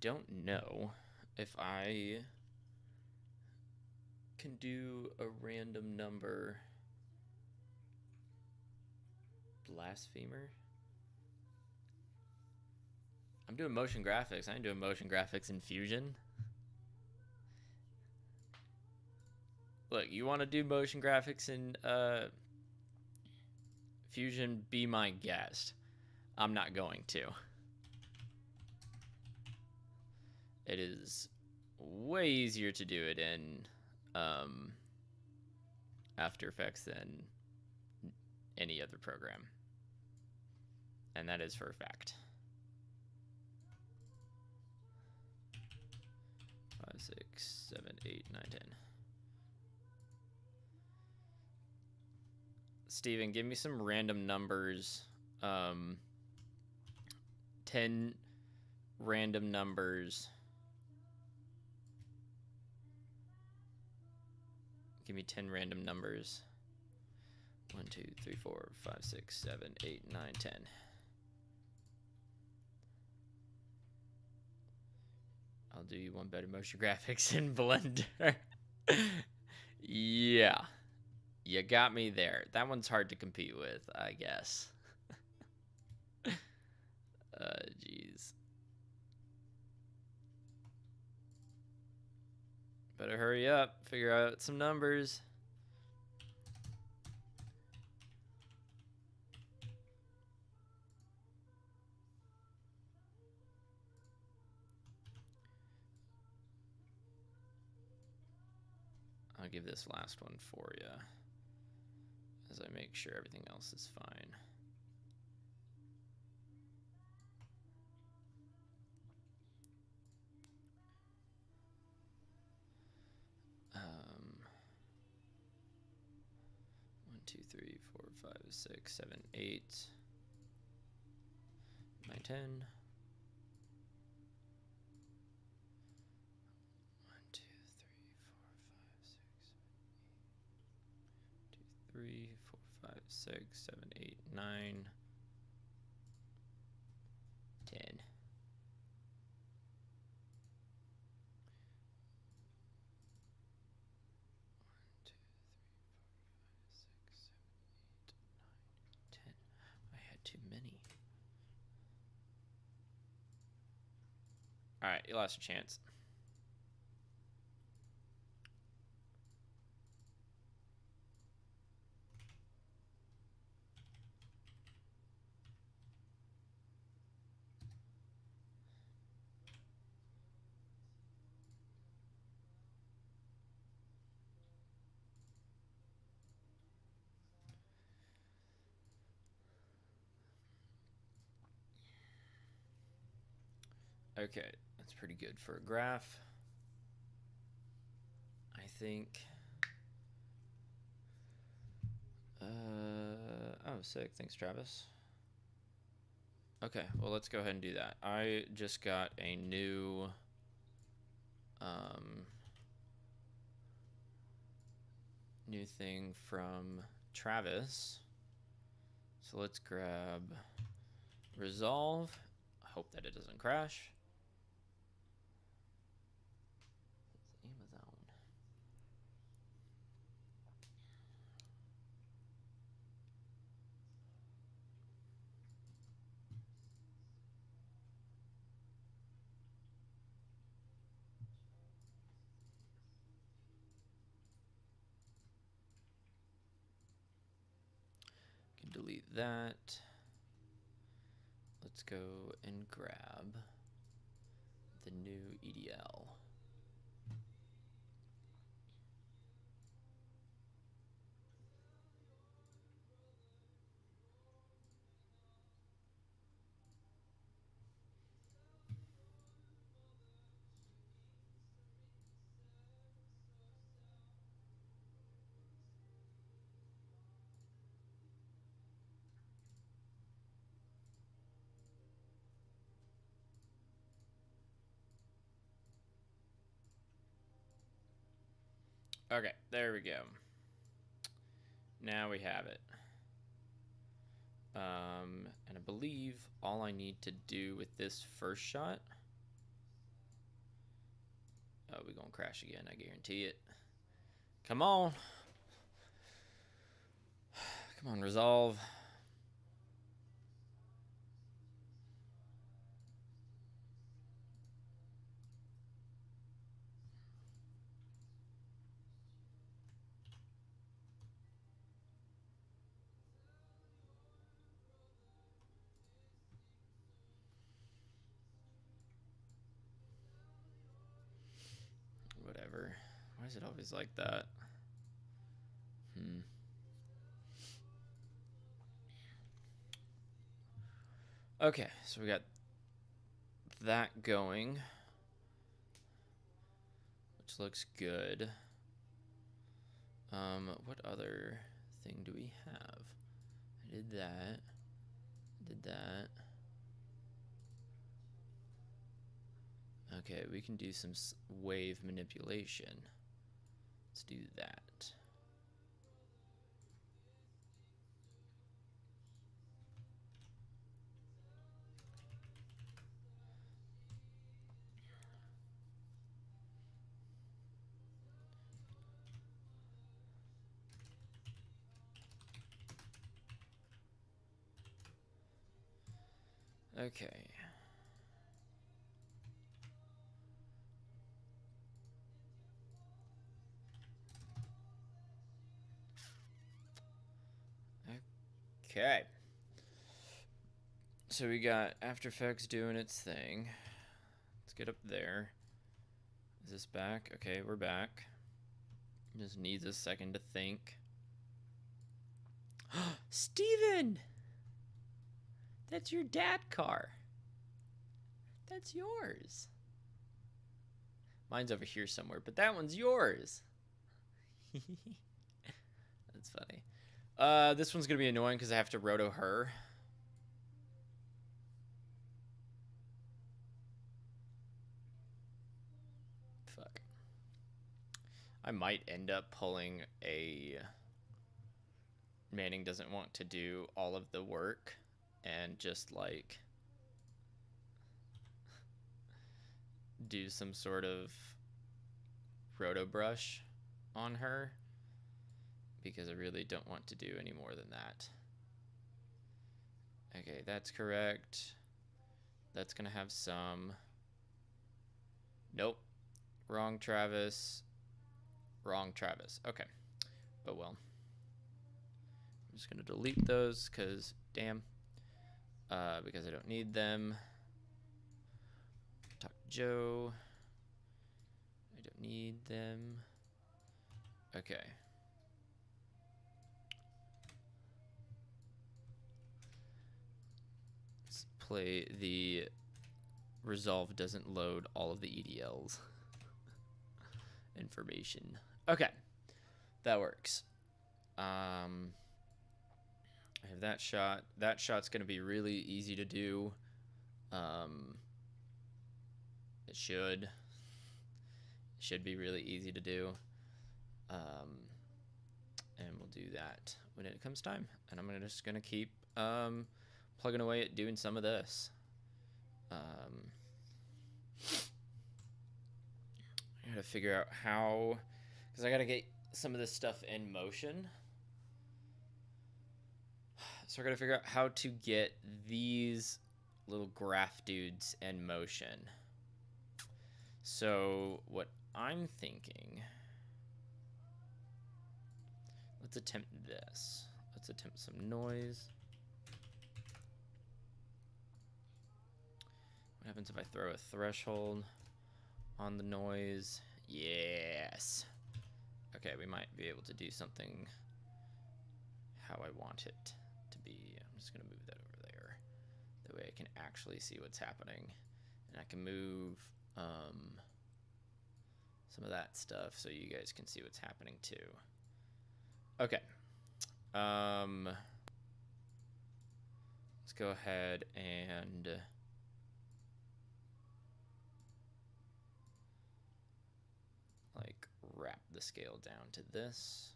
don't know if I can do a random number blasphemer. I'm doing motion graphics. I ain't doing motion graphics in Fusion. Look, you want to do motion graphics in Fusion? Be my guest. I'm not going to. It is way easier to do it in After Effects than any other program. And that is for a fact. 5, 6, 7, 8, 9, 10. Steven, give me some random numbers. 10 random numbers. Give me 10 random numbers. 1, 2, 3, 4, 5, 6, 7, 8, 9, 10. I'll do you one better motion graphics in Blender. Yeah. You got me there. That one's hard to compete with, I guess. Jeez. Better hurry up. Figure out some numbers. I'll give this last one for you as I make sure everything else is fine. One, 2, 3, 4, 5, 6, 7, 8, 9, 10. 1, 2, 3, 4, 5, 6, 7, 8, 9, 10. 10. I had too many. Alright, you lost your chance. Okay, that's pretty good for a graph. I think. Oh, sick. Thanks, Travis. Okay, well, let's go ahead and do that. I just got a new new thing from Travis. So let's grab Resolve. I hope that it doesn't crash. It's Amazon. Can delete that. Let's go and grab the new EDL. Okay, there we go. Now we have it. And I believe all I need to do with this first shot. Oh, we're gonna crash again, I guarantee it. Come on. Come on, resolve. Whatever. Why is it always like that? Okay, so we got that going, which looks good. What other thing do we have? I did that. Did that. Okay, we can do some wave manipulation. Let's do that. Okay. Okay. So we got After Effects doing its thing. Let's get up there. Is this back? Okay, we're back. Just needs a second to think. Steven! That's your dad car. That's yours. Mine's over here somewhere, but that one's yours. That's funny. This one's gonna be annoying because I have to roto her. Fuck. I might end up pulling a Manning doesn't want to do all of the work and just like do some sort of roto brush on her because I really don't want to do any more than that. Okay, that's correct. That's gonna have some. Nope. Wrong Travis. Wrong Travis. Okay. Oh well. I'm just gonna delete those because damn. Because I don't need them. Talk to Joe. I don't need them. Okay. Let's play the resolve doesn't load all of the EDLs information. Okay. That works. I have that shot. That shot's going to be really easy to do. It should be really easy to do. And we'll do that when it comes time. And I'm just going to keep plugging away at doing some of this. I got to figure out how, because I got to get some of this stuff in motion. So I got to figure out how to get these little graph dudes in motion. So what I'm thinking, let's attempt this. Let's attempt some noise. What happens if I throw a threshold on the noise? Yes. Okay, we might be able to do something how I want it to be. I'm just going to move that over there. That way I can actually see what's happening. And I can move some of that stuff so you guys can see what's happening too. Okay. Let's go ahead and like wrap the scale down to this.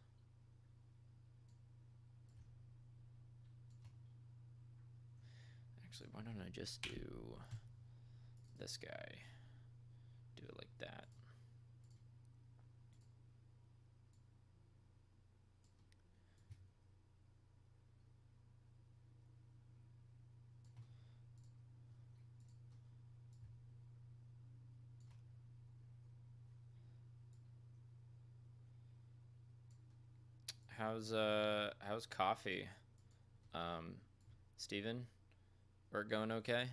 Actually, why don't I just do this guy? Do it like that. How's coffee? Steven? Work going okay?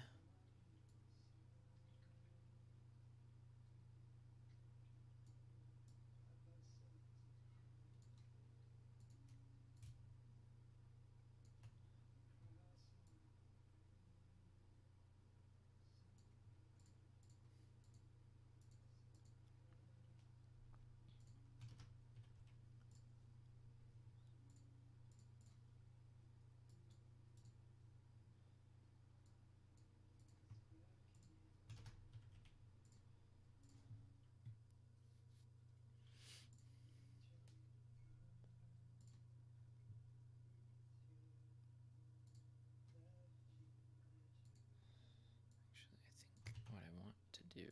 Actually, I think what I want to do,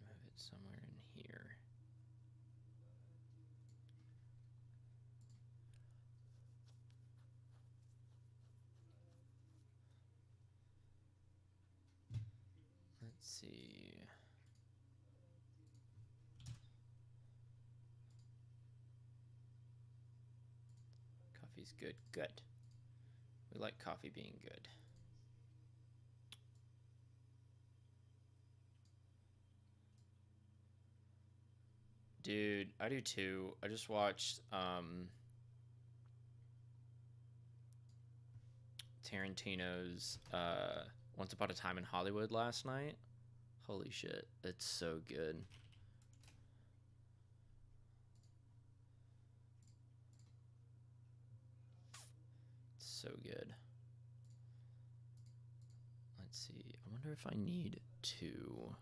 move it somewhere in here. Let's see. Coffee's good. Good. We like coffee being good. Dude, I do too. I just watched Tarantino's Once Upon a Time in Hollywood last night. Holy shit, it's so good. It's so good. Let's see. I wonder if I need to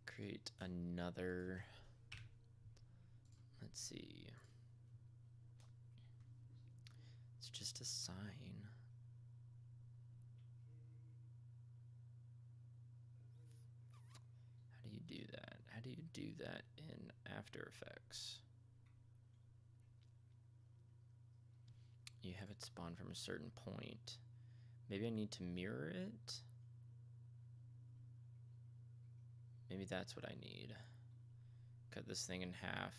create another. Let's see. It's just a sign. How do you do that? How do you do that in After Effects? You have it spawn from a certain point. Maybe I need to mirror it? Maybe that's what I need. Cut this thing in half.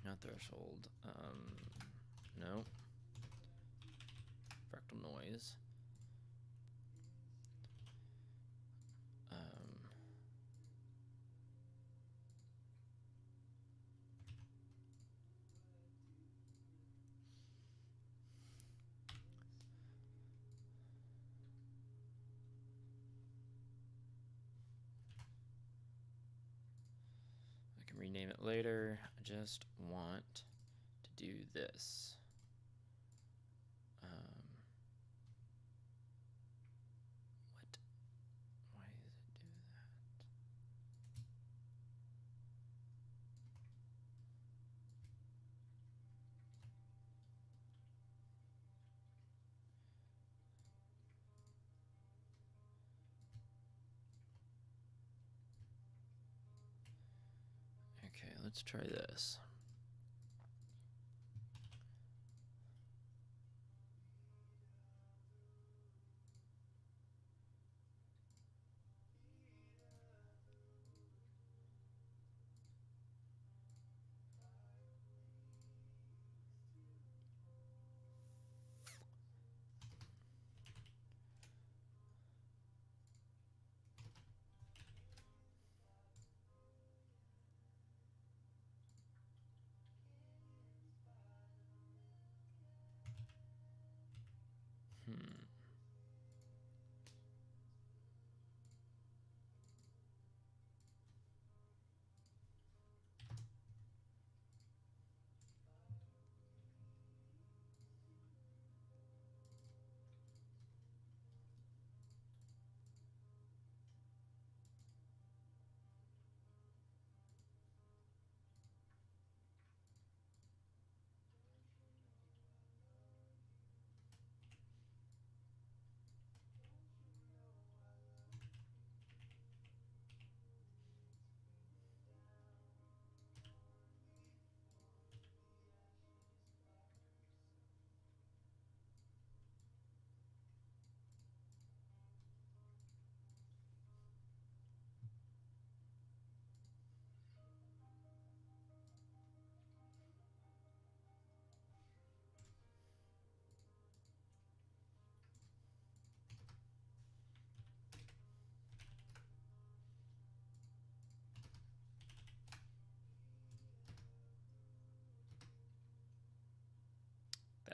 Not threshold. No. Fractal noise. I can rename it later. I just want to do this. What? Why does it do that? Okay, let's try this.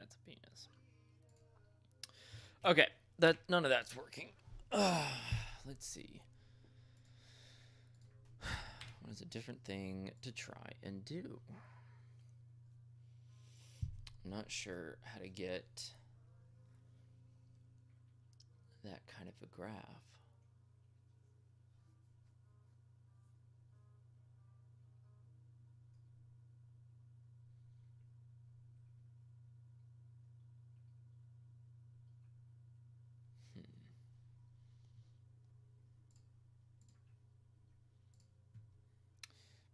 that's a penis. Okay, none of that's working. Let's see. What is a different thing to try and do? I'm not sure how to get that kind of a graph.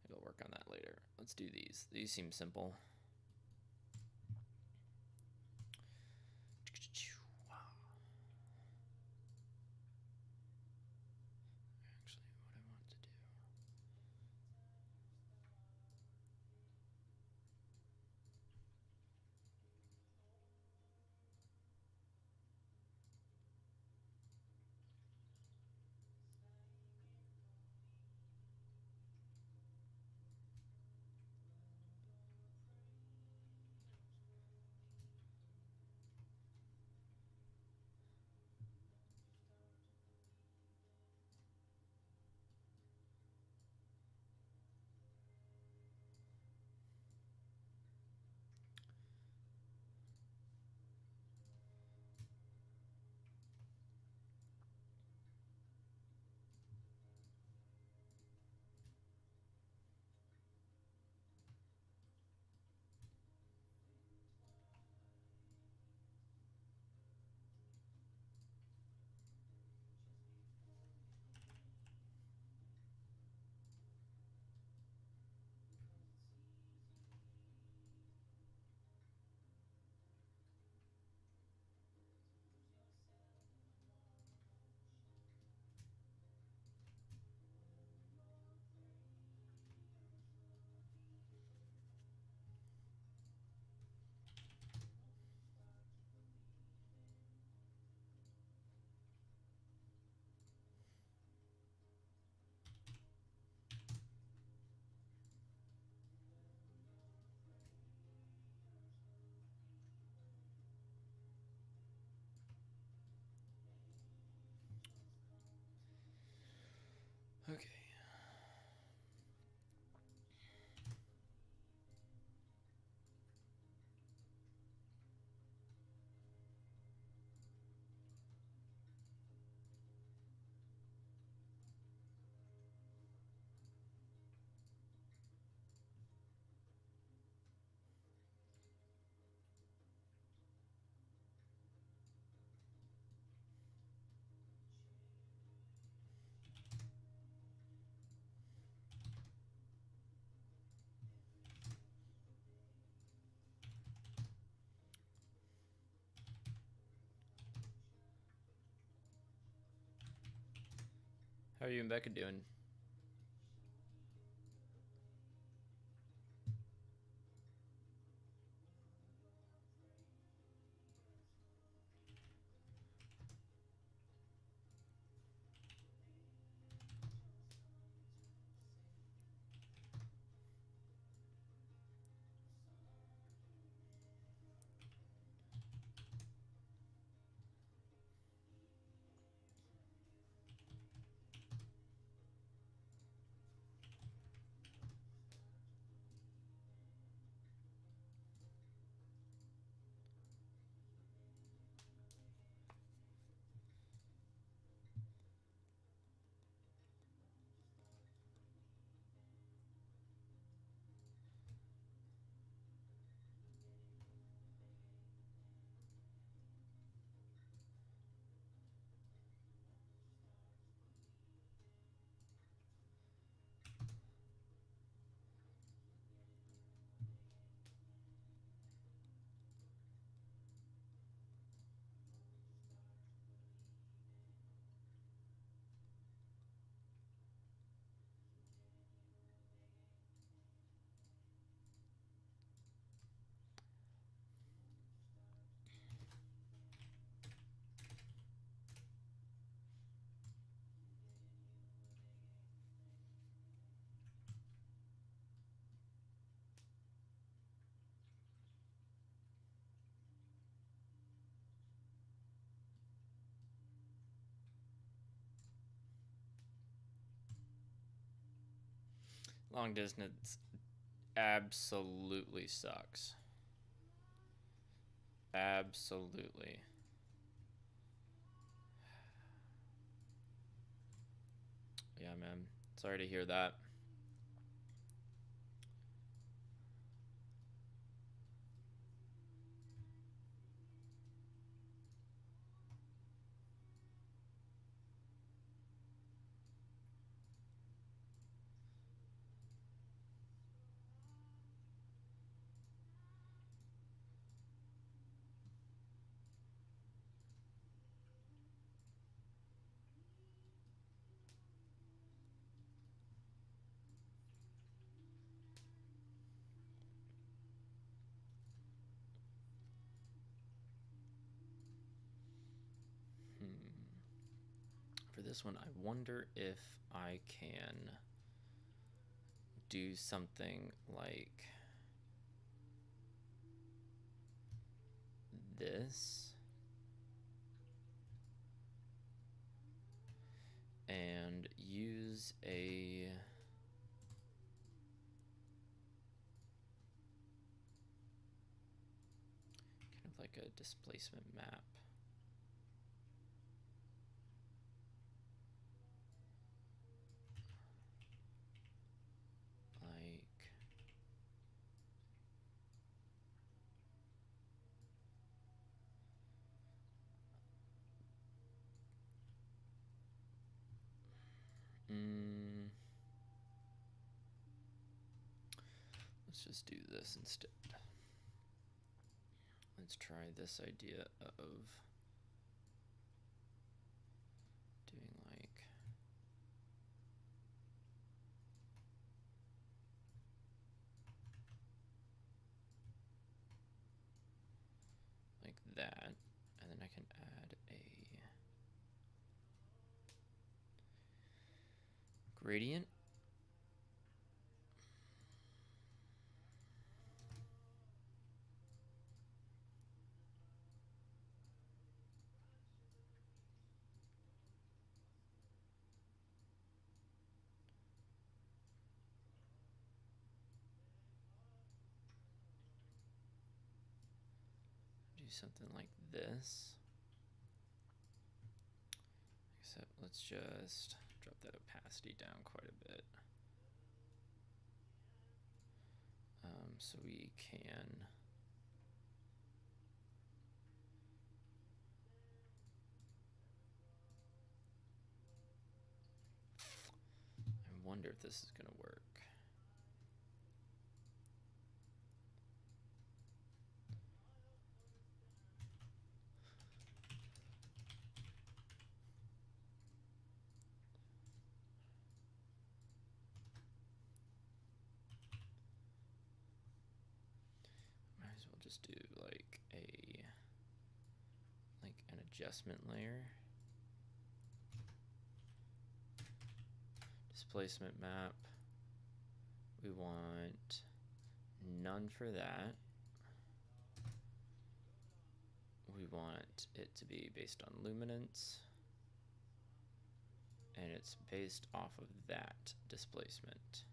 Maybe I'll work on that later. Let's do these. These seem simple. Actually, what I want to do. Okay. How are you and Becca doing? Long distance absolutely sucks. Absolutely. Yeah, man. Sorry to hear that. For this one, I wonder if I can do something like this and use a kind of like a displacement map. Like let's just do this instead. Let's try this idea of doing like that, and then I can add a gradient. Do something like this. Except let's just drop that opacity down quite a bit. So we can I wonder if this is going to work. Might as well just do like an adjustment layer. Displacement map. We want none for that. We want it to be based on luminance. And it's based off of that displacement.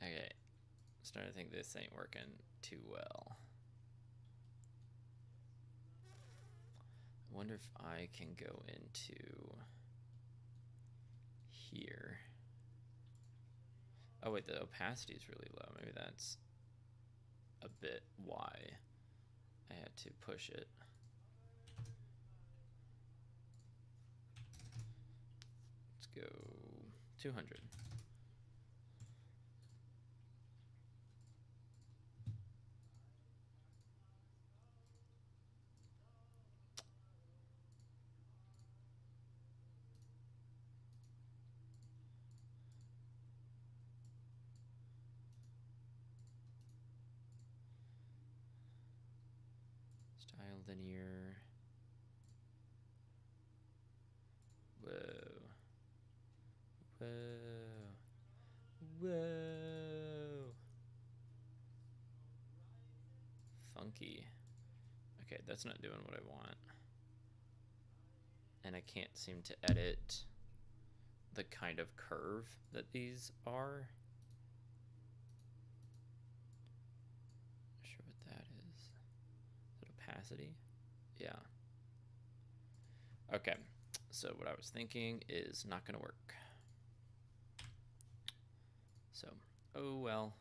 Okay, I'm starting to think this ain't working too well. I wonder if I can go into here. Oh wait, the opacity is really low. Maybe that's a bit why I had to push it. Let's go 200. Style linear. Whoa. Whoa. Whoa. funky. Okay, that's not doing what I want. And I can't seem to edit the kind of curve that these are. Not sure what that is. Is it opacity? Yeah. Okay, so what I was thinking is not gonna work. So, oh well.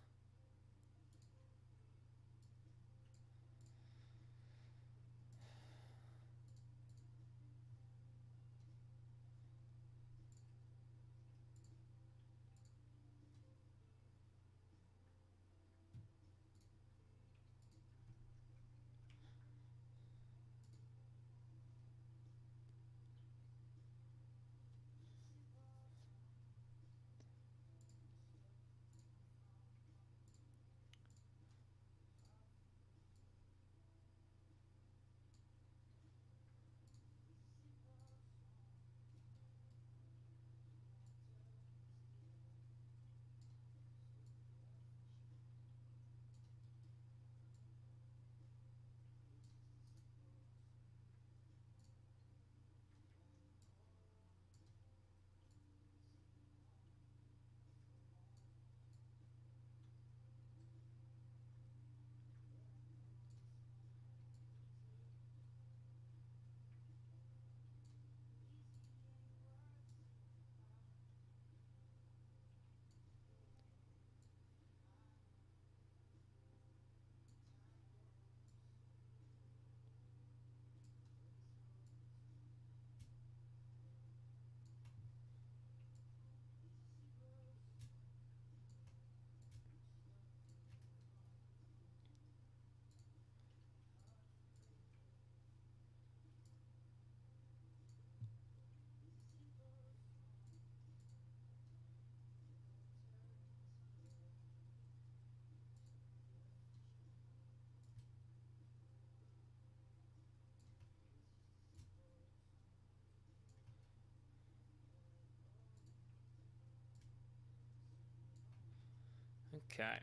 Okay.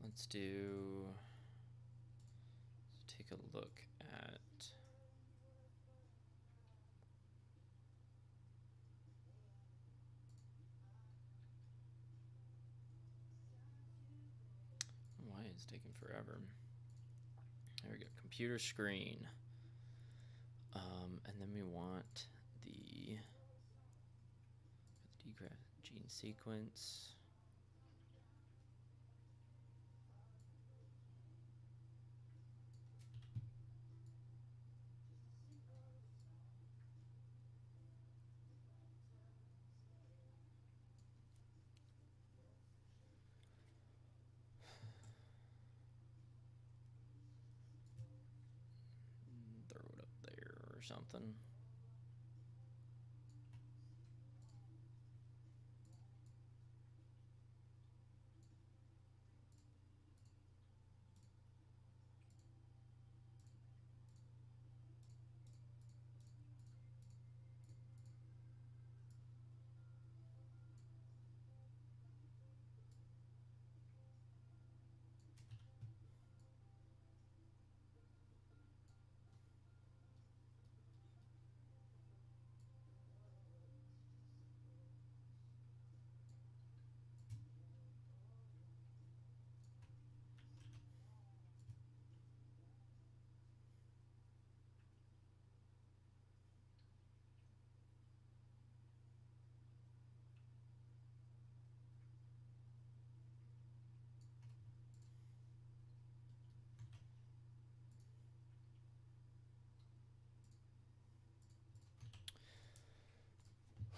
Let's take a look at why is it taking forever? There we go. Computer screen. And then we want the degraph gene sequence. Throw it up there or something.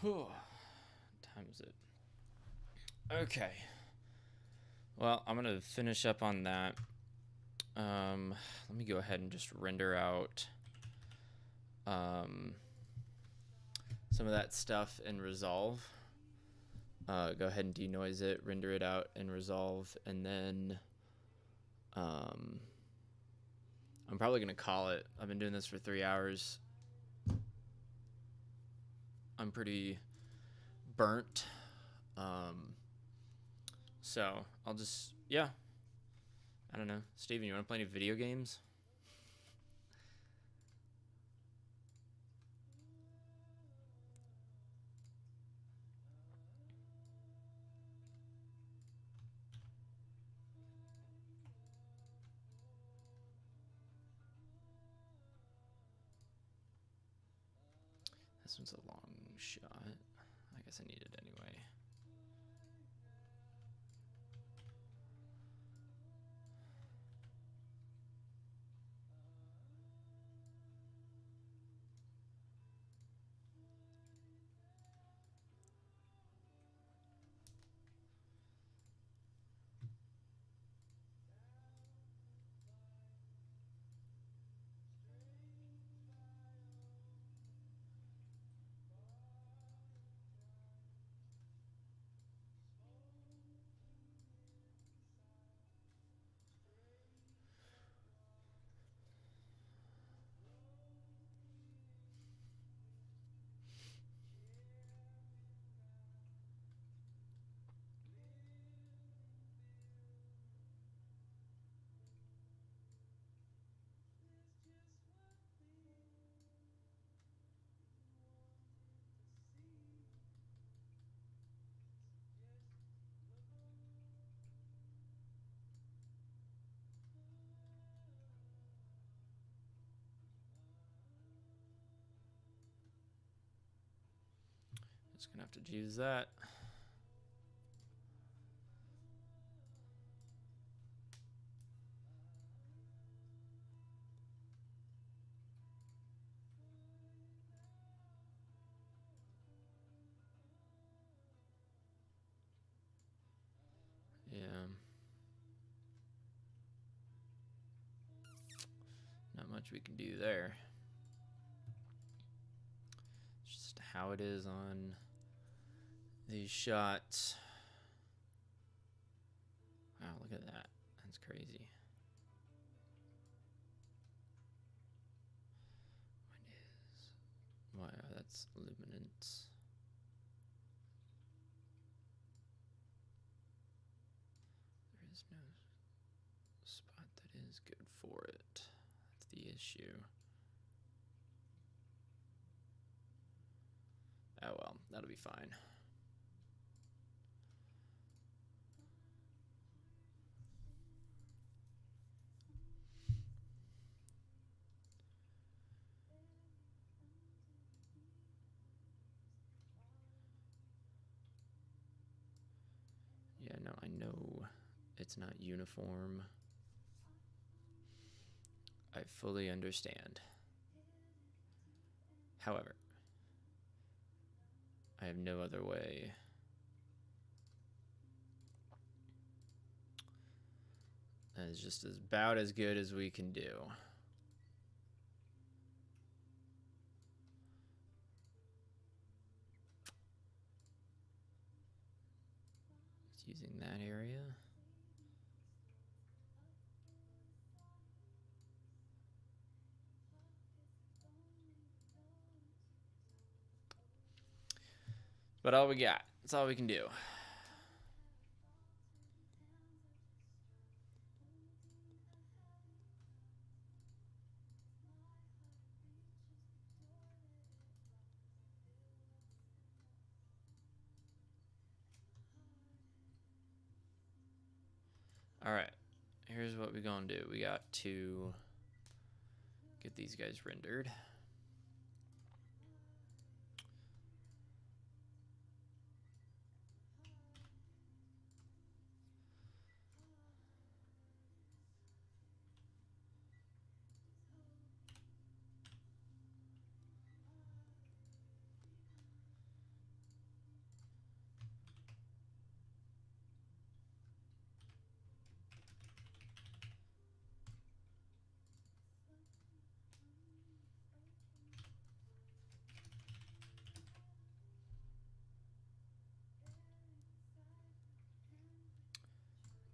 Whew. Time is it? Okay. Well, I'm gonna finish up on that. Let me go ahead and just render out some of that stuff in Resolve. Go ahead and denoise it, render it out in Resolve, and then I'm probably gonna call it. I've been doing this for 3 hours. I'm pretty burnt. So I'll just, yeah. I don't know. Steven, you want to play any video games? This one's a long shot. I guess I need it anyway. Just gonna have to use that. Yeah. Not much we can do there. Just how it is on these shots. Wow, look at that. That's crazy. Why? That's luminance. There is no spot that is good for it. That's the issue. Oh well, that'll be fine. Yeah, no, I know it's not uniform. I fully understand. However, I have no other way. That is just about as good as we can do. Just using that area. But all we got. That's all we can do. All right. Here's what we're going to do. We got to get these guys rendered.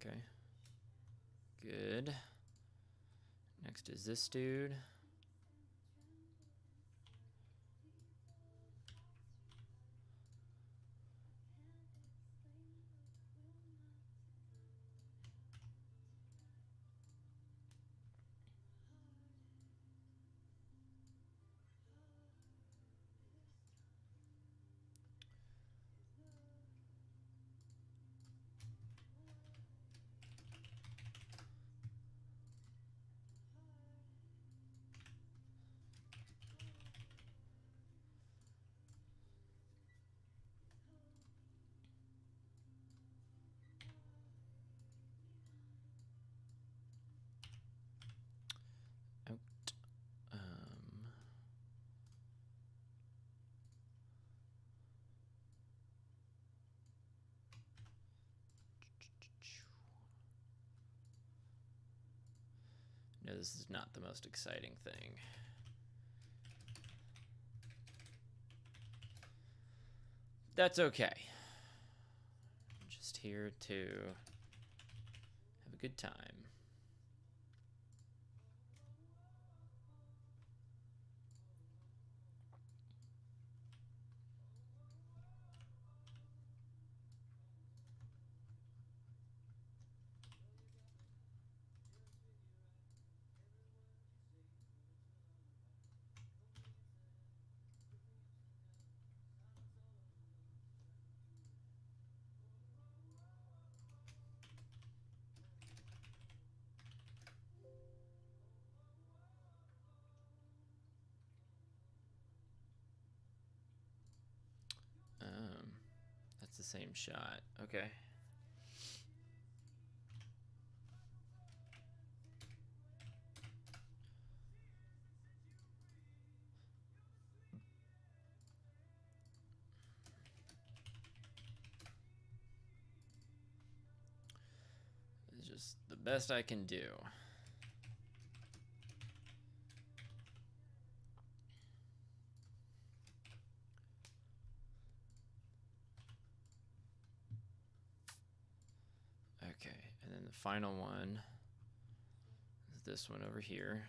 Okay. Good. Next is this dude. know this is not the most exciting thing. That's okay. I'm just here to have a good time. That's the same shot. Okay. It's just the best I can do. Okay, and then the final one is this one over here.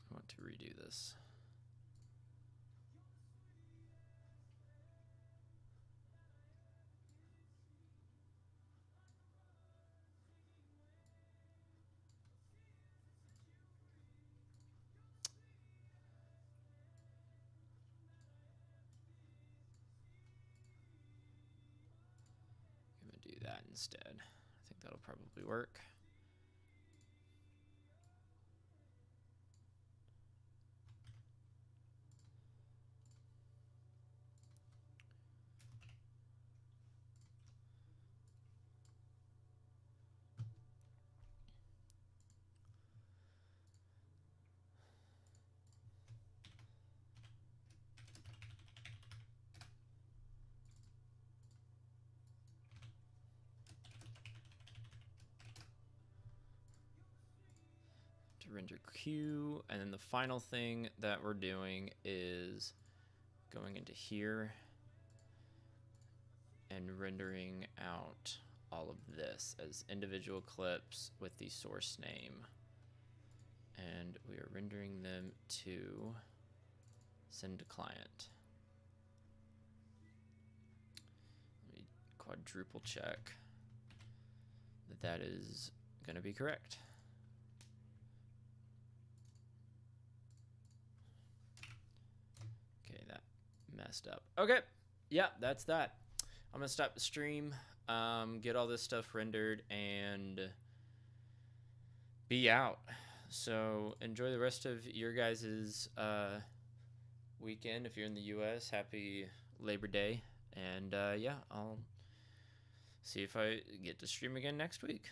I want to redo this. I'm gonna do that instead. I think that'll probably work. To render Q, and then the final thing that we're doing is going into here and rendering out all of this as individual clips with the source name. And we are rendering them to send to client. Let me quadruple check that that is going to be correct. Okay, that messed up. Okay, yeah, that's that. I'm going to stop the stream, get all this stuff rendered, and be out. So enjoy the rest of your guys' weekend. If you're in the US, happy Labor Day. And yeah, I'll see if I get to stream again next week.